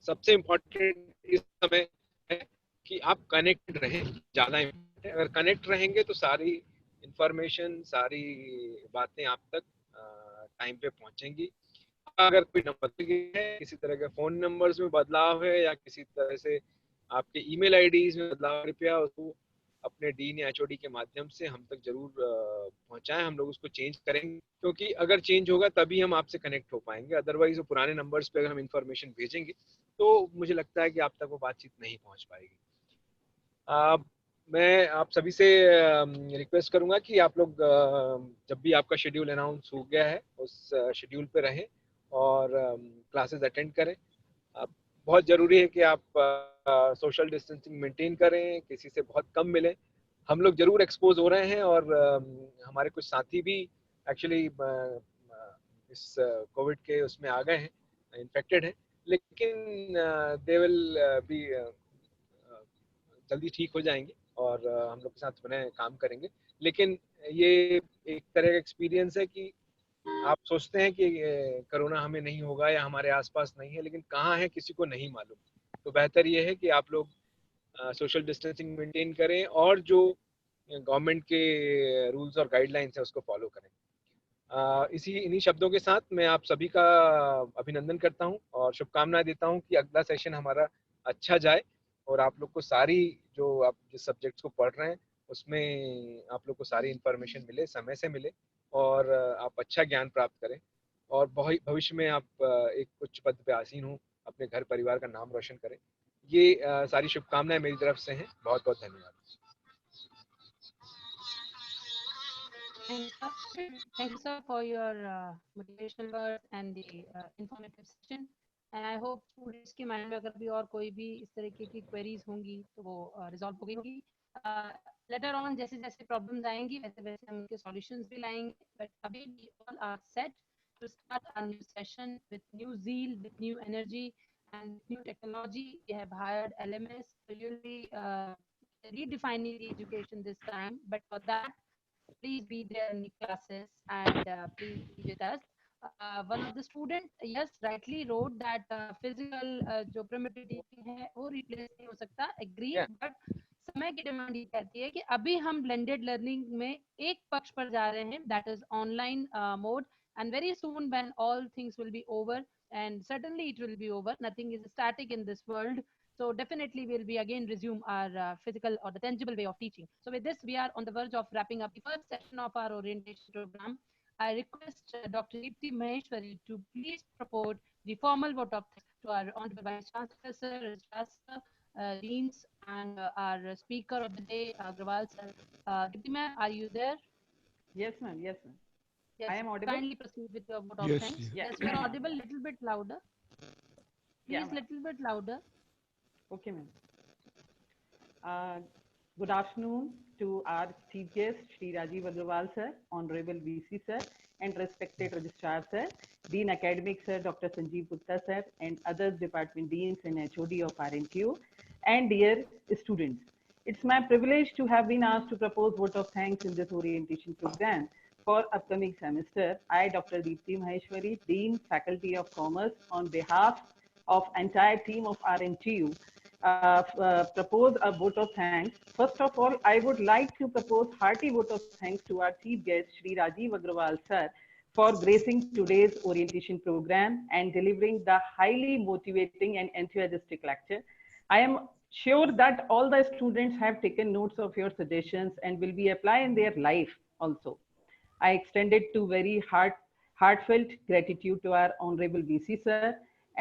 सबसे इम्पोर्टेंट इस समय है कि आप कनेक्ट रहें, ज़्यादा इम्पोर्टेंट है। अगर कनेक्ट रहेंगे तो सारी इंफॉर्मेशन, सारी बातें आप तक टाइम पे पहुंचेंगी। अगर कोई नंबर है, किसी तरह के फ़ोन नंबर्स में बदलाव है, या किसी तरह से आपके ईमेल आईडीज में बदलाव, कृपया उसको अपने डीन या एचओडी के माध्यम से हम तक जरूर पहुंचाएं। हम लोग उसको चेंज करेंगे, क्योंकि अगर चेंज होगा तभी हम आपसे कनेक्ट हो पाएंगे। अदरवाइज वो पुराने नंबर्स पे अगर हम इंफॉर्मेशन भेजेंगे तो मुझे लगता है कि आप तक वो बातचीत नहीं पहुंच पाएगी। मैं आप सभी से रिक्वेस्ट करूंगा कि आप लोग जब भी आपका शेड्यूल अनाउंस हो गया है उस शेड्यूल पे रहें और क्लासेस अटेंड करें। बहुत ज़रूरी है कि आप सोशल डिस्टेंसिंग मेंटेन करें, किसी से बहुत कम मिलें। हम लोग ज़रूर एक्सपोज हो रहे हैं, और हमारे कुछ साथी भी एक्चुअली इस कोविड के उसमें आ गए हैं, इन्फेक्टेड हैं, लेकिन दे विल बी जल्दी ठीक हो जाएंगे, और हम लोग के साथ बने काम करेंगे। लेकिन ये एक तरह का एक्सपीरियंस है कि आप सोचते हैं कि कोरोना हमें नहीं होगा या हमारे आसपास नहीं है, लेकिन कहाँ है किसी को नहीं मालूम। तो बेहतर ये है कि आप लोग सोशल डिस्टेंसिंग मेंटेन करें, और जो गवर्नमेंट के रूल्स और गाइडलाइंस है उसको फॉलो करें। इन्हीं शब्दों के साथ मैं आप सभी का अभिनंदन करता हूं और शुभकामनाएं देता हूं कि अगला सेशन हमारा अच्छा जाए, और आप लोग को सारी जो आप जिस सब्जेक्ट्स को पढ़ रहे हैं उसमें आप लोग को सारी इन्फॉर्मेशन मिले, समय से मिले, और आप अच्छा ज्ञान प्राप्त करें और भविष्य में आप एक उच्च पद पे आसीन हो, अपने घर परिवार का नाम रोशन करें। ये सारी शुभकामनाएं मेरी तरफ से हैं। बहुत बहुत धन्यवाद। Thank you, sir, for your motivational words and the informative session. And I hope students के mind में अगर भी और कोई भी इस तरीके की queries होंगी तो वो resolve हो गई होगी. Later on जैसे जैसे problems आएंगी वैसे वैसे हम उनके solutions भी लाएंगे. But अभी we all are set to start our new session with new zeal, with new energy and new technology. We have hired LMS, so you'll be redefining the education this time. But for that, please be there in the classes and please be with us. One of the students, yes, rightly wrote that physical जो primitive teaching है वो replace नहीं हो सकता, agree, Yeah. but समय की demand ये कहती है कि अभी हम blended learning में एक पक्ष पर जा रहे हैं, that is online mode, and very soon when all things will be over, and certainly it will be over, nothing is static in this world. So definitely we'll be again resume our physical or the tangible way of teaching. So with this, we are on the verge of wrapping up the first session of our orientation program. I request Dr. Deepti Maheshwari to please propose the formal vote of thanks to our Honorable Vice Chancellor, Sir, Registrar Sir, Deans, and our Speaker of the Day, Agrawal Sir. Deepti ma'am, are you there? Yes, ma'am. Yes, ma'am. Yes, I am audible. kindly proceed with your vote of Yes, thanks. yes. Yes, you are audible, little bit louder. Yeah, Please, little bit louder. Okay, ma'am. Good afternoon to our chief guest, Shri Rajiv Agrawal sir, Honorable VC sir, and respected Registrar sir, Dean Academic sir, Dr. Sanjeev Gupta sir, and other department deans and HOD of RNTU, and dear students. It's my privilege to have been asked to propose vote of thanks in this orientation program for upcoming semester. I, Dr. Deepti Maheshwari, Dean, Faculty of Commerce, on behalf of entire team of RNTU, propose a vote of thanks. First of all, I would like to propose hearty vote of thanks to our chief guest, Shri Rajiv Agrawal sir, for gracing today's orientation program and delivering the highly motivating and enthusiastic lecture. I am sure that all the students have taken notes of your suggestions and will be applied in their life also. I extended to very heartfelt gratitude to our Honorable VC sir,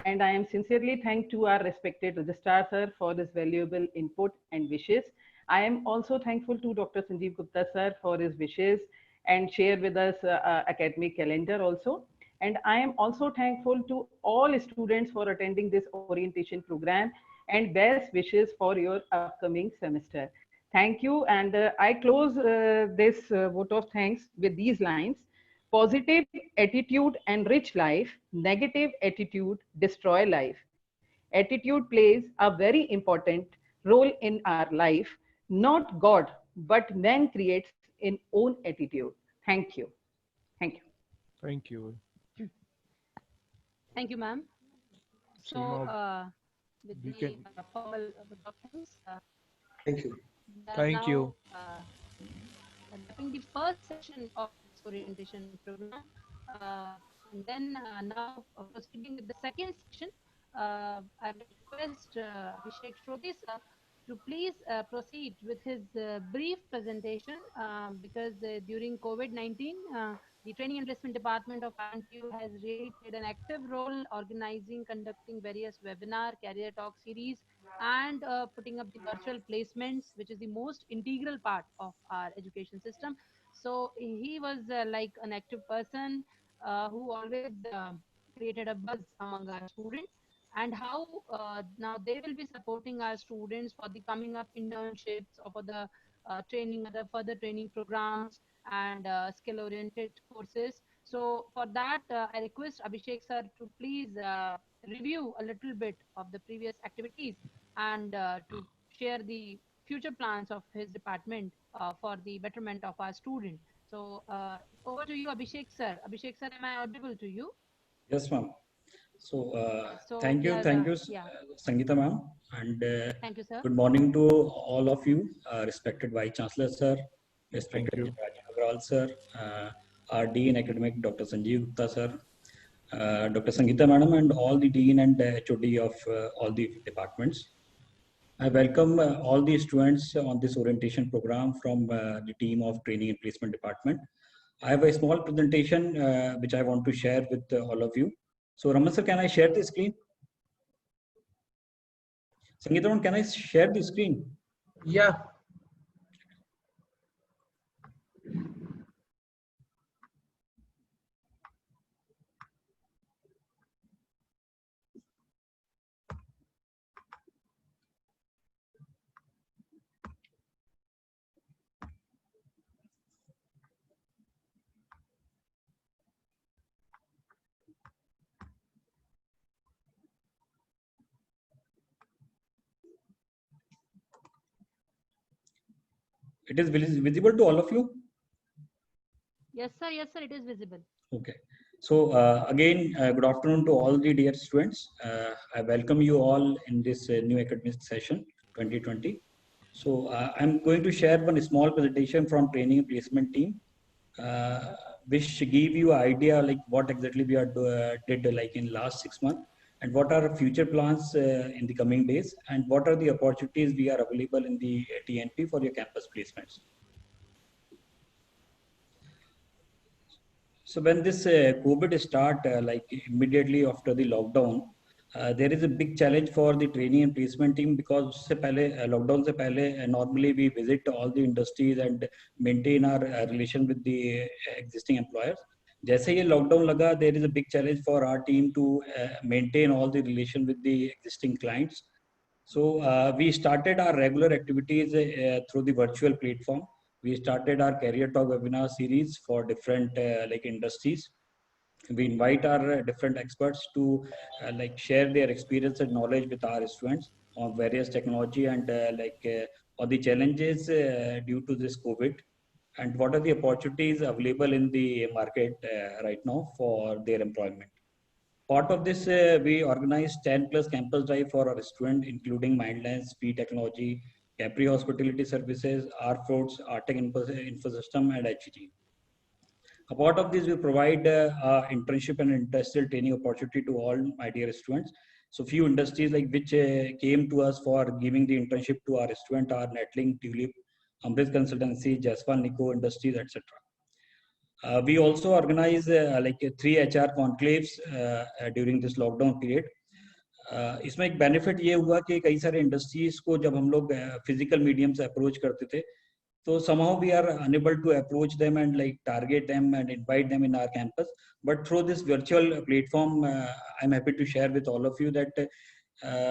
and I am sincerely thanked to our respected Registrar sir for his valuable input and wishes. I am also thankful to Dr. Sanjeev Gupta sir for his wishes and share with us academic calendar also. And I am also thankful to all students for attending this orientation program and best wishes for your upcoming semester. Thank you. And I close this vote of thanks with these lines. Positive attitude enrich life, negative attitude destroy life. Attitude plays a very important role in our life. Not God, but man creates in own attitude. Thank you. Thank you. Thank you. Thank you, ma'am. So So, now with we the can- formal documents, Thank you. Thank you. Wrapping the first session of this orientation program, and then now proceeding with the second section, I request Abhishek Shrote sir to please proceed with his brief presentation because during COVID-19, the Training and Placement Department of RNTU has really played an active role organizing, conducting various webinar, career talk series, and putting up the virtual placements, which is the most integral part of our education system. So he was like an active person who always created a buzz among our students, and how now they will be supporting our students for the coming up internships or for the training, other further training programs and skill oriented courses. So for that, I request Abhishek sir to please review a little bit of the previous activities and to share the future plans of his department for the betterment of our students. So over to you, Abhishek sir. Abhishek sir, am I audible to you? Yes, ma'am. So, So thank we you, are, yeah. Sangeeta ma'am, and Thank you, sir. good morning to all of you, respected Vice Chancellor sir, respected Thank you. Rajiv Agrawal sir, our Dean Academic Dr. Sanjeev Gupta sir, Dr. Sangeeta madam, and all the Dean and HOD of all the departments. I welcome all the students on this orientation program from the team of Training and Placement Department. I have a small presentation which I want to share with all of you. So Raman sir, can I share the screen? Sangeeta, can I share the screen? Yeah. It is visible to all of you? Yes, sir. Yes, sir. It is visible. Okay. So again, good afternoon to all the dear students. I welcome you all in this new academic session 2020. So I'm going to share one small presentation from training and placement team, which give you an idea like what exactly we are did like in last 6 months, and what are our future plans in the coming days, and what are the opportunities we are available in the TNP for your campus placements. So when this COVID start, like immediately after the lockdown, there is a big challenge for the training and placement team, because उससे पहले lockdown से पहले normally we visit all the industries and maintain our relation with the existing employers. जैसे ये lockdown लगा, there is a big challenge for our team to maintain all the relation with the existing clients. So we started our regular activities through the virtual platform. We started our career talk webinar series for different like industries. We invite our different experts to like share their experience and knowledge with our students on various technology and on the challenges due to this COVID, and what are the opportunities available in the market right now for their employment. Part of this, we organized 10 plus campus drive for our students, including Mindlands, Speed Technology, Capri Hospitality Services, R-Foods, Artec Infosystem, and HG. A part of this, we provide internship and industrial training opportunity to all my dear students. So few industries like which came to us for giving the internship to our student are Netlink, Tulip, Amrit Consultancy, Jaswal Nico Industries, etc. We also organize 3 HR conclaves during this lockdown period. इसमें एक benefit ये हुआ कि कई सारे industries को जब हम लोग फिजिकल मीडियम से अप्रोच करते थे, तो somehow we are unable to approach them and like target them and invite them in our campus. But through this virtual platform, I'm happy to share with all of you that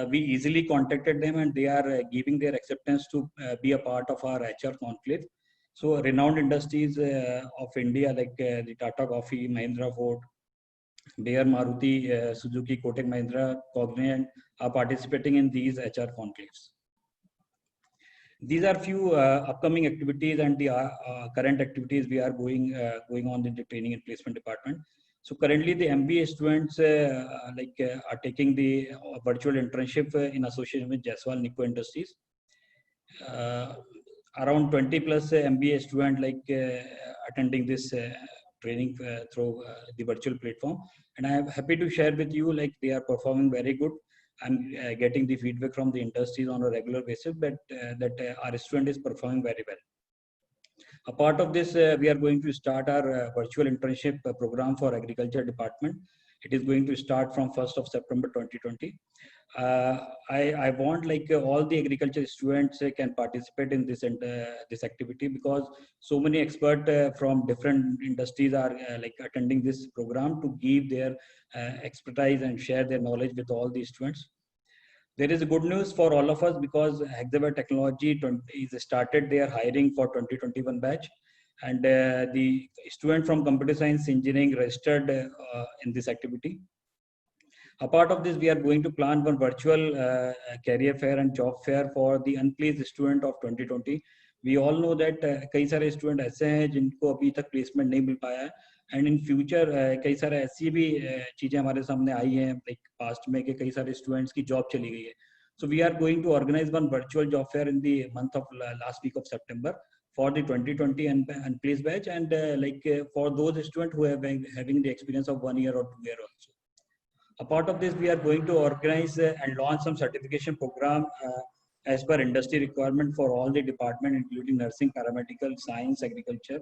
we easily contacted them, and they are giving their acceptance to be a part of our HR conclave. So renowned industries of India like the Tata Coffee, Mahindra Ford, Bayer, Maruti, Suzuki, Kotak Mahindra, Cognizant are participating in these HR conclaves. These are few upcoming activities and the current activities we are going on in the training and placement department. So currently the MBA students are taking the virtual internship in association with Jaswal Nico Industries. Around 20 plus MBA student attending this training through the virtual platform, and I am happy to share with you like they are performing very good. I'm getting the feedback from the industries on a regular basis that our student is performing very well. A part of this, we are going to start our virtual internship program for agriculture department. It is going to start from 1st of September 2020. I want like all the agriculture students can participate in this this activity, because so many experts from different industries are attending this program to give their expertise and share their knowledge with all the students. There is a good news for all of us, because Hexaware Technology is started their hiring for 2021 batch, and the student from computer science engineering registered in this activity. A part of this, we are going to plan one virtual career fair and job fair for the unplaced student of 2020. We all know that कई सारे student ऐसे हैं जिनको अभी तक placement नहीं मिल पाया है, and in future कई सारे ऐसी भी चीजें हमारे सामने आई हैं like past में कि कई सारे students की job चली गई है. So we are going to organize one virtual job fair in the month of last week of September for the 2020 unplaced batch, and for those students who have been having the experience of 1 year or 2 years also. A part of this, we are going to organize and launch some certification program as per industry requirement for all the department, including nursing, paramedical, science, agriculture,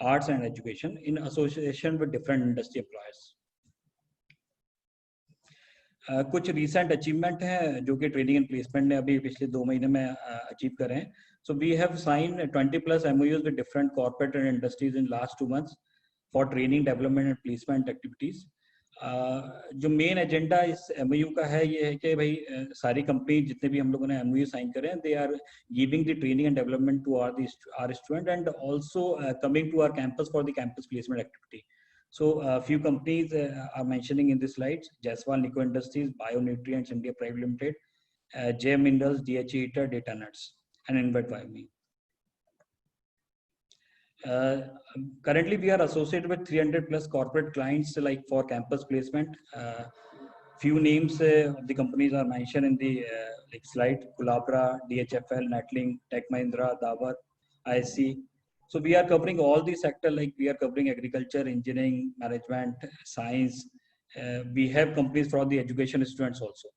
arts and education, in association with different industry employers. कुछ recent achievement है जो कि training and placement ने अभी पिछले 2 महीने में achieve करे हैं. So we have signed 20 plus MOUs with different corporate and industries in last 2 months for training, development and placement activities. जो मेन एजेंडा इस MOU का है ये है कि भाई सारी कंपनी जितने भी हम लोगों ने MOU साइन करे हैं, they are giving the training and development to our student and also coming to our campus for the campus placement activity. So a few companies are mentioning in the slides: Jaiswal Nico Industries, Bionutrients India Private Limited, J Minerals, DHE Eater, Data Nuts, and Invert Wyoming. Currently, we are associated with 300 plus corporate clients like for campus placement. Few names of the companies are mentioned in the like slide: Kulabra, DHFL, Netlink, Tech Mahindra, Dabar, ISC. So we are covering all the sector, like we are covering agriculture, engineering, management, science. We have companies for the education students also.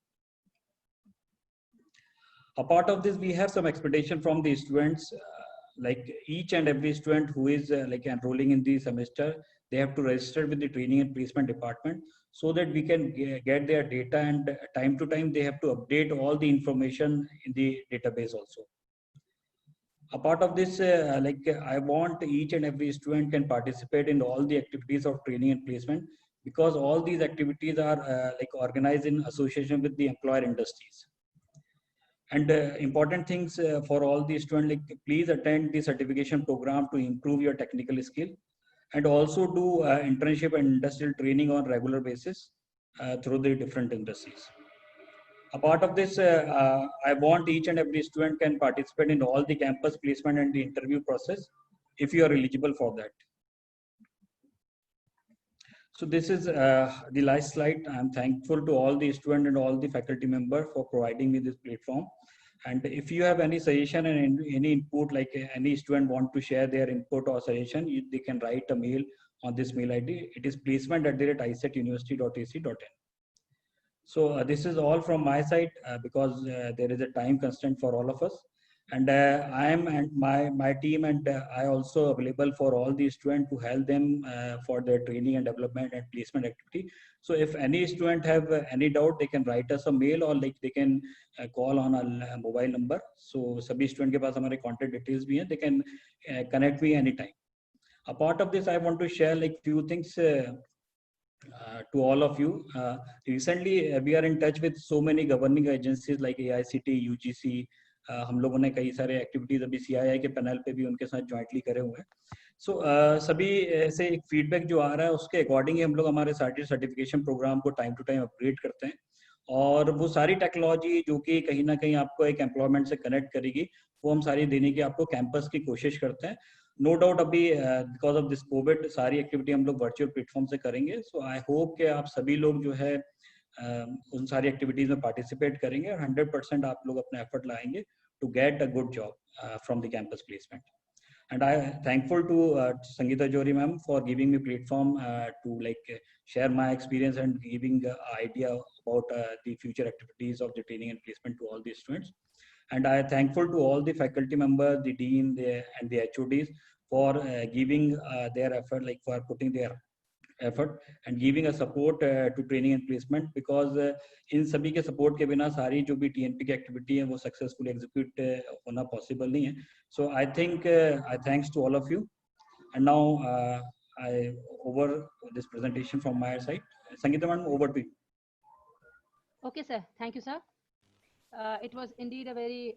Apart of this, we have some expectation from the students. Like each and every student who is like enrolling in the semester, they have to register with the training and placement department so that we can get their data, and time to time they have to update all the information in the database also. Apart of this, like I want each and every student can participate in all the activities of training and placement, because all these activities are like organized in association with the employer industries. And important things for all the students, like please attend the certification program to improve your technical skill, and also do internship and industrial training on regular basis through the different industries. Apart of this, I want each and every student can participate in all the campus placement and the interview process if you are eligible for that. So this is the last slide. I'm thankful to all the students and all the faculty members for providing me this platform. And if you have any suggestion and any input, like any student want to share their input or suggestion, they can write a mail on this mail ID. It is placement@isetuniversity.ac.in. So this is all from my side because there is a time constraint for all of us. And I am and my team and I also available for all the students to help them for their training and development and placement activity. So if any student have any doubt, they can write us a mail or like they can call on a mobile number. So sabhi student ke paas hamare contact details bhi hain. They can connect me anytime. Apart of this, I want to share like few things to all of you. Recently, we are in touch with so many governing agencies like AICT, UGC. हम लोगों ने कई सारे activities अभी CII के panel पे भी उनके साथ ज्वाइंटली करे हुए हैं. सो सभी ऐसे एक फीडबैक जो आ रहा है उसके अकॉर्डिंग ही हम लोग हमारे सर्टिफिकेशन प्रोग्राम को टाइम टू टाइम अपग्रेड करते हैं. और वो सारी टेक्नोलॉजी जो कि कहीं ना कहीं आपको एक एम्प्लॉयमेंट से कनेक्ट करेगी, वो हम सारी देने की आपको कैंपस की कोशिश करते हैं. नो डाउट अभी बिकॉज ऑफ दिस कोविड सारी एक्टिविटी हम लोग वर्चुअल प्लेटफॉर्म से करेंगे. सो आई होप कि आप सभी लोग जो है उन सारी एक्टिविटीज में पार्टिसिपेट करेंगे और 100% आप लोग अपना एफर्ट लाएंगे to get a good job from the campus placement. And I thankful to Sangeeta Johri ma'am for giving me platform to like share my experience and giving idea about the future activities of the training and placement to all the students. And I thankful to all the faculty members, the dean, and the HODs for giving their effort, like for putting their effort and giving a support to training and placement, because इन सभी के support के बिना सारी जो भी TNP की activity है वो successfully execute होना possible नहीं है. So I think I thanks to all of you, and now I over this presentation from my side. Sangeeta ma'am, over to you. Okay, sir. Thank you, sir. It was indeed a very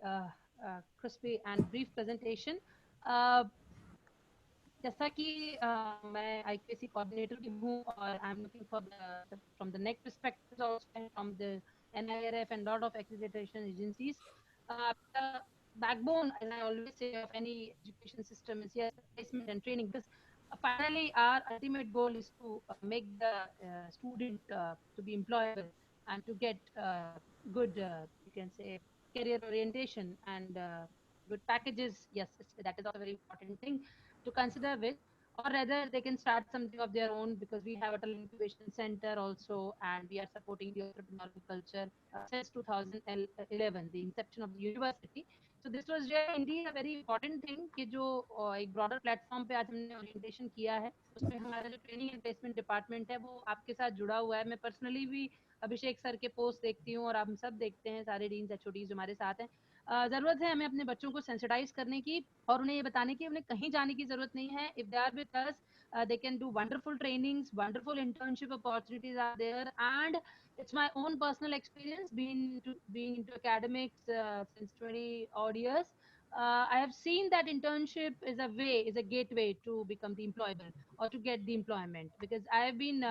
crispy and brief presentation. जैसा कि मैं IQAC coordinator भी हूँ और I am looking for from the next perspectives also and from the NIRF and lot of accreditation agencies. The backbone, as I always say, of any education system is yes, placement and training, because finally our ultimate goal is to make the student to be employable and to get good you can say career orientation and good packages. Yes, that is also a very important thing to consider with. or rather they can start something of their own, because we have a Atal Incubation Center also, and we are supporting the entrepreneurial culture since 2011, the inception of the university. So this was really indeed a very important thing कि जो एक broader platform पे आज हमने orientation किया है, उसमें हमारा जो training and placement department है वो आपके साथ जुड़ा हुआ है. मैं personally भी अभिषेक सर के पोस्ट देखती हूँ और हम सब देखते हैं, सारे डीन्स एचओडीज जो हमारे साथ हैं. जरूरत है हमें अपने बच्चों को सेंसिटाइज करने की और उन्हें ये बताने की उन्हें कहीं जाने की जरूरत नहीं है. If they are with us, they can do wonderful trainings, wonderful internship opportunities are there, and it's my own personal experience being into academics since 20 odd years. I have seen that internship is a gateway to become the employable or to get the employment, because I have been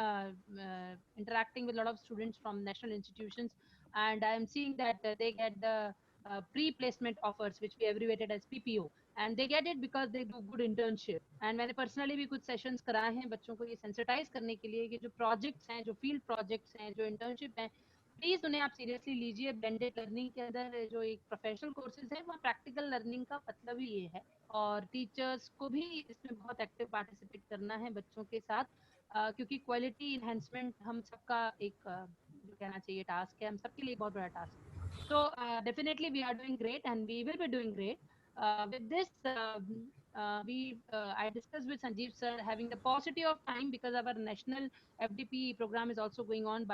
interacting with a lot of students from national institutions, and I am seeing that they get the pre-placement offers, which we abbreviated as PPO, and they get it because they do good internship. And मैंने personally भी कुछ sessions कराए हैं बच्चों को ये sensitize करने के लिए कि जो projects हैं, जो field projects हैं, जो internship हैं, प्लीज उन्हें आप सीरियसली लीजिए. ब्लेंडेड लर्निंग के अंदर जो एक प्रोफेशनल कोर्सेज है, वहाँ प्रैक्टिकल लर्निंग का मतलब ही ये है, और टीचर्स को भी इसमें बहुत एक्टिव पार्टिसिपेट करना है बच्चों के साथ, क्योंकि क्वालिटी इन्हेंसमेंट हम सबका एक जो कहना चाहिए टास्क है, हम सबके लिए बहुत बड़ा टास्क है. So definitely we are doing great and we will be doing great. With this, I discussed with Sanjeev sir having the paucity of time because our national FDP program is also going on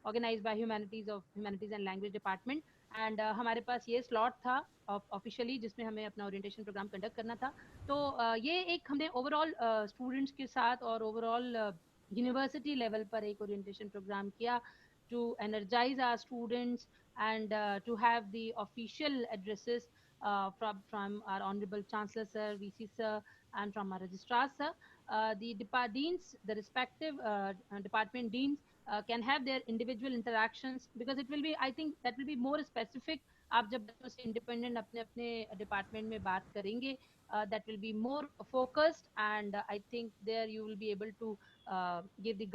organized by Humanities and Language Department, and हमारे पास ये slot था officially जिसमें हमें अपना orientation programme conduct करना था. तो ये एक हमने ओवरऑल स्टूडेंट्स के साथ और ओवरऑल यूनिवर्सिटी लेवल पर एक ओरिएंटेशन प्रोग्राम किया to energize our students and to have the official addresses from our Honorable Chancellor Sir, VC Sir, and from our Registrar Sir. The respective department deans can have their individual interactions, because it will be, I think that will be more specific. आप जब बच्चों से independent अपने अपने department में बात करेंगे, that will be more focused, and I think there you will be able to give the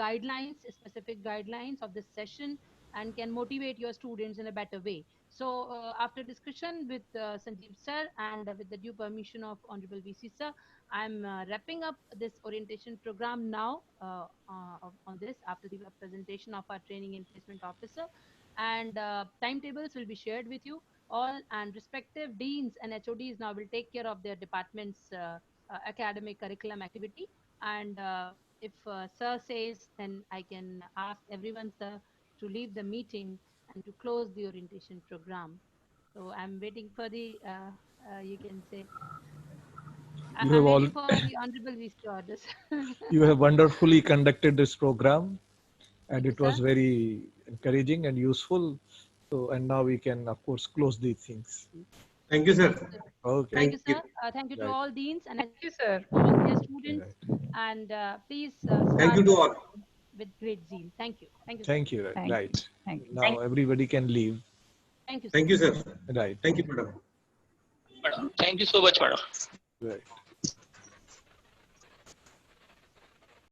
specific guidelines of this session, and can motivate your students in a better way. So after discussion with Sanjeev sir and with the due permission of Honorable VC sir, I'm wrapping up this orientation program now on this after the presentation of our training and placement officer, and timetables will be shared with you all, and respective deans and HODs now will take care of their department's academic curriculum activity. And if sir says, then I can ask everyone, sir, to leave the meeting and to close the orientation program. So I'm waiting for the, you can say, I'm waiting for the Honorable VC orders. You have wonderfully conducted this program, and Thank it you, was sir. very encouraging and useful. So, and now we can, of course, close these things. Thank you, sir. Okay. Thank you, sir. Thank you to Right. all deans and Thank you, sir. volunteer students, Right. and please Thank you to all. with great zeal. Thank you. Thank you, Thank sir. you. Thank you. Right. Thank you. Now everybody can leave. Thank you, sir. Thank you, sir. Right. Thank you, madam. Thank you so much, madam. Right.